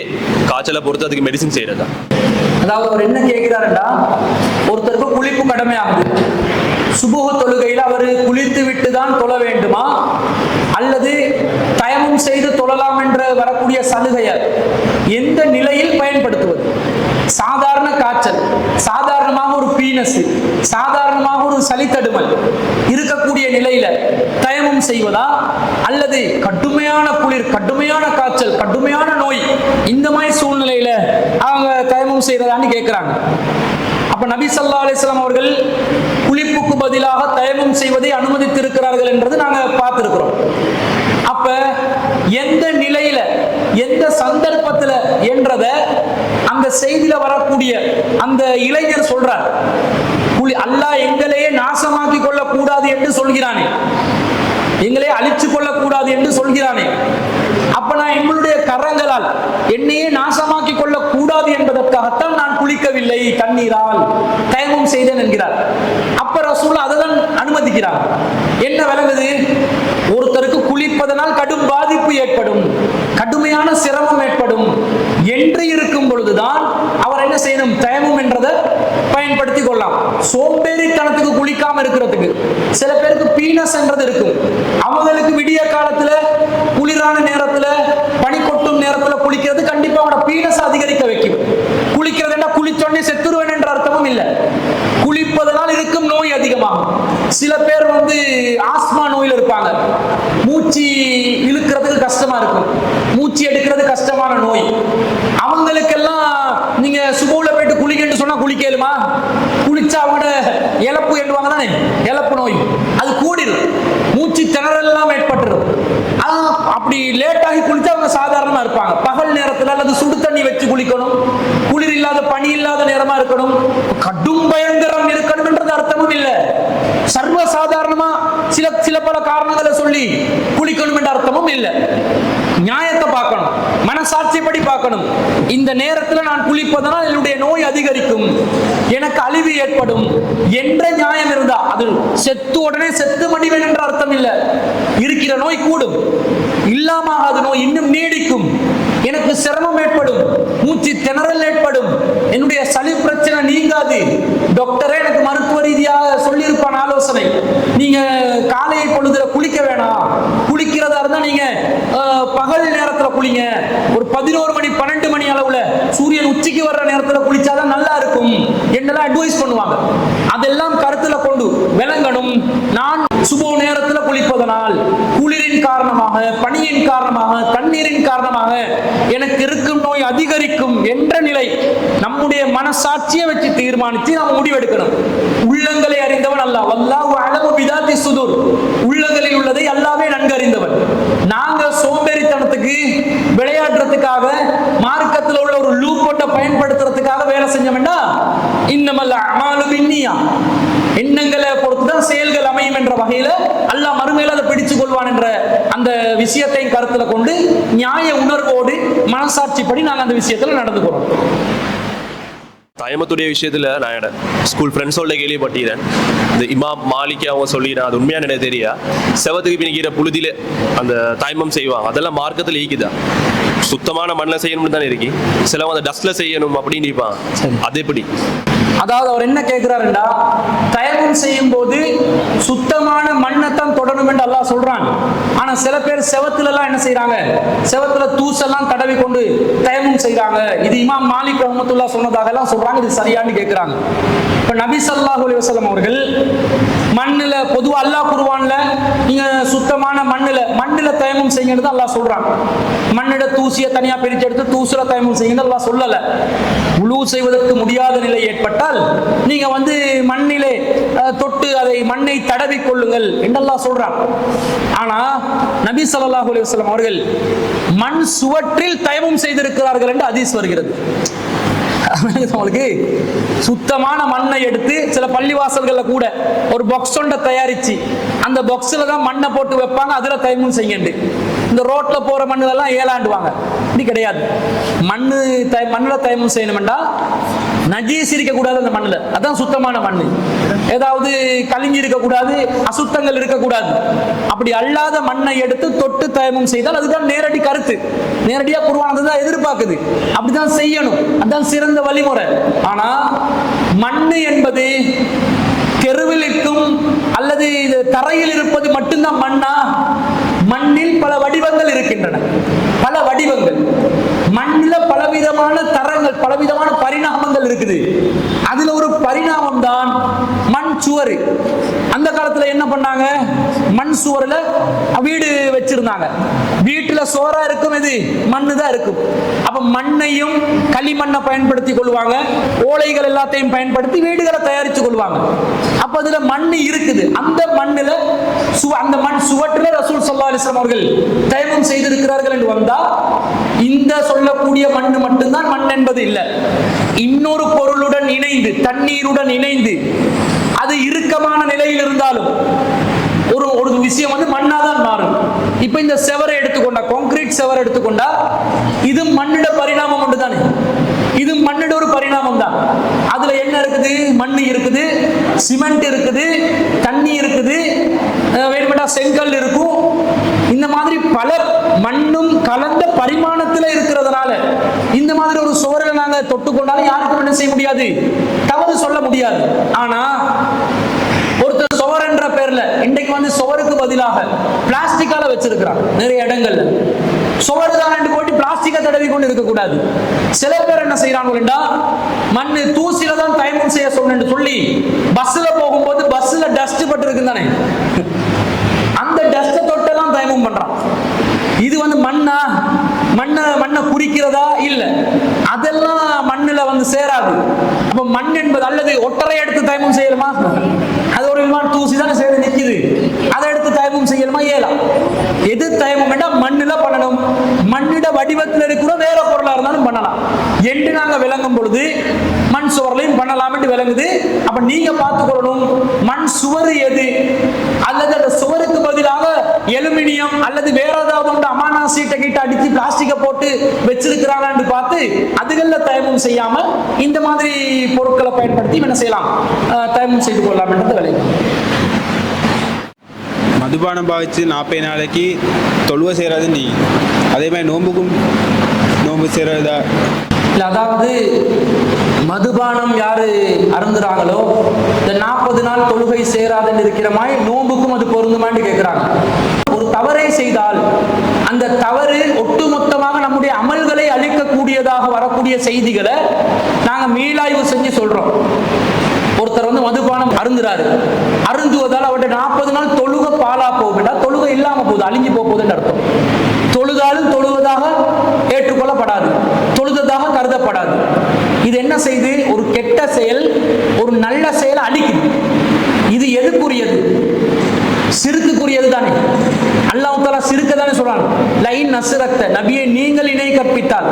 காய்ச்சலை பொறுத்து அதுக்கு மெடிசின் செய்கிறதா? அதாவது அவர் என்ன கேட்கிறாருன்னா, ஒருத்தருக்கு குளிப்பு கடமையாகுது. சுபுஹ் தொழுகையில் அவர் குளித்து விட்டு தான் தொழ வேண்டுமா, அல்லது தயமம் செய்து தொழலாம் என்று வரக்கூடிய சலுகையை எந்த நிலையில் பயன்படுத்துவது? சாதாரண காய்ச்சல், சாதாரணமாக ஒரு பீனஸ், சாதாரணமாக ஒரு சளி தடுமல் இருக்கக்கூடிய நிலையில தயமம் செய்வதா, அல்லது கடுமையான குளிர், கடுமையான காய்ச்சல், கடுமையான நோய், இந்த மாதிரி சூழ்நிலையில அவங்க தயமம் செய்யறதான்னு கேட்கிறாங்க. அப்ப நபி ஸல்லல்லாஹு அலைஹி வஸல்லம் அவர்கள் குளிப்புக்கு பதிலாக தயமம் செய்வதை அனுமதித்திருக்கிறார்கள் என்றது நாங்க பார்த்திருக்கிறோம். அப்ப எந்த நிலையில எந்த சந்தர்ப்பத்துல என்றத அந்த செய்தியில வரக்கூடிய அந்த இளைஞர் சொல்றார். அல்லாஹ் எங்களையே நாசமாக்கி கொள்ள கூடாது என்று சொல்கிறானே, எங்களே அழிச்சு கொள்ள கூடாது என்று சொல்கிறானே, அப்ப நான் எங்களுடைய கரங்களால் என்னையே நாசமாக்கி கொள்ள கூடாது என்பதற்காகத்தான் நான் குளிக்கவில்லை, தண்ணீரால் தயமம் செய்தேன் என்கிறார். அப்ப ரசூல் அதை தான் அனுமதிக்கிறார். என்ன விளங்குது? ஒருத்தருக்கு குளிப்பதனால் கடும் பாதிப்பு ஏற்படும், கடுமையான சிரமம் ஏற்படும் என்று இருக்கும் பொழுதுதான் அவர் என்ன செய்யணும்? தயமம் என்றதை பயன்படுத்தி கொள்ளலாம். சோம்பேறித்தனத்துக்கு குளிக்காம இருக்கிறதுக்கு சில பேருக்கு பீனஸ் என்றது இருக்கும். அவங்களுக்கு விடிய காலத்துல குளிரான நேரத்துல பனி கொட்டும் நேரத்துல குளிக்கிறது கண்டிப்பா அவனோட பீனஸ் அதிகரிக்க வைக்கும். குளிக்கிறது என்ன குளிச்சோடனே செத்துருவேன் என்ற அர்த்தமும் இல்லை. குளிப்பதனால் இருக்கும் நோய் அதிகமாகும். சில பேர் வந்து ஆஸ்மா நோயில் இருப்பாங்க, மூச்சு இழுக்கிறதுக்கு கஷ்டமா இருக்கும், மூச்சு எடுக்கிறது கஷ்டமான நோய். அவங்களுக்கெல்லாம் நீங்க சுபோல தானே இழப்பு நோய், அது கூடிடும், மூச்சு திணறல் எல்லாம் ஏற்பட்டுரும். அப்படி லேட்டாகி குளிச்சா அவங்க சாதாரணமா இருப்பாங்க. பகல் நேரத்தில் அல்லது சுடு தண்ணி வச்சு குளிக்கணும், குளிர் இல்லாத பனி இல்லாத நேரமா இருக்கணும், கடும் பயங்கரம் இருக்கணும் என்றது அர்த்தமும் இல்லை. சர்வ சாதாரணமா சில பல காரணங்களை சொல்லி குளிக்கணும் என்ற அர்த்தமும் இல்லை. நியாயத்தை பார்க்கணும், மனசாட்சிப்படி பார்க்கணும். இந்த நேரத்தில் நான் குளிப்பதனால் என்னுடைய நோய் அதிகரிக்கும், எனக்கு அழிவு ஏற்படும் என்ற நியாயம் இருந்தா, அது செத்து உடனே செத்து மடிவேன் என்ற அர்த்தம் இல்லை. இருக்கிற நோய் கூடும், இல்லாம அது நோய் இன்னும் நீடிக்கும், எனக்கு சிரமம் ஏற்படும், மூச்சு திணறல் ஏற்படும், என்னுடைய சளி பிரச்சனை நீங்காது, டாக்டரே எனக்கு மருத்துவ ரீதியாக சொல்லியிருப்பான் ஆலோசனை, நீங்க காலை பொழுதுல குளிக்க வேணாம், குளிக்கிறதா இருந்தா நீங்க பகல் நேரத்துல குளிங்க, ஒரு 11 மணி 12 மணி அளவுல சூரியன் உச்சிக்கு வர்ற நேரத்துல குளிச்சாதான் நல்லா இருக்கும் என்னெல்லாம் அட்வைஸ் பண்ணுவாங்க. அதெல்லாம் கருத்துல கொண்டு விளங்கணும். நான் சுப நேரத்துல குளிப்பதனால் குளிரின் காரணமாக, பனியின் காரணமாக, தண்ணீரின் காரணமாக எனக்கு இருக்கும் நோய் அதிகரிக்கும் என்ற நிலை நம்முடைய மனசாட்சியை வச்சு தீர்மானித்து நாம் முடிவெடுக்கணும். உள்ளங்களை அறிந்தவன் அல்லாஹ், வல்லாஹு அலமு பிதாத்தி சுதூர், உள்ளங்களில் உள்ளதை அல்லாஹ்வே நன்கு அறிந்தவன். நாங்க சோம்பேறித்தனத்துக்கு விளையாடுறதுக்காக மார்க்கத்தில் உள்ள ஒரு லூப் போட்ட பயன்படுத்துறதுக்காக வேலை செஞ்சோம்னா இன்னமல்ல அமாலு பின்னியா, எண்ணங்களை பொறுத்துதான் செயல்கள் அமையும் என்ற வகையில அல்லாஹ் மறுமையில அதை பிடிச்சு கொள்வான் என்ற அந்த விஷயத்தை கருத்துல கொண்டு நியாய உணர்வோடு மனசாட்சிப்படி நாங்கள் அந்த விஷயத்துல நடந்துக்கிறோம். தயமத்துடைய விஷயத்துல நான் ஸ்கூல் ஃப்ரெண்ட்ஸோட கேள்விப்பட்டேன். இந்த இமாம் மாலிக் அவங்க சொல்லிடுறேன், அது உண்மையான எனக்கு தெரியா, செவத்துக்கு பின்னிக்கிற புழுதியில அந்த தயமம் செய்வாங்க, அதெல்லாம் மார்க்கத்தில் ஈக்குதா? சுத்தமான மண்ணில் செய்யணும்னு தானே இருக்கு, சிலவங்க அந்த டஸ்ட்ல செய்யணும் அப்படின்னு இருப்பாங்க, அது எப்படி? அதாவது அவர் என்ன கேட்கிறாருண்டா, தயமம் செய்யும் போது சுத்தமான மண்ணைத்தான் தொடணும் என்று அல்லாஹ் சொல்றாங்க. ஆனா சில பேர் செவத்துல எல்லாம் என்ன செய்யறாங்க, செவத்துல தூசெல்லாம் தடவி கொண்டு தயமம் செய்யறாங்க. இது இமாம் மாலிக் ரஹ்மத்துல்லாஹ் சொன்னதாக எல்லாம் சொல்றாங்க, இது சரியான்னு கேட்கிறாங்க. இப்ப நபி ஸல்லல்லாஹு அலைஹி வஸல்லம் அவர்கள் மண்ணுல பொதுவா அல்லாஹ் குர்ஆன்ல நீங்க சுத்தமான மண்ணுல தயமம் செய்யுங்கன்னு அல்லாஹ் சொல்றாங்க. மண்ணிட தூசியை தனியா பிரிச்சு எடுத்து தூசுல தயமம் செய்யுங்கன்னு அல்லாஹ் சொல்லல. உலு செய்வதற்கு முடியாத நிலை ஏற்பட்டால் நீங்க மண்ணிலே தொட்டு அதை மண்ணை தடவி கொள்ளுங்கள் என்று அல்லாஹ் சொல்றாங்க. ஆனா நபி ஸல்லல்லாஹு அலைஹி வஸல்லம் அவர்கள் மண் சுவற்றில் தயமம் செய்திருக்கிறார்கள் என்று ஹதீஸ் வருகிறது. சுத்தமான மண்ணை எடுத்து சில பள்ளிவாசல்கள்ல கூட ஒரு பாக்ஸ் ஒன்றை தயாரிச்சு அந்த பாக்ஸ்ல தான் மண்ணை போட்டு வைப்பாங்க, அதுல தயமம் செய்யுங்க. இந்த ரோட்ல போற மண்ணெல்லாம் ஏலாண்டுவாங்க, இப்படி கிடையாது. மண்ணுல தயமம் செய்யணும்டா நஜீஸ் இருக்க கூடாது அந்த மண்ணுல, அதான் சுத்தமான மண்ணு. ஏதாவது கலிஞ்சி இருக்கக்கூடாது, அசுத்தங்கள் இருக்கக்கூடாது. அப்படி அல்லாத மண்ணை எடுத்து தொட்டு தயமம் செய்தால் அதுதான் நேரடி கருத்து, நேரடியா குர்ஆன் தான் எதிர்பார்க்குது, அப்படிதான் செய்யணும், அதான் சிறந்த வழிமுறை. ஆனா மண்ணு என்பது தெருவில் இருக்கும் அல்லது தரையில் இருப்பது மட்டும்தான் மண்ணா? மண்ணில் பல வடிவங்கள் இருக்கின்றன, பல வடிவங்கள். மண்ணில் பலவிதமான தரங்கள், பலவிதமான பரிணாமங்கள் இருக்குது. அதுல ஒரு பரிணாமம் தான் மண் சுவர். அந்த காலத்துல என்ன பண்ணாங்க, மண் சுவர்ல வீடு வச்சிருந்தாங்க. வீட்டுல சோறா இருக்கும், இது மண்ணு தான் இருக்கும். அப்ப மண்ணையும் களிமண்ணை பயன்படுத்தி கொள்வாங்க, ஓலைகள் எல்லாத்தையும் பயன்படுத்தி வீடுகளை தயாரிச்சு கொள்வாங்க. அப்ப அதுல மண்ணு இருக்குது. அந்த மண்ணுல அந்த மண் சுவற்றில ரசூல் ஸல்லல்லாஹு அலைஹி வஸல்லம் அவர்கள் தயமம் செய்திருக்கிறார்கள் என்று வந்தா, இந்த சொல்லக்கூடிய மண்ணு மட்டும்தான் மண் என்பது இல்லை. இன்னொரு பொருளுடன் இணைந்து, தண்ணீருடன் இணைந்து, அது இறுக்கமான நிலையில் இருந்தாலும் ஒரு விஷயம் மண்ணாதான் மாறும். இப்ப இந்த செவரை எடுத்துக்கொண்டா, கான்கிரீட் செவரை எடுத்துக்கொண்டா, இது மண்ணிட பரிணாமம் ஒன்று தானே, இது மண்ணிட ஒரு பரிணாமம் தான். அதுல என்ன இருக்குது, மண்ணு இருக்குது, சிமெண்ட் இருக்குது, தண்ணி இருக்குது, வேணுமெண்டா செங்கல் இருக்கும். இந்த மாதிரி பல மண்ணும் கலந்த பரிமாணத்துல இருக்கிறதுனால இந்த மாதிரி ஒரு சுவரை நாங்க தொட்டுக்கொண்டாலும் யாருக்கும் என்ன செய்ய முடியாது, தவறு சொல்ல முடியாது. ஆனா ஒருத்தர் சுவர் என்ற பேர்ல இன்றைக்கு சுவருக்கு பதிலாக பிளாஸ்டிக்கால வச்சிருக்கிறான் நிறைய இடங்கள்ல. சுவர் தான் போட்டு பிளாஸ்டிக்கை தடவி கொண்டு இருக்கக்கூடாது. சில பேர் என்ன செய்யறாங்கன்னா, மண்ணு தூசில தான் தயமம் செய்ய சொன்னு சொல்லி பஸ்ல போகும்போது பஸ்ல டஸ்ட் பட்டு இருக்கு தானே, அந்த டஸ்ட தொட்டெல்லாம் தயமம் பண்றான். இது மண்ணை குறிக்கிறதா இல்ல, அதெல்லாம் மண்ணுல வந்து சேராது. அப்ப மண் என்பது அல்லது ஒட்டரை எடுத்து தயமம் செய்யலுமா? அது ஒரு விமான தூசி தானே சேர்ந்து நிக்குது, அதை எடுத்து தயமம் செய்யலுமா? இயலாம். எது தயமம் என்றால் மண்ணில பண்ணணும். மண்ணிட வடிவத்தில் இருக்கிற வேற பொருளா இருந்தாலும் பண்ணலாம் என்று நாங்க விளங்கும் பொழுது மண் சுவர்லையும் பண்ணலாம் என்று விளங்குது. அப்ப நீங்க பார்த்துக்கொள்ளணும் மண் சுவர் எது, அல்லது அந்த சுவருக்கு பதிலாக எலுமினியம் அல்லது வேற ஏதாவது ஒன்று அமானா சீட்டை கிட்ட அடிச்சு பிளாஸ்டிக்கை போட்டு வச்சிருக்கிறாங்கன்னு பார்த்து அதுகள்ல தயமம் செய்யாம இந்த மாதிரி பொருட்களை பயன்படுத்தி என்ன செய்யலாம், தயமம் செய்து கொள்ளலாம் என்றது விளையும். மதுபானம் பாவிச்சு 40 நாளைக்கு தொழுவை செய்கிறது நீ, அதே மாதிரி நோம்பு செய்கிறதா இல்லை? அதாவது மதுபானம் யாரு அருந்துறாங்களோ இந்த 40 நாள் தொழுகை சேராதுன்னு இருக்கிற மாதிரி நோம்புக்கும் அது பொருந்துமான்னு கேட்கிறாங்க. ஒரு தவறை செய்தால் அந்த தவறு ஒட்டுமொத்தமாக நம்முடைய அமல்களை அழிக்கக்கூடியதாக வரக்கூடிய செய்திகளை நாங்க மீளாய்வு செஞ்சு சொல்றோம். ஒருத்தர் வந்து மதுபானம் அருந்துறாரு, அருந்துவதால் அவருடைய 40 நாள் தொழுகை பாலா போகுதுன்னா தொழுகை இல்லாம போகுது, அழிஞ்சு போகுதுன்னு அர்த்தம். தொழுதாலும் தொழுவதாக ஏற்றுக்கொள்ளப்படாது, தொழுததாக கருதப்படாது. இது என்ன செய்து ஒரு கெட்ட செயல் ஒரு நல்ல செயலை அழிக்குது. இது எதுக்குரியது? சிறுக்குரியது தானே. அல்லாஹ் தஆலா சிறுக்க தானே சொல்றாங்க, லைன் நஸ்ரக்த, நபியை நீங்கள் இணை கற்பித்தால்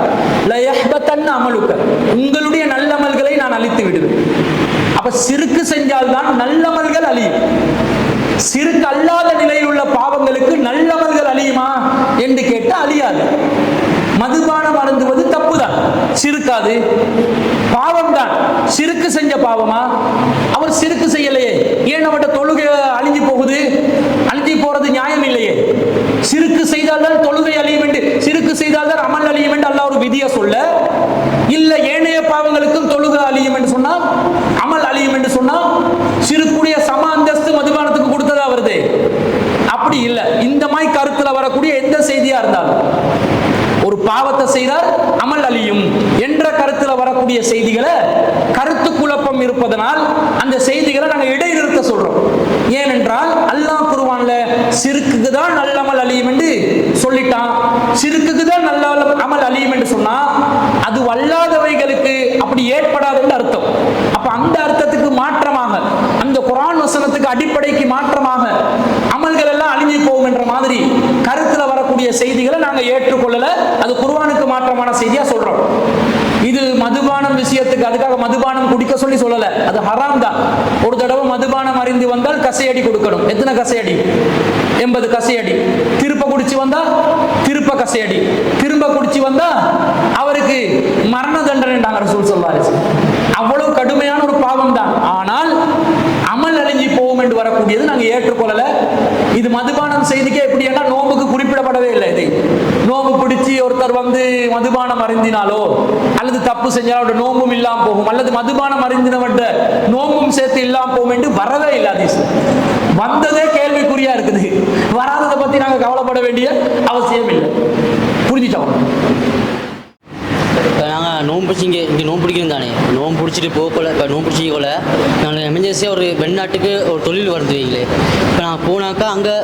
லயஹ்பதன் அமலுக்க, உங்களுடைய நல்லமல்களை நான் அழித்து விடுவேன். அப்ப சிறுக்கு செஞ்சால்தான் நல்லமல்கள் அழியும். சிறுக்கு அல்லாத நிலையில் உள்ள பாவங்களுக்கு நல்லமல்கள் அழியுமா என்று கேட்டு அழியாது. மதுபானம் அருந்துவது தப்புதான், சிறுக்காது, பாவம் தான். சிறுக்கு செஞ்ச பாவமா? அவர் சிறுக்கு செய்யலையே, ஏன் அவட்ட தொழுகை அழிஞ்சு போகுது? அழிஞ்சு போறது நியாயம் இல்லையே. சிறுக்கு செய்தால்தான் தொழுகை அழியும் என்று, சிறுக்கு செய்தால்தான் அமல் அழியும் என்று அல்லாஹ் ஒரு விதியை சொல்ல, இல்ல ஏனைய பாவங்களுக்கும் தொழுகை அழியும் என்று சொன்னா, அமல் அழியும் என்று சொன்னா, சிறுக்குடைய சம அந்தஸ்து மதுபானத்துக்கு கொடுத்ததா வருது? அப்படி இல்லை. இந்த மாதிரி கருத்துல வரக்கூடிய எந்த செய்தியா இருந்தாலும் ஒரு பாவத்தை செய்தால் அமல் அழியும் என்ற கருத்துல வரக்கூடிய செய்திகளை, கருத்து குழப்பம் இருப்பதனால் அந்த செய்திகளை நாங்கள் இடைநிறுத்த சொல்றோம். ஏனென்றால் அல்லாஹ் குர்ஆன்ல சிறுக்குக்கு தான் நல்ல அமல் அழியும் என்று சொல்லிட்டான். சிறுக்குக்கு தான் நல்ல அமல் அழியும் என்று சொன்னா அது வல்லாதவைகளுக்கு அப்படி ஏற்படாது என்று அர்த்தம். அப்ப அந்த அர்த்தத்துக்கு மாற்றமாக, அந்த குர்ஆன் வசனத்துக்கு அடிப்படைக்கு மாற்றமாக அமல்கள் எல்லாம் அழிஞ்சு போகும் என்ற மாதிரி கருத்துல வரக்கூடிய செய்திகளை நாங்க ஏற்றுக்கொள்ளல. அது குர்ஆனுக்கு மாற்றமான செய்தியா சொல்றோம். இது மதுபானம் விஷயத்துக்கு அதுக்காக மதுபானம் குடிக்க சொல்லி சொல்லல, அது ஹராம் தான். ஒரு தடவை மதுபானம் அறிந்து வந்தால் கசையடி கொடுக்கணும். எத்தனை கசையடி? 80 கசையடி. திருப்ப குடிச்சு வந்தா திருப்ப கசையடி. திரும்ப குடிச்சு வந்தா அவருக்கு மரண தண்டனை ரசூல் ஸல்லல்லாஹு அலைஹி வஸல்லம். அவ்வளவு கடுமையான ஒரு பாவம் தான். ஆனால் அமல் அழிஞ்சி போகும் என்று வரக்கூடியது நாங்க ஏற்றுக்கொள்ளல. இது மதுபானம் செய்திக்கே எப்படி ஏன்னா நோம்புக்கு குறிப்பிடப்படவே இல்லை. இது நோம்பு பிடிச்சி ஒருத்தர் வந்து மதுபானம் அருந்தினாலோ அல்லது தப்பு செஞ்சாலோ நோம்பும் இல்லாம போகும், அல்லது மதுபானம் அருந்தினவற்ற நோம்பும் சேர்த்து இல்லாம போகும் என்று வரவே இல்லை. ஹதீஸ் வந்ததே கேள்விக்குறியா இருக்குது. வராததை பத்தி நாங்க கவலைப்பட வேண்டிய அவசியம் இல்லை. புரிஞ்சுட்டோம்? நாங்கள் நோம்பு பிடிச்சி இங்கே நோம்பு பிடிக்கணும் தானே, நோம்பு பிடிச்சிட்டு போகல. இப்போ நோம்பு பிடிச்சிக்கல நாங்கள் எமர்ஜென்சியாக ஒரு வெளிநாட்டுக்கு ஒரு தொழில் வருது வைங்களே. இப்போ நாங்கள் போனாக்கா அங்கே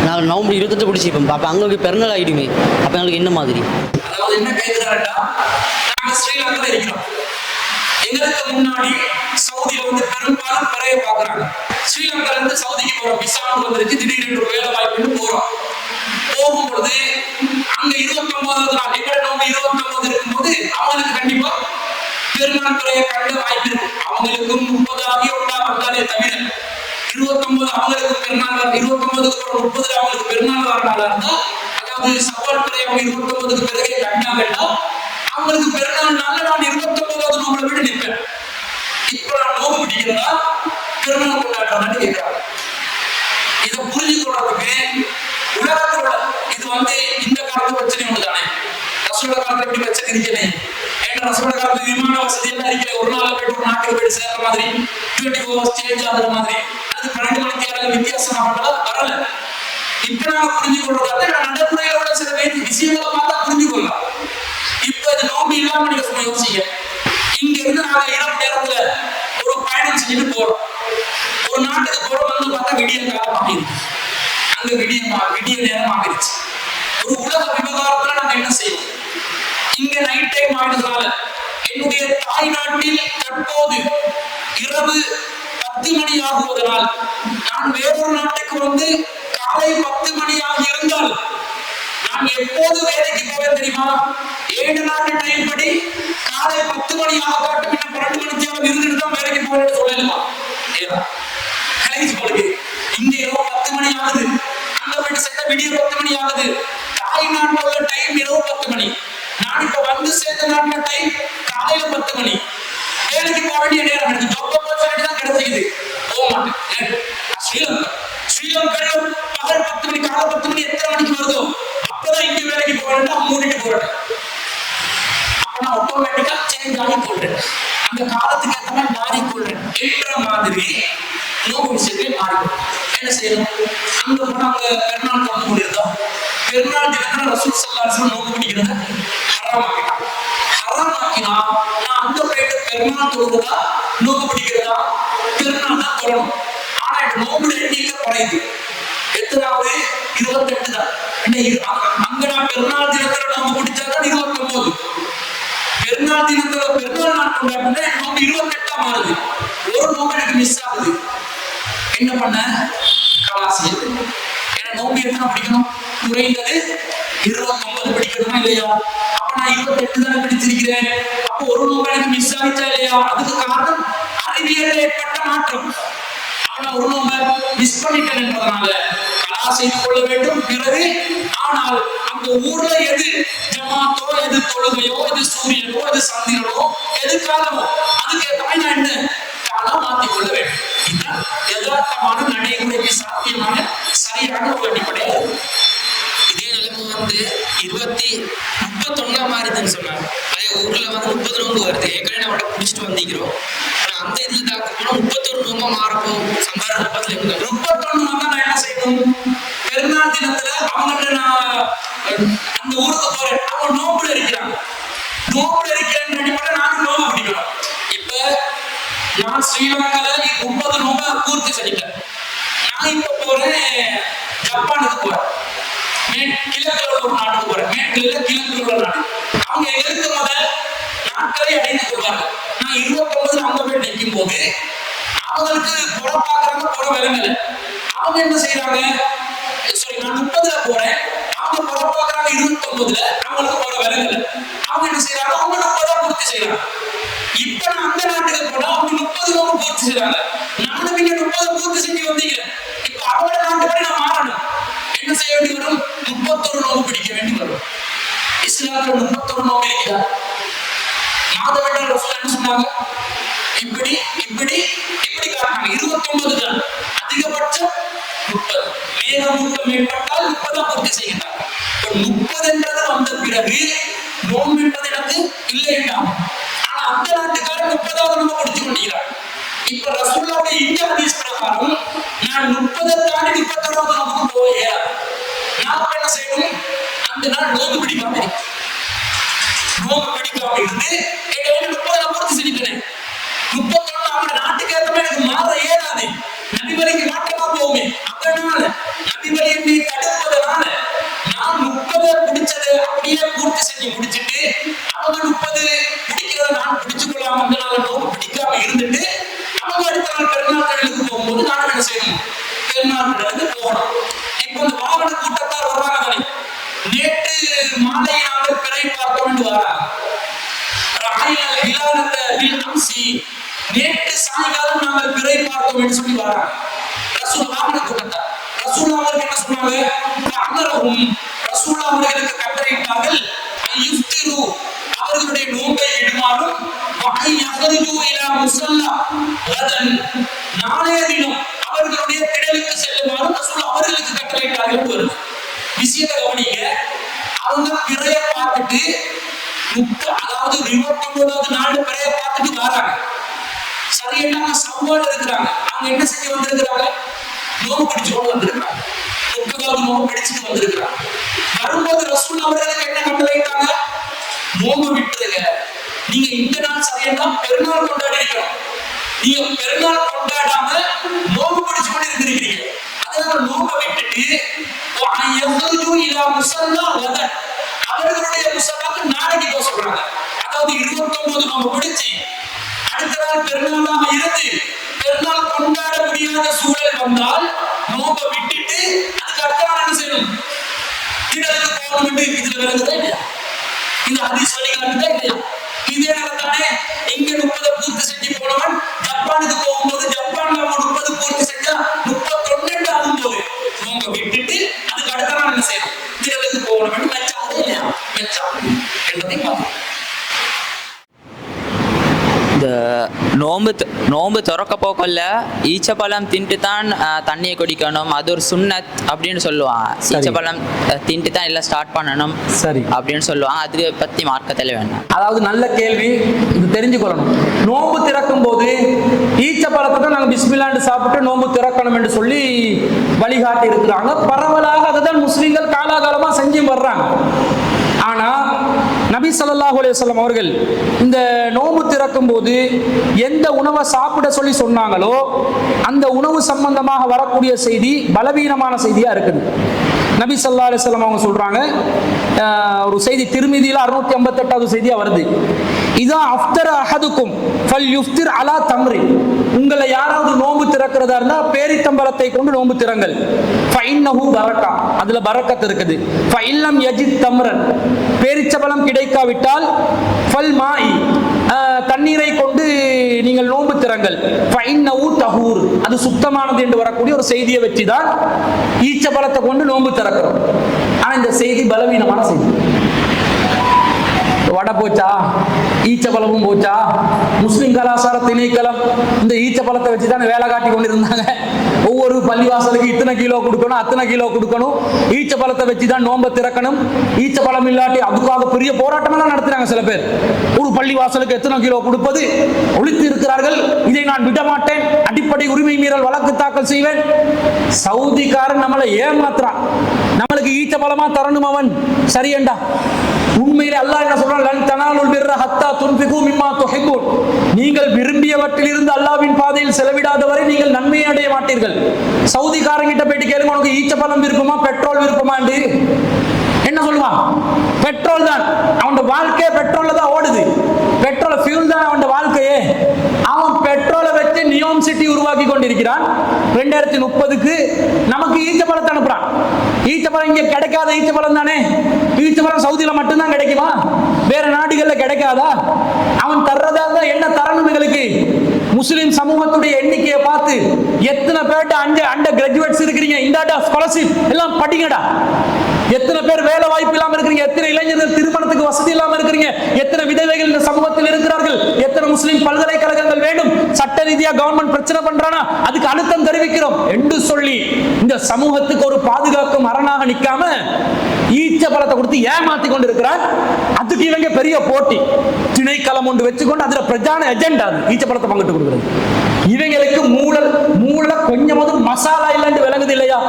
நாங்கள் நோம்பு 28 பிடிச்சிப்போம். அப்போ அங்கே பிறநாள் ஆகிடுமே. அப்போ எங்களுக்கு என்ன மாதிரி? அதாவது என்ன கேட்கிறாருன்னா, நாங்கள் ஸ்ரீலங்காவில் இருக்கிறோம். எங்களுக்கு முன்னாடி சவுதியில வந்து பெரும்பாலும் பிறைய பார்க்குறாங்க. ஸ்ரீலங்கால இருந்து சவுதிக்கு போறோம், விசான்னு வந்துருச்சு, திடீர்னு ஒரு வேலை வாய்ப்புன்னு போறோம். போகும்பொழுது அங்க 29வது நாள் எங்கட நோம்பு 29 இருக்கும்போது அவங்களுக்கு கண்டிப்பா பெருநாள் பிறைய கண்ட வாய்ப்பு இருக்கும். அவங்களுக்கும் 30 ஆகிய ஒன்றா வந்தாலே தவிர 29 அவங்களுக்கு பெருநாள் 29க்கு அப்புறம் 30 அவங்களுக்கு பெருநாள் வர நாளா இருந்தா, அதாவது சவால் பிறைய 29க்கு பிறகு கண்டாங்கன்னா அவங்களுக்கு பெருநாள் நாள்ல நான் 29வது நோம்புல விட்டு நிற்பேன். இப்ப நான் நோம்பு பிடிக்கிறதா பெருநாள் கொண்டாடுறேன்னு கேட்கிறாங்க. இதை புரிஞ்சுக்கொள்றதுக்கு உலகத்தோட இது வந்து இந்த காலத்து பிரச்சனை ஒன்று தானே. ரசூல காலத்துல எப்படி பிரச்சனை இருக்கனே, ஏன்னா ரசூல காலத்துல விமான வசதி எல்லாம் இருக்கல. ஒரு நாள் போயிட்டு ஒரு நாட்டுக்கு போயிட்டு சேர்ற மாதிரி 24 hours சேஞ்ச் ஆகுற மாதிரி அது 12 மணி நேரம் வித்தியாசமா வரல. இப்ப நாங்க புரிஞ்சுக்கொள்றதால நடைமுறையோட சில விஷயங்களை பார்த்தா புரிஞ்சுக்கொள்ளலாம். இப்ப இது நோம்பு இல்லாம நீங்க சும்மா யோசிங்க. இங்க இருந்து நாங்க இரவு நேரத்துல ஒரு பயணம் செஞ்சுட்டு போறோம். ஒரு நாட்டுக்கு போறோம் வந்து பார்த்தா விடிய காலம் ஆகிடுச்சு. அங்க விடிய நேரம் ஆகிடுச்சு. ஒரு உலக விவகாரத்துல நாங்க என்ன செய்வோம்? இங்க நைட் டைம் ஆயிடுறதுனால என்னுடைய தாய் நாட்டில் தற்போது இரவு 10 மணி ஆகுவதனால் நான் வேறொரு நாட்டுக்கு வந்து காலை 10 மணியாக இருந்தால் நான் எப்போது வேலைக்கு போவேன் தெரியுமா? 7 நாட்டு டைம் படி காலை 10 மணியாக காட்டும், இன்னும் 12 மணிக்காக இருந்துட்டு தான் வேலைக்கு போவேன்னு சொல்லலாம். இங்க இரவு 10 மணி ஆகுது, அங்க போயிட்டு சேர்ந்த விடிய 10 மணி ஆகுது. தாய் நாட்டில் உள்ள டைம் இரவு 10 மணி, நான் இப்ப வந்து சேர்ந்த நாட்டுல டைம் காலையில 10 மணி. வேலைக்கு போக வேண்டிய நேரம் எனக்கு ஜாப் ஆப்பர்ச்சுனிட்டி தான் கிடைச்சிக்குது, போக மாட்டேன். ஸ்ரீலங்கா பகல் 10 மணி காலை 10 மணி எத்தனை மணிக்கு வருதோ அப்பதான் இங்க வேலைக்கு போறேன், மூடிட்டு போறேன். அப்ப நான் ஆட்டோமேட்டிக்கா சேஞ்ச் ஆகி போடுறேன், அந்த காலத்துக்கு ஏற்ற மாதிரி மாறிக்கொள்றேன் என்ற மாதிரி நோக்கு விஷயத்தை மாறிடும். என்ன செய்யணும்? அங்க போனா அவங்க பெருநாள் கலந்து கொண்டிருந்தோம். பெருநாள் தினத்துல ரசூல் ஸல்லல்லாஹு அலைஹி வஸல்லம் நோக்கு பிடிக்கிறத ஹராம் ஆக்கிட்டாங்க. ஹராம் ஆக்கினா நான் அங்க போயிட்டு பெருநாள் தொழுகிறதா நோக்கு பிடிக்கிறதா? பெருநாள் தான் தொழணும். ஆனா இப்ப நோம்புல எண்ணிக்கை குறையுது. எத்தனாவது? 28 தான். அங்க நான் பெருநாள் தினத்துல நோம்பு பிடிச்சாதான் 29. பெருநாள் தினத்துல பெருநாள் நாள் கொண்டாடுனா நோம்பு 28 மாறுது. ஒரு நோம்பு எனக்கு மிஸ் ஆகுது. என்ன பண்ண? கலாசி. ஏன்னா நோம்பு எத்தனை பிடிக்கணும்? குறைந்தது 29 பிடிக்கணுமா இல்லையா? அப்ப நான் 28 தானே பிடிச்சிருக்கிறேன். அப்போ ஒரு நோம்பு எனக்கு மிஸ் ஆகிச்சா இல்லையா? அதுக்கு காரணம் அறிவியல் ஏற்பட்ட மாற்றம். அப்ப நான் ஒரு நோம்பை மிஸ் பண்ணிட்டேன் என்பதனால கலா செய்து கொள்ள வேண்டும். பிறகு ஆனால் அந்த ஊர்ல எது ஜமாத்தோ, எது தொழுகையோ, எது சூரியனோ, எது சந்திரனோ, எது காலமோ அதுக்கேற்ற மாதிரி நான் என்ன காலம் மாற்றிக் கொள்ள வேண்டும். இதுதான் யதார்த்தமான நடைமுறைக்கு சாத்தியமான சரியான ஒரு அடிப்படையாக. இதே நிலைமை வந்து 31 மாறிதுன்னு சொன்னாங்க. அதே ஊர்ல வந்து 30 நோம்பு வருது. ஏற்கனவே நம்ம பிடிச்சிட்டு வந்திக்கிறோம். அந்த இதுல தாக்க போனா 31 நோம்பா மாறப்போம். சம்பார 31 நோம்பா நான் என்ன செய்யணும்? பெருநாள் தினத்துல அவங்கள்ட்ட நான் அந்த ஊருக்கு போறேன், அவங்க நோம்புல இருக்கிறாங்க. நோம்புல இருக்கிறேன்னு அடிப்படை நான் நோம்பு பிடிக்கணும். இப்ப நான் ஸ்ரீலங்கால 30 நோம்பை பூர்த்தி செஞ்சிட்டேன். நான் இப்ப போறேன் ஜப்பானுக்கு போறேன், கிழக்குல ஒரு நாட்டுக்கு போறேன். மேற்குல கிழக்குல உள்ள நாடு. அவங்க எங்களுக்கு முதல் நாட்களை அடைந்து கொள்வார்கள். நான் 29 அங்க போய் நிற்கும் போது அவங்களுக்கு புற பாக்குறாங்க, புற விலங்கல. அவங்க என்ன செய்யறாங்க? நான் 30ல போறேன், அவங்க புற பாக்குறாங்க 29ல, அவங்களுக்கு புற விலங்கல. அவங்க என்ன செய்யறாங்க? அவங்க 30 பூர்த்தி செய்யறாங்க. இப்ப நான் அந்த நாட்டுக்கு போனா அவங்க 30 பூர்த்தி செய்யறாங்க. நானும் இங்க 30 பூர்த்தி செஞ்சு வந்தீங்க. இப்ப அவங்க நாட்டுப்படி நான் மாறணும். என்ன செய்ய வேண்டி வரும்? 31 நோம்பு பிடிக்க வேண்டி வரும். இஸ்லாத்துல 31 நோம்பு இருக்கிறா. மாதவெட்டால் ரசூல் என்ன சொன்னாங்க? இப்படி இப்படி இப்படி காட்டினாங்க. 29 தான் அதிகபட்சம் 30. மேகமூட்டம் ஏற்பட்டால் 30 பூர்த்தி செய்கிறாங்க. 30 என்றது வந்த பிறகு நோம்பு என்பது எனக்கு இல்லை என்றாங்க. ஆனா அந்த நாட்டுக்காரர் 30வது நோம்பு முடிச்சு கொண்டிருக்கிறார். இப்ப ரசூலுல்லாஹ்வுடைய இந்த ஹதீஸ் பிரகாரம் நான் 30 தாண்டி 31வது நோம்புக்கு போயே நான் என்ன செய்யணும்? அந்த நாள் நோம்பு பிடிக்காம இருந்து எங்க 30 பூர்த்தி செஞ்சுட்டேன். 31 அவங்க நாட்டுக்கு ஏற்ற மாதிரி எனக்கு மாற ஏறாது. நபிவழிக்கு மாற்றமா போகுமே. அதனால நபிவழியை தடுப்பதனால நான் 30 பிடிச்சது அப்படியே பூர்த்தி செஞ்சு முடிச்சுட்டு அவங்க 30 பிடிக்கிறத நான் பிடிச்சு கொள்ளாம அதனால நோம்பு பிடிக்காம இருந்துட்டு அவங்க அடுத்த நாள் பெருநாள் கடலுக்கு போகும்போது நான் என்ன செய்யணும்? பெருநாள் கடலுக்கு போகணும். இப்ப இந்த வாகன கூட்டத்தார் வர்றாங்க தானே. நேற்று மாலை நாங்கள் பிறை பார்த்தோம் என்று வராங்க. நேற்று சாயங்காலம் நாங்கள் பிறை பார்த்தோம் என்று சொல்லி வராங்க. ரசூல் வாகன கூட்டத்தார் ரசூல் அவர்கள் என்ன சொன்னாங்க? ரசூல் அவர்களுக்கு கட்டளையிட்டார்கள் அவர்களுடைய நோன்பை விடுமாறும் நாளைய தினம் அவர்களுடைய திடலுக்கு செல்லுமாறும் ரசூல் அவர்களுக்கு கட்டளையிட்டார்கள் வருது. விஷயத்தை கவனிங்க. அவங்க பிறைய பார்த்துட்டு அதாவது 29வது நாள் பிறைய பார்த்துட்டு வராங்க. சரியான சவால் இருக்கிறாங்க. அவங்க என்ன செஞ்சு வந்திருக்கிறாங்க? நோம்பு பிடிச்சு கொண்டு வந்திருக்கிறாங்க. 30வது நோம்பு பிடிச்சிட்டு வந்திருக்கிறாங்க. வரும்போது ரசூல் அவர்களுக்கு என்ன கட்டளையிட்டாங்க? நோம்பு விட்டுருங்க. நீங்க இந்த நாள் சரியா பெருநாள் கொண்டாடி இருக்கணும். நீங்க பெருநாள் கொண்டாடாம நோம்பு பிடிச்சு கொண்டு இருந்திருக்கிறீங்க. அதனால நோம்பை விட்டுட்டு அவர்களுடைய முசல்லாக்கு நாளைக்கு போக சொல்றாங்க. அதாவது 29 நோம்பு வந்தால் நோம்பை விட்டுட்டு அதுக்கு அடுத்த நாள் என்ன செய்யணும்? திடலுக்கு போகணும். இதுல விளங்குதா இல்லையா? இந்த ஹதீஸ் வழிகாட்டுதா இல்லையா? இதே தானே இங்க 30 பூர்த்தி செஞ்சு போனவன் ஜப்பானுக்கு போகும்போது ஜப்பான்ல 30 பூர்த்தி செஞ்சா 31 ஆகும்போது நோம்பை விட்டுட்டு அதுக்கு அடுத்த நாள் என்ன செய்யணும்? திடலுக்கு போகணும். மெச்சாது இல்லையா? மெச்சாது என்பதை பார்க்கணும். இந்த நோம்பு திறக்க போக்கல்ல ஈச்சப்பழம் தின்ட்டு தான் தண்ணியை குடிக்கணும், அது ஒரு சுன்னத் அப்படின்னு சொல்லுவாங்க. ஈச்சப்பழம் தின்ட்டு தான் எல்லாம் ஸ்டார்ட் பண்ணணும் சரி அப்படின்னு சொல்லுவாங்க. அது பற்றி மார்க்கத்தில் வேண்டாம். அதாவது நல்ல கேள்வி, இது தெரிஞ்சுக்கொள்ளணும். நோன்பு திறக்கும் போது ஈச்சப்பழத்தை தான் நாங்கள் பிஸ்மில்லாண்டு சாப்பிட்டு நோன்பு திறக்கணும் என்று சொல்லி வழிகாட்டி இருக்கிறாங்க. பரவலாக அதை தான் முஸ்லீம்கள் காலாகாலமாக செஞ்சு வர்றாங்க. ஆனா நபி ஸல்லல்லாஹு அலைஹி வஸல்லம் அவர்கள் இந்த நோன்பு திறக்கும் போது எந்த உணவை சாப்பிட சொல்லி சொன்னாங்களோ அந்த உணவு சம்பந்தமாக வரக்கூடிய செய்தி பலவீனமான செய்தியா இருக்குது. நபி ஸல்லல்லாஹு அலைஹி வஸல்லம் அவங்க சொல்றாங்க, ஒரு செய்தி திர்மிதியில 658வது செய்தியா வருது. இதா அஃப்தர அஹதுக்கும் ஃபல்யுஃப்திர் அலா தம்ரி. உங்களை யாராவது நோன்பு திறக்கிறதா இருந்தா பேரித்தம்பழத்தை கொண்டு நோன்பு திறங்கள். ஃபஇன்னஹு பரக்கா, அதுல பரக்கத் இருக்குது. ஃபஇல்லம் யஜித் தம்ரன், பேரிச்சம்பழம் கிடைக்காவிட்டால் ஃபல் மாஇ, தண்ணீரை கொண்டு நீங்கள் நோன்பு திறங்கள். ஃபஇன்னஹு தஹூர், அது சுத்தமானது என்று வரக்கூடிய ஒரு செய்தியை வச்சு தான் ஈச்சப்பழத்தை கொண்டு நோன்பு திறக்கிறோம். ஆனா இந்த செய்தி பலவீனமான செய்தி. வடை போச்சா, ஈச்சப்பழமும் போச்சா, முஸ்லிம் கலாச்சார திணைக்களம் இந்த ஈச்சப்பழத்தை வச்சு தான் வேலை காட்டி கொண்டு இருந்தாங்க. ஒவ்வொரு பள்ளிவாசலுக்கு இத்தனை கிலோ கொடுக்கணும், அத்தனை கிலோ கொடுக்கணும், ஈச்சப்பழத்தை வச்சு தான் நோன்பை திறக்கணும். ஈச்சப்பழம் இல்லாட்டி அதுக்காக பெரிய போராட்டமெல்லாம் நடத்துறாங்க சில பேர். ஒரு பள்ளிவாசலுக்கு எத்தனை கிலோ கொடுப்பது ஒழித்து இருக்கிறார்கள். இதை நான் விட மாட்டேன், அடிப்படை உரிமை மீறல் வழக்கு தாக்கல் செய்வேன். சவுதிக்காரன் நம்மளை ஏமாத்துறான். நம்மளுக்கு ஈச்சப்பழமா தரணும் அவன், சரியண்டா. உண்மையிலே அல்லாஹ் என்ன சொல்றான்? லன் தனாலுல் பிர்ர ஹத்தா துன்ஃபிகு மிம்மா துஹிப்பூன். நீங்கள் விரும்பியவற்றில் இருந்து அல்லாஹ்வின் பாதையில் செலவிடாத வரை நீங்கள் நன்மையை அடைய மாட்டீர்கள். சவுதிக்காரங்கிட்ட போயிட்டு கேளுங்க, உனக்கு ஈச்சப்பழம் விருப்பமா பெட்ரோல் விருப்பமா? என்ன சொல்லுவான்? பெட்ரோல் தான். அவன் வாழ்க்கையே பெட்ரோல்ல தான் ஓடுது. பெட்ரோல் ஃபியூல் தான் அவன் வாழ்க்கையே. அவன் பெட்ரோலை வச்சு நியோம் சிட்டி உருவாக்கி கொண்டிருக்கிறான். 2030க்கு நமக்கு ஈச்சப்பழத்தை அனுப்புறான். ஈச்சப்பழம் இங்க கிடைக்காத ஈச்சப்பழம் தானே. ஈச்சப்பழம் சவுதியில மட்டும்தான் கிடைக்குமா? வேற நாடுகள்ல கிடைக்காதா? அவன் தர்றதால என்ன தரணும் எங்களுக்கு? முஸ்லிம் சமூகத்துடைய எண்ணிக்கையை பார்த்து எத்தனை பேர்ட்ட அண்டர் கிராஜுவேட்ஸ் இருக்கிறீங்க, இந்தாடா ஸ்காலர்ஷிப் எல்லாம் படிங்கடா. எத்தனை பேர் வேலை வாய்ப்பு இல்லாம இருக்கிறீங்க, எத்தனை இளைஞர்கள் திருமணத்துக்கு வசதி இல்லாம இருக்கிறீங்க, எத்தனை விதவைகள் இந்த சமூகத்தில் இருக்கிறார்கள், எத்தனை முஸ்லிம் பல்கலைக்கழகங்கள் வேண்டும், சட்ட ரீதியா கவர்மெண்ட் பிரச்சனை பண்றானா அதுக்கு அழுத்தம் தெரிவிக்கிறோம் என்று சொல்லி இந்த சமூகத்துக்கு ஒரு பாதுகாக்கும் அரணாக நிக்காம ஈச்ச பழத்தை கொடுத்து ஏமாத்தி கொண்டு இருக்கிறார். அதுக்கு இவங்க பெரிய போட்டி திணைக்களம் ஒன்று வச்சுக்கொண்டு அதுல பிரஜான எஜெண்டா ஈச்ச பழத்தை பங்கிட்டு கொடுக்கிறது. இவங்களுக்கு மூளை கொஞ்சமாவது மசாலா இல்லைன்னு விளங்குது இல்லையா?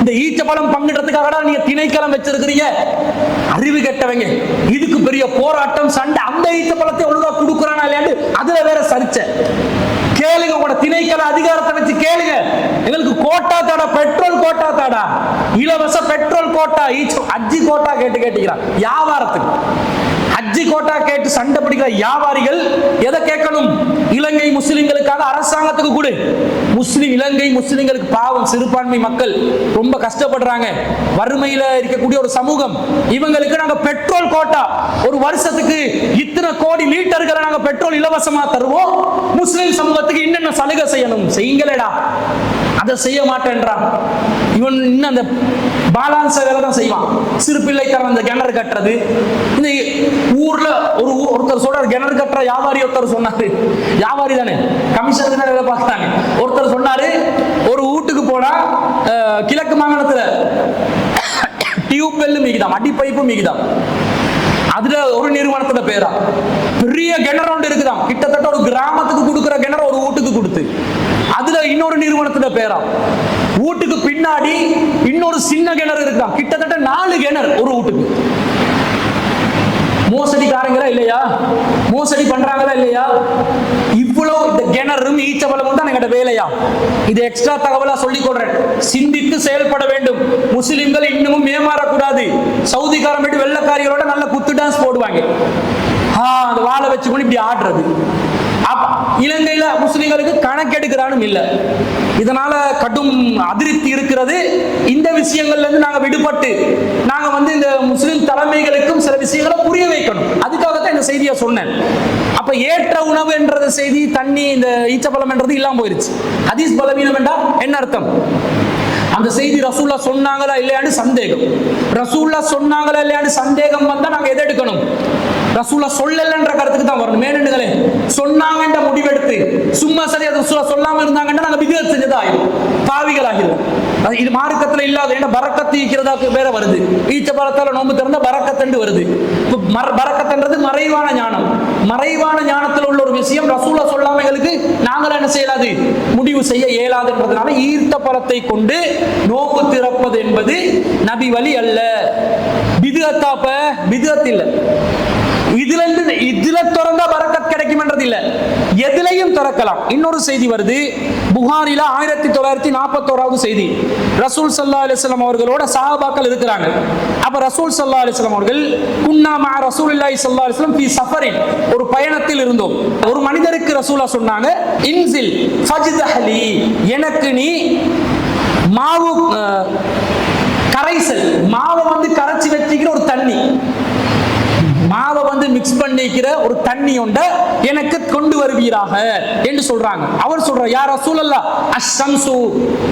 இந்த ஈச்சப்பழம் பங்கிடுறதுக்காக நீங்க திணைக்களம் வச்சிருக்கிறீங்க. அறிவு கெட்டவங்க. இதுக்கு பெரிய போராட்டம் சண்டை. அந்த ஈச்சப்பழத்தை ஒழுங்கா கொடுக்குறானா இல்லையாண்டு அதுல வேற சரிச்ச கேளுங்க. உங்களோட திணைக்கள அதிகாரத்தை வச்சு கேளுங்க. எங்களுக்கு கோட்டா தாடா, பெட்ரோல் கோட்டா தாடா, இலவச பெட்ரோல் கோட்டா, அஜி கோட்டா கேட்டுக்கிறான் வியாபாரத்துக்கு. அஜி கோட்டா கேட்டு சண்டை பிடிக்கிற வியாபாரிகள் எதை கேட்கணும்? இலங்கை முஸ்லிம்களுக்காக அரசாங்கத்துக்கு கொடு. இலங்கை முஸ்லிம்களுக்கு பாவம், சிறுபான்மை மக்கள் ரொம்ப கஷ்டப்படுறாங்க, வறுமையில இருக்கக்கூடிய ஒரு சமூகம். இவங்களுக்கு நாங்க பெட்ரோல் கோட்டா ஒரு வருஷத்துக்கு இத்தனை கோடி லிட்டர்களை நாங்க பெட்ரோல் இலவசமா தருவோம். முஸ்லிம் சமூகத்துக்கு என்னென்ன சலுகை செய்யணும் செய்யுங்களேடா. அதை செய்ய மாட்டேன்றான் இவன். இன்னும் அந்த பாலான்ஸ் வேலை தான் செய்வான். சிறு பிள்ளைக்காரன் அந்த கிணறு கட்டுறது. இந்த ஊர்ல ஒருத்தர் சொல்றாரு, கிணறு கட்டுற வியாபாரி ஒருத்தர் சொன்னாரு. வியாபாரி தானே, கமிஷனுக்கு தான் வேலை பார்த்தாங்க. ஒருத்தர் சொன்னாரு, ஒரு வீட்டுக்கு போனா கிழக்கு மாகாணத்துல டியூப் வெல் மிகுதாம், அடி பைப்பு மிகுதாம். அதுல ஒரு நிறுவனத்தோட பேரா பெரிய கிணறு ஒன்று இருக்குதாம். கிட்டத்தட்ட ஒரு கிராமத்துக்கு கொடுக்குற கிணறு ஒரு வீட்டுக்கு கொடுத்து அதுல இன்னொரு நிறுவனத்தோட பேரா. வீட்டுக்கு பின்னாடி இன்னொரு சின்ன கிணறு இருக்குதாம். கிட்டத்தட்ட 4 கிணறு ஒரு வீட்டுக்கு. மோசடிக்காரங்களா இல்லையா? மோசடி பண்றாங்களா இல்லையா? இவ்வளவு இந்த கிணறும் ஈச்சபலமும் தான் எங்கட வேலையா? இது எக்ஸ்ட்ரா தகவலா சொல்லிக் கொள்றேன். சிந்தித்து செயல்பட வேண்டும். முஸ்லிம்கள் இன்னமும் ஏமாறக்கூடாது. சவுதிக்காரன் போயிட்டு வெள்ளக்காரிகளோட நல்ல குத்து டான்ஸ் போடுவாங்க. அந்த வாழை வச்சுக்கொண்டு இப்படி ஆடுறது. இலங்கையில முஸ்லிம்களுக்கு கணக்கெடுக்கிறானும் இல்ல. இதனால கடும் அதிருப்தி இருக்கிறது. இந்த விஷயங்கள்ல இருந்து நாங்க விடுபட்டு நாங்க வந்து இந்த முஸ்லிம் தலைமைகளுக்கும் சில விஷயங்களை புரிய வைக்கணும். அதுக்காகத்தான் இந்த செய்தியை சொன்னேன். அப்ப ஏற்ற உணவு என்றது செய்தி, தண்ணி, இந்த ஈச்சப்பழம் என்றது இல்லாம போயிருச்சு. ஹதீஸ் பலவீனம் என்றா என்ன அர்த்தம்? அந்த செய்தி ரசூல்லா சொன்னாங்களா இல்லையான்னு சந்தேகம். ரசூல்லா சொன்னாங்களா இல்லையான்னு சந்தேகம் வந்தா நாங்க எதை எடுக்கணும்? ரசூல்லா சொல்லலன்ற கருத்துக்கு தான் வரணும். மேனண்டுகளே, சொன்னாங்கன்ற முடிவெடுத்து சும்மா சரி அது ரசூல்லா சொல்லாம இருந்தாங்கன்னா நாங்க பிதஅத் செஞ்சதா ஆயிடும், பாவிகள் ஆகிடும். இது மார்க்கத்துல இல்லாத என்ன பரக்கத்து ஈக்கிறதா வேற வருது. ஈச்ச பழத்தால நோன்பு திறந்தா பரக்கத்து வருது. பரக்கத்துன்றது மறைவான ஞானம். மறைவான ஞானத்தில் உள்ள ஒரு விஷயம் ரசூல்லா சொல்லாம எங்களுக்கு நாங்கள என்ன செய்யலாது, முடிவு செய்ய இயலாதுன்றதுனால ஈர்த்த பழத்தை கொண்டு நோன்பு திறப்பது என்பது நபி வழி அல்ல. பிதுஅத்தாப்ப பிதுஅத் இல்ல. இதுல திறந்தா பரக்கத் கிடைக்கும் என்றது இல்ல, எதிலையும் திறக்கலாம். இன்னொரு செய்தி வருது புகாரில 1941 செய்தி. ரசூல் ஸல்லல்லாஹு அலைஹி வஸல்லம் அவர்களோட சஹாபாக்கள் இருக்கிறாங்க. அப்ப ரசூல் ஸல்லல்லாஹு அலைஹி வஸல்லம் அவர்கள் குன்னா மஅ ரசூலில்லாஹி ஸல்லல்லாஹு அலைஹி வஸல்லம் ஃபீ சஃபரின், ஒரு பயணத்தில் இருந்தோம். ஒரு மனிதருக்கு ரசூலா சொன்னாங்க, இன்சில் ஃபஜ்தஹலி, எனக்கு நீ மாவு கரைசல், மாவை வந்து கரைச்சி வச்சுக்கிற ஒரு தண்ணி, மாவை வந்து மிக்ஸ் பண்ணிக்கிற ஒரு தண்ணி ஒண்ட எனக்கு கொண்டு வருவீராக என்று சொல்றாங்க. அவர் சொல்றார், யா ரசூலல்லாஹ் அஷம்சு,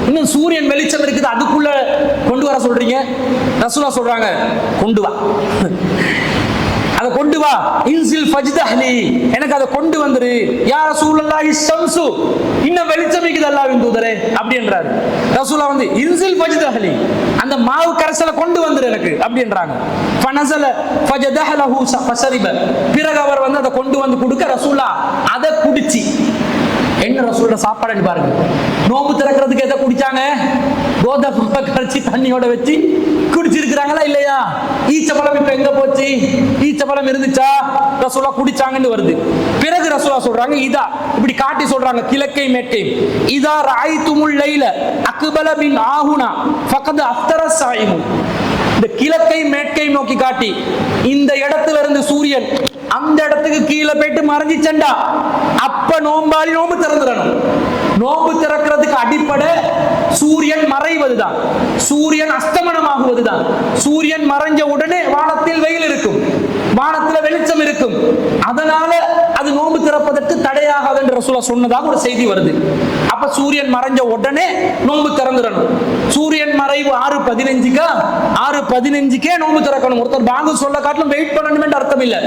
இன்னும் சூரியன் வெளிச்சம் இருக்குது, அதுக்குள்ள கொண்டு வர சொல்றீங்க? ரசூலா சொல்றாங்க, கொண்டு வா, அதை கொண்டு வா. இன்சில் ஃபஜ்தஹ்லி, எனக்கு அதை கொண்டு வந்துரு. யா ரசூலல்லாஹி ஷம்சு, இன்னும் வெளிச்சம் இருக்குது அல்லாஹ்வின் தூதரே அப்படின்றாரு. ரசூலா வந்து இன்சில் ஃபஜ்தஹ்லி, அந்த மாவு கரைசலை கொண்டு வந்துரு எனக்கு அப்படின்றாங்க. ஃபனஸல ஃபஜதஹலஹு ஃபஷரிப, பிறகு அவர் வந்து அதை கொண்டு வந்து கொடுக்க ரசூலா அதை குடிச்சி. என்ன ரசூலோட சாப்பாடுன்னு பாருங்க. நோம்பு திறக்கிறதுக்கு எதை குடிச்சாங்க? கோதமை கரைச்சி தண்ணியோட வச்சு குடிச்சிருக்கிறாங்களா இல்லையா? ஈச்சப்பழம் இப்ப எங்க போச்சு? ஈச்சப்பழம் இருந்துச்சா? ரசூலா குடிச்சாங்கன்னு வருது. பிறகு ரசூலா சொல்றாங்க, இதா இப்படி காட்டி சொல்றாங்க, கிழக்கை மேற்கை, இதா ராய்துமுல் லைல அக்பல பின் ஆஹுனா ஃபகத் அஃப்தர ஸாயிமு, இந்த கிழக்கை மேற்கை நோக்கி காட்டி, இந்த இடத்துல இருந்து சூரியன் அந்த இடத்துக்கு கீழே போயிட்டு மறைஞ்சிச்சண்டா அப்ப நோம்பாளி நோம்பு திறந்துடணும். நோம்பு திறக்கிறதுக்கு அடிப்படை சூரியன் மறைவதுதான், சூரியன் அஸ்தமனமாகுவதுதான். சூரியன் மறைஞ்ச உடனே வானத்தில் வெயில் இருக்கும், வானத்துல வெளிச்சம் இருக்கும். அதனால அது நோம்பு திறப்பதற்கு தடையாகாது என்று ரசூலா சொன்னதாக ஒரு செய்தி வருது. அப்ப சூரியன் மறைஞ்ச உடனே நோம்பு திறந்துடணும். சூரியன் மறைவு 6:15 6:15 நோம்பு திறக்கணும். ஒருத்தர் பாங்கு சொல்ல காட்டிலும் வெயிட் பண்ணணும் என்று அர்த்தம் இல்லை.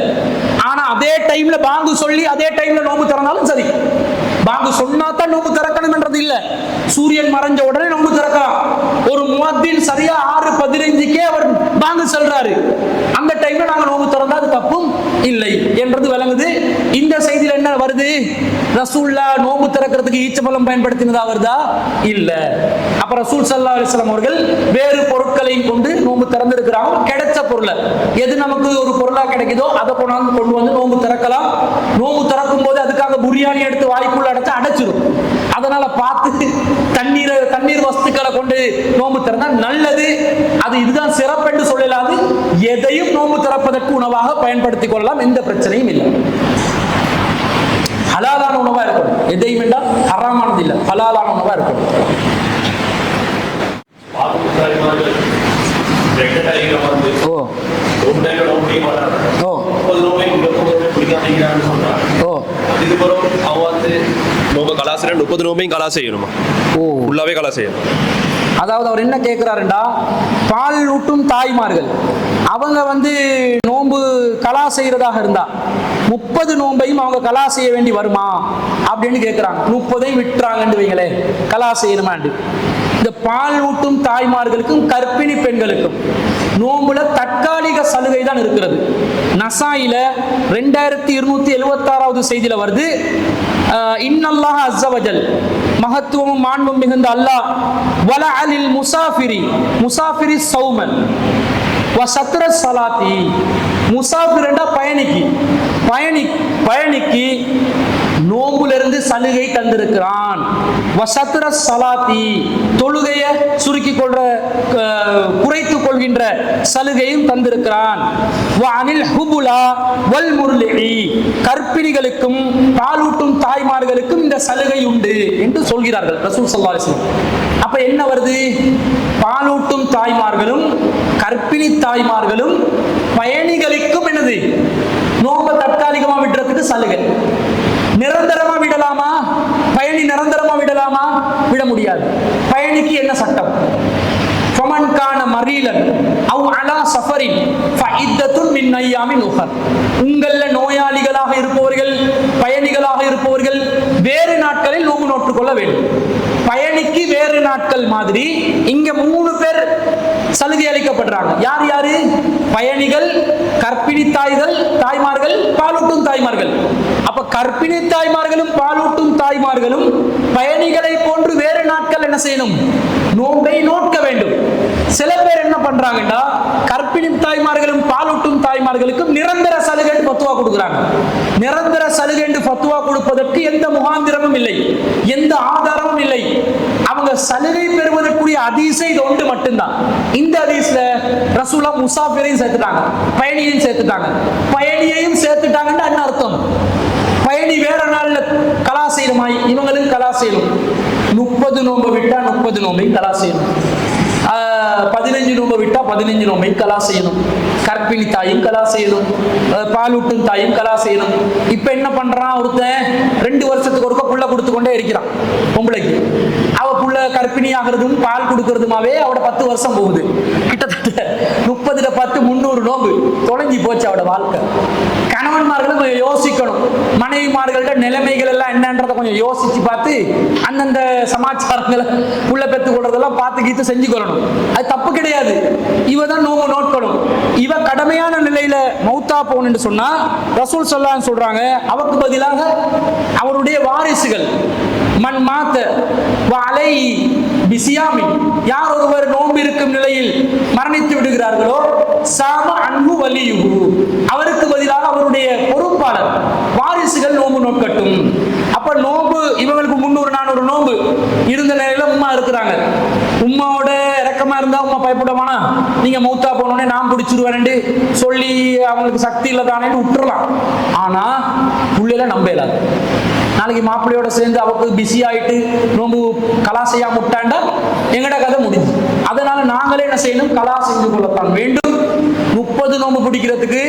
ஆனா அதே டைம்ல பாங்கு சொல்லி அதே டைம்ல நோம்பு திறந்தாலும் சரி, பாங்கு சொன்னாதான் நோம்பு திறக்கணும் என்றது இல்ல. சூரியன் மறைஞ்ச உடனே நோம்பு திறக்கலாம். ஒரு முஅத்தின் சரியா 6:15 அவர் பாங்கு சொல்றாரு, அந்த டைம்ல நாங்க நோம்பு திறந்தா அது தப்பும் இல்லை என்றது விளங்குது. இந்த செய்தியில என்ன வருது? ரசூல்லா நோம்பு திறக்கிறதுக்கு ஈச்சப்பழம் பயன்படுத்தினதா வருதா? இல்ல. அப்ப ரசூல் ஸல்லல்லாஹு அலைஹி வஸல்லம் அவர்கள் வேறு பொருட்களையும் கொண்டு நோம்பு திறந்திருக்கிறாங்க. கிடைச்ச பொருளை, எது நமக்கு ஒரு பொருளா கிடைக்குதோ அதை கொண்டு வந்து நோம்பு திறக்கலாம். நோம்பு திறக்கும் போது அதுக்காக புரியாணி எடுத்து வாய்க்குள்ள அடைச்சு அடைச்சிடும். அதனால பார்த்து தண்ணீர் வஸ்துக்களை கொண்டு நோம்பு திறந்தா நல்லது. அது இதுதான் சிறப்பு என்று சொல்லலாது. எதையும் நோம்பு திறப்பதற்கு உணவாக பயன்படுத்திக் கொள்ளலாம், எந்த பிரச்சனையும் இல்லை. ஹலாலான உணவா இருக்கணும். எதையும் வேண்டாம், ஹராமானது இல்லை, ஹலாலான உணவா இருக்கணும். ஓ ஓ இதுக்கப்புறம் அவங்க வந்து நோம்பு கலா செய்யணும், 30 நோம்பையும் கலா செய்யணுமா? ஓ, ஃபுல்லாவே கலா செய்யணும். அதாவது அவர் என்ன கேட்கிறாருண்டா, பால் ஊட்டும் தாய்மார்கள் அவங்க வந்து நோன்பு கலா செய்யறதாக இருந்தா 30 நோன்பையும் அவங்க கலா செய்ய வேண்டி வருமா அப்படின்னு கேட்கிறாங்க. 30ஐயும் விட்டுறாங்கன்னு வைங்களே, கலா செய்யணுமாண்டு. இந்த பால் ஊட்டும் தாய்மார்களுக்கும் கர்ப்பிணி பெண்களுக்கும் நோம்புல தற்காலிக சலுகை தான் இருக்கிறது. நசாயில 2276வது செய்தியில வருது, இன்னல்லாஹ் அஸ்ஸ வஜல், மகத்துவமும் மாண்பும் மிகுந்த அல்லாஹ், வலஅலில் முசாஃபிரி ஸௌமன் வ ஸத்ர ஸலாத்தி, முசாஃபிர்ண்டா பயணிக்கு நோம்பு நோம்பிலிருந்து சலுகை தந்திருக்கிறான். வசத்ர ஸலாத்தி, தொழுகைய சுருக்கி கொள்ற குறைத்துக் கொள்கின்ற சலுகையும் தந்திருக்கிறான். வஅனில் ஹுபுலா வல் முர்லிஇ, கர்ப்பிணிகளுக்கும் பாலூட்டும் தாய்மார்களுக்கும் இந்த சலுகை உண்டு என்று சொல்கிறார்கள் ரசூல் ஸல்லல்லாஹு அலைஹி வஸல்லம். அப்ப என்ன வருது? பாலூட்டும் தாய்மார்களும் கர்ப்பிணி தாய்மார்களும் பயணிகளுக்கும் என்னது? நோன்பை தற்காலிகமா விடுறதுக்கு சலுகை. நிரந்தரமா விடலாமா? பயணி நிரந்தரமா விடலாமா? விட முடியாது. பயணிக்கு என்ன சட்டம்? ஃபமன் கான மரீலன் அவ் அலா சஃபரின் ஃபஇத்தத்துன் மின் அய்யாமின் உஹர். உங்கள நோயாளிகளாக இருப்பவர்கள், பயணிகளாக இருப்பவர்கள் வேறு நாட்களில் நோன்பு நோற்றுக்கொள்ள வேண்டும். பயணிக்கு வேறு நாட்கள் மாதிரி இங்க 3 பேர் சலுகை அளிக்கப்படுறாங்க. யார் யாரு? பயணிகள், கர்ப்பிணி தாய்மார்கள், பாலூட்டும் தாய்மார்கள். அப்ப கர்ப்பிணி தாய்மார்களும் பாலூட்டும் தாய்மார்களும் பயணிகளை போன்று வேறு நாட்கள் என்ன செய்யணும்? நோன்பை நோக்க வேண்டும். சில பேர் என்ன பண்றாங்கன்னா, கர்ப்பிணி தாய்மார்களும் பாலூட்டும் தாய்மார்களுக்கும் நிரந்தர சலுகை ஃபத்வா கொடுக்குறாங்க. நிரந்தர சலுகை ஃபத்வா கொடுப்பதற்கு எந்த முகாந்திரமும் இல்லை, எந்த ஆதாரமும் இல்லை. அவங்க சலுகை பெறுவதற்குரிய ஹதீஸே இது ஒன்று மட்டும்தான். இந்த ஹதீஸ்ல ரசூலா முசாஃபிரையும் சேர்த்துட்டாங்க, பயணியையும் சேர்த்துட்டாங்க. பயணியையும் சேர்த்துட்டாங்கன்னு என்ன அர்த்தம்? பயணி வேற நாள்ல கலா செய்யணுமாய், இவங்களும் கலா செய்யணும். 30 நோன்பு விட்டா 30 நோம்பை கலா செய்யணும். 15 நோம்பு விட்டா 15 நோம்பை கலா செய்யணும். கர்ப்பிணி தாயும் கலா செய்யணும், பாலூட்டும் தாயும் கலா செய்யணும். இப்ப என்ன பண்றான்? ஒருத்தன் 2 வருஷத்துக்கு ஒருக்க புள்ள கொடுத்து கொண்டே இருக்கிறான் பொம்பளைக்கு. அவ புள்ள கர்ப்பிணி ஆகிறதும் பால் கொடுக்கறதுமாவே அவட 10 வருஷம் போகுது. கிட்டத்தட்ட 30 10 300 நோம்பு தொலைஞ்சி போச்சு அவட வாழ்க்கை. கணவன்மார்களும் கொஞ்சம் யோசிக்கணும். மனைவிமார்கள்ட்ட நிலைமைகள் எல்லாம் என்னன்றதை கொஞ்சம் யோசிச்சு பார்த்து அந்தந்த சமாச்சாரங்களை புள்ள பெற்று கொள்றதெல்லாம் பார்த்து கீத்து செஞ்சுக்கொள்ளணும். அது தப்பு கிடையாது. இவ தான் நோம்பு நோட்கணும். இவ கடமையான நிலையில மௌத்தா போகணும்னு சொன்னா ரசூல் ஸல்லல்லாஹு அலைஹி வஸல்லம் சொல்றாங்க, அவருக்கு பதிலாக அவருடைய வாரிசுகள் மன் மாத்த வலை பிசியாமி, யார் ஒருவர் நோன்பு இருக்கும் நிலையில் மரணித்து விடுகிறார்களோ சாம அன்பு வலியுகு, அவருக்கு பதிலாக அவருடைய பொறுப்பாளர் வாரிசுகள் நோன்பு நோக்கட்டும். அப்ப நோன்பு இவங்களுக்கு 300 400 நோன்பு இருந்த நிலையில உம்மா இருக்கிறாங்க. உம்மாவோட இறக்கமா இருந்தா உம்மா பயப்படமானா, நீங்க மௌத்தா போனோடனே நான் பிடிச்சிருவேன் சொல்லி அவங்களுக்கு சக்தி இல்லதானே விட்டுறலாம். ஆனா புள்ளையில நம்ப இயலாது. நாளைக்கு மாப்பிள்ளையோட சேர்ந்து அவருக்கு பிஸி ஆயிட்டு நோம்பு கலா செய்யாம விட்டாண்டா எங்கட கதை முடிஞ்சு. அதனால நாங்களே என்ன செய்யணும்? கலா செஞ்சு கொள்ளத்தான் வேண்டும். 30 நோம்பு பிடிக்கிறதுக்கு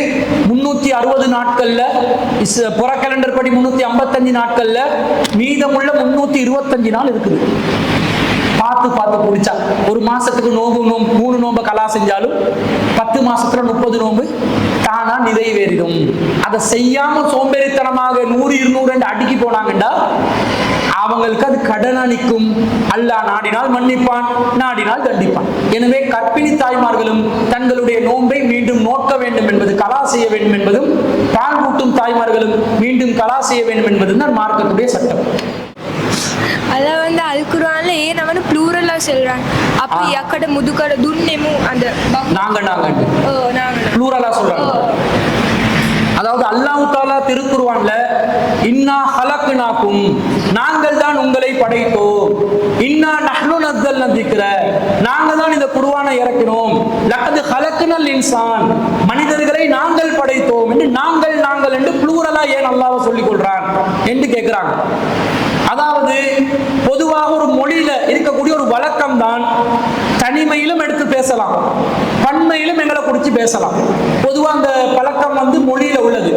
360 நாட்கள்ல, புற கேலண்டர் படி 355 நாட்கள்ல மீதமுள்ள 325 நாள் இருக்குது. பார்த்து பார்த்து பிடிச்சா ஒரு மாசத்துக்கு நோம்பு 3 நோம்பு கலா செஞ்சாலும் 10 மாசத்துல 30 நோம்பு தானா நிறைவேறிடும். அதை செய்யாம சோம்பேறித்தனமாக 100 200 அடுக்கி போனாங்கண்டா அவங்களுக்கு அது கடனா நிற்கும். அல்லாஹ் நாடினால் மன்னிப்பான், நாடினால் தண்டிப்பான். எனவே கர்ப்பிணி தாய்மார்களும் தங்களுடைய நோன்பை மீண்டும் நோக்க வேண்டும் என்பது, கலா செய்ய வேண்டும் என்பதும், பால் ஊட்டும் தாய்மார்களும் மீண்டும் கலா செய்ய வேண்டும் என்பதும் தான் மார்க்கத்துடைய சட்டம். అలా வந்து అల్ ఖురాన్లో ఏ నమను ప్లూరల్ లా சொல்றாங்க. அப்ப యక్కడ ముదుకడ దున్నేము அந்த நாங்க ப்ளூரலா சொல்றாங்க. அதாவது அல்லாஹ் தஆலா திருக்குர்ஆன்ல இன்னா ஹலக்னாக்கும், நாங்கள் தான் உங்களை படைத்தோம், இன்னா நஹ்னு நஸ்ஸல்னா திக்ர, நாங்கள் தான் இந்த குர்ஆனை இறக்கினோம், லக்கத் ஹலக்னல் இன்சான், மனிதர்களை நாங்கள் படைத்தோம் என்று நாங்கள் என்று ப்ளூரலா ஏன் அல்லாஹ் சொல்லிக் கொள்றான் என்று கேட்கிறாங்க. அதாவது பொதுவாக ஒரு மொழியில இருக்கக்கூடிய ஒரு வழக்கம் தான், தனிமையிலும் எடுத்து பேசலாம், பன்மையிலும் எங்களை குறித்து பேசலாம். பொதுவாக அந்த பழக்கம் வந்து மொழியில உள்ளது.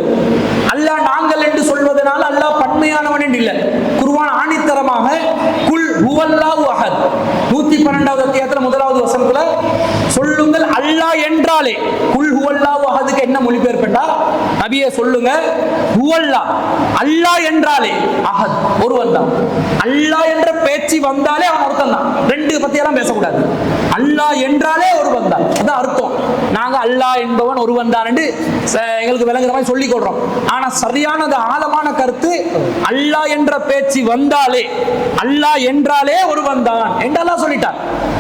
அல்லாஹ் நாங்கள் என்று சொல்வதனால அல்லாஹ் பன்மையானவன் என்று இல்லை. குர்ஆன் ஆணித்தரமாக குல் ஹுவல்லாஹு அஹத் 112வது அத்தியாயத்துல 1வது வசனத்துல சொல்லுங்கள் அல்லாஹ் என்றாலே, குல் ஹுவல்லாஹு அஹதுக்கு என்ன மொழிபெயர்ப்பா நபியே சொல்லுங்க, ஹுவல்லாஹ் அல்லாஹ் என்றாலே அஹத் ஒருவன் தான். அல்லாஹ் என்ற பேச்சு வந்தாலே அவன் ஒருத்தன் தான். 2 பத்தியெல்லாம் பேசக்கூடாது. அல்லாஹ் என்றாலே ஒருவன் தான், அதான் அர்த்தம். நாங்க அல்லாஹ் என்பவன் ஒருவன் தான் என்று எங்களுக்கு விளங்குற மாதிரி சொல்லிக் கொள்றோம். ஆனா சரியானது ஆழமான கருத்து, அல்லாஹ் என்ற பேச்சு வந்தாலே, அல்லாஹ் என்றாலே ஒருவன் தான் என்று அல்லாஹ் சொல்லிட்டான்.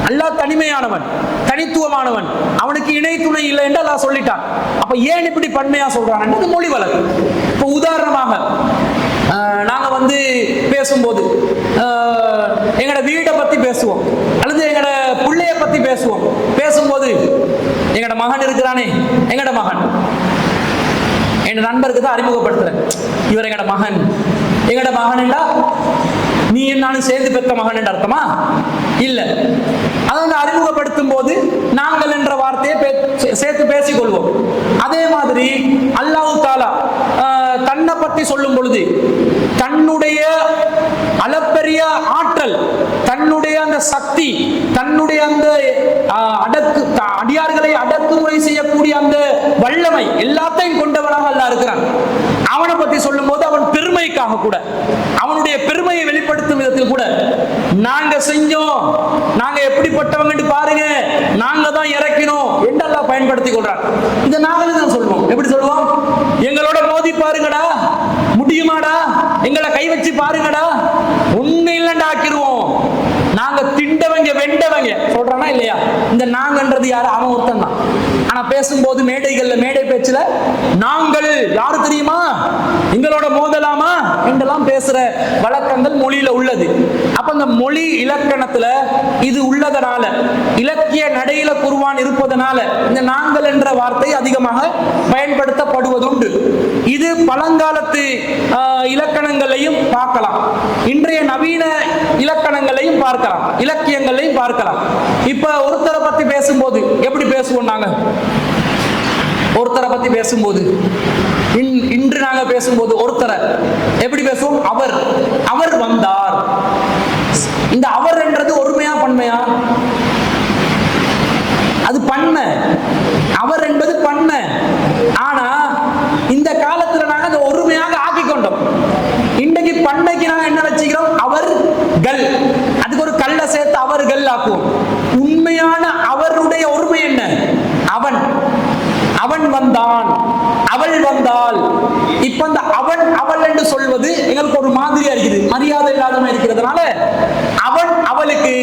அல்லாஹ் தனிமையானவன், தனித்துவமானவன், அவனுக்கு இணை துணை இல்லை என்று அல்லாஹ் சொல்லிட்டான். அப்ப ஏன் இப்படி பன்மையா சொல்றான்? மொழி வழக்கு. இப்ப உதாரணமாக நாங்க வந்து பேசும்போது எங்களோட வீட்டை பத்தி பேசுவோம், அல்லது எங்களோட பிள்ளைய பத்தி பேசுவோம். பேசும்போது எங்களோட மகன் இருக்கிறானே, எங்களோட மகன் என் நண்பருக்கு தான் அறிமுகப்படுத்துறேன், இவர் எங்களோட மகன். எங்களோட மகன்டா நீ நானும் சேர்ந்து பெற்ற மகன் என்ற அர்த்தமா? இல்ல. அதை வந்து அறிமுகப்படுத்தும் போது நாங்கள் என்ற வார்த்தையை சேர்த்து பேசிக்கொள்வோம். அதே மாதிரி அல்லாஹ் தஆலா தன்னை பற்றி சொல்லும் பொழுது தன்னுடைய அளப்பெரிய ஆற்றல், தன்னுடைய அந்த சக்தி, தன்னுடைய அந்த அடியார்களை அடக்குமுறை செய்யக்கூடிய அந்த வல்லமை எல்லாத்தையும் கொண்டவனாக அல்லாஹ் இருக்கிறான். அவனை பற்றி சொல்லும் போது அவன் பெருமைக்காக கூட, அவனுடைய பெருமையை வெளிப்படுத்தும் விதத்தில் கூட நாங்க செஞ்சோம், நாங்க எப்படிப்பட்டவங்க பாருங்க, நாங்க தான் இறக்கினோம் என்று அல்லாஹ் பயன்படுத்திக் கொள்றான். இதை நாங்களும் தான் சொல்லுவோம். எப்படி சொல்லுவோம்? எங்களோட மோதி பாருங்கடா, முடியுமாடா, எங்களை கை வச்சு பாருங்கடா, ஒண்ணு இல்லைன்னு ஆக்கிடுவோம், நாங்க திண்டவங்க வெண்டவங்க சொல்றானா இல்லையா? இந்த நாங்கன்றது யாரு? அவன் ஒருத்தன் தான். ஆனா பேசும்போது மேடைகள்ல, மேடை பேச்சுல நாங்கள் யாரு தெரியுமா, எங்களோட மோதலாமா என்றெல்லாம் பேசுற வழக்கங்கள் மொழியில உள்ளது. அப்ப அந்த மொழி இலக்கணத்துல இது உள்ளதனால, இலக்கிய நடையில குர்ஆன் இருப்பதனால இந்த நாங்கள் என்ற வார்த்தை அதிகமாக பயன்படுத்தப்படுவதுண்டு. இது பழங்காலத்து இலக்கணங்களையும் பார்க்கலாம், இன்றைய நவீன இலக்கணங்களையும் பார்க்கலாம், இலக்கியங்களையும் பார்க்கலாம். இப்ப ஒருத்தரை பத்தி பேசும்போது எப்படி பேசுவோம்? நாங்க ஒருத்தரை பத்தி பேசும்போது, இன்று நாங்க பேசும்போது ஒருத்தரை எப்படி பேசுவோம்? அவர், அவர் வந்தார். இந்த அவர் என்றது ஒருமையா பன்மையா? அது பன்மை. அவர் என்பது பன்மை. ஆனா இந்த காலத்துல நாங்க அதை ஒருமையாக ஆக்கி கொண்டோம். இன்றைக்கு பன்மைக்கு நாங்க என்ன வச்சுக்கிறோம்? அவர்கள். அதுக்கு ஒரு கல்ல சேர்த்து அவர்கள் ஆக்குவோம். உண்மையான அவருடைய ஒருமை என்ன? அவன், அவன் வந்தான், அவள் வந்தாள். இப்ப அந்த அவன் அவள் என்று சொல்வது எங்களுக்கு ஒரு மாதிரியா இருக்குது, மரியாதை இல்லாதமா இருக்கிறதுனால அவன் அவளுக்கு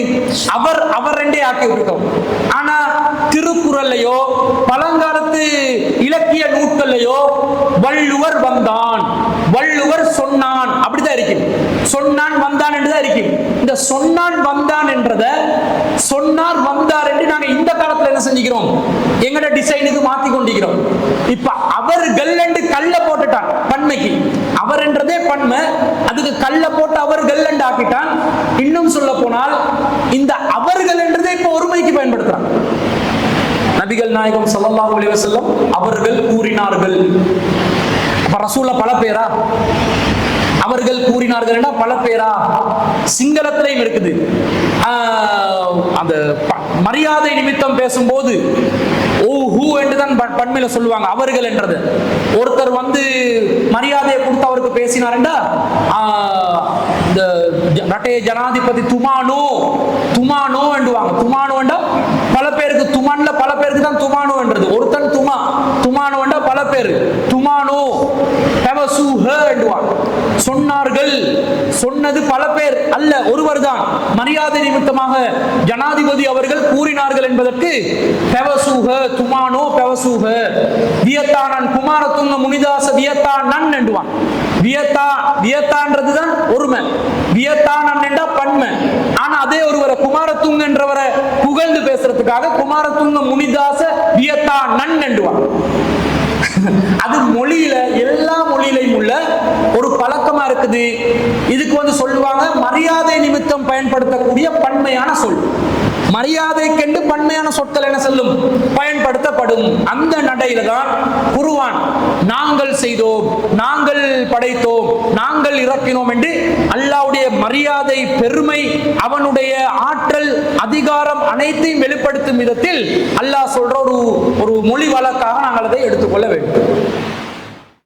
அவர் அவர் என்றே ஆக்கி விட்டோம். ஆனா திருக்குறள்லையோ பழங்காலத்து இலக்கிய நூல்கள்லையோ வள்ளுவர் வந்தான், வள்ளுவர் சொன்னான் அப்படிதான் இருக்கு. சொன்னான் வந்தான் என்றுதான் இருக்கு. இந்த சொன்னான் வந்தான் என்றத சொன்னார் வந்தார் என்று நாங்க இந்த காலத்துல என்ன செஞ்சுக்கிறோம்? எங்கட டிசைனுக்கு மாத்தி கொண்டிருக்கிறோம். இப்ப அவர்கள் என்று கல்ல போட்டுட்டான் பன்மைக்கு. அவர் என்றதே பன்மை, அதுக்கு கல்ல போட்டு அவர்கள் என்று ஆக்கிட்டான். இன்னும் சொல்ல போனால் இந்த அவர்கள் என்றதே இப்ப ஒருமைக்கு பயன்படுத்துறான். நபிகள் நாயகம் ஸல்லல்லாஹு அலைஹி வஸல்லம் அவர்கள் கூறினார்கள். அப்ப ரசூல்ல பல பேரா? அவர்கள் கூறினார்கள் என்ற பல பேரா? சிங்களத்திலையும் இருக்குது. அந்த மரியாதை நிமித்தம் பேசும்போது ஓ ஹூ என்றுதான் பன்மையில சொல்லுவாங்க அவர்கள் என்றது. ஒருத்தர் வந்து மரியாதையை கொடுத்து அவருக்கு பேசினார்டா, இந்த ரட்டே ஜனாதிபதி துமானோ துமானோ என்றுவாங்க. துமானோ என்றா பல பேருக்கு, துமான்ல பல பேருக்கு தான் துமானோ என்றது. ஒருத்தன் துமா, துமானோ என்றா பல பேர், துமானோ சொன்னார்கள். சொன்னது பல பேர் அல்ல, ஒருவர் தான். மரியாதை நிமித்தமாக ஜனாதிபதி அவர்கள் கூறினார்கள் என்பதற்கு பெவசூக துமானோ பெவசூக வியத்தானன் குமாரத்துங்க முனிதாச வியத்தானன் என்றுவான். வியத்தா வியத்தான்றதுதான் ஒருமை, வியத்தானன் என்றா பன்மை. ஆனா அதே ஒருவரை குமாரத்துங்க என்றவரை புகழ்ந்து பேசுறதுக்காக குமாரத்துங்க முனிதாச வியத்தானன் என்றுவான். அது மொழியில, எல்லா மொழியிலையும் உள்ள ஒரு பழக்கமா இருக்குது. இதுக்கு வந்து சொல்லுவாங்க மரியாதை நிமித்தம் பயன்படுத்தக்கூடிய பன்மையான சொல். மரியாதைக்கென்று பன்மையான சொற்கள் என்ன சொல்லும்? பயன்படுத்தப்படும். அந்த நடையில தான் குர்ஆன் நாங்கள் செய்தோம், நாங்கள் படைத்தோம், நாங்கள் இறக்கினோம் என்று அல்லாஹ்வுடைய மரியாதை, பெருமை, அவனுடைய ஆற்றல், அதிகாரம் அனைத்தையும் வெளிப்படுத்தும் விதத்தில் அல்லாஹ் சொல்ற ஒரு மொழி வழக்காக நாங்கள் அதை எடுத்துக்கொள்ள வேண்டும்.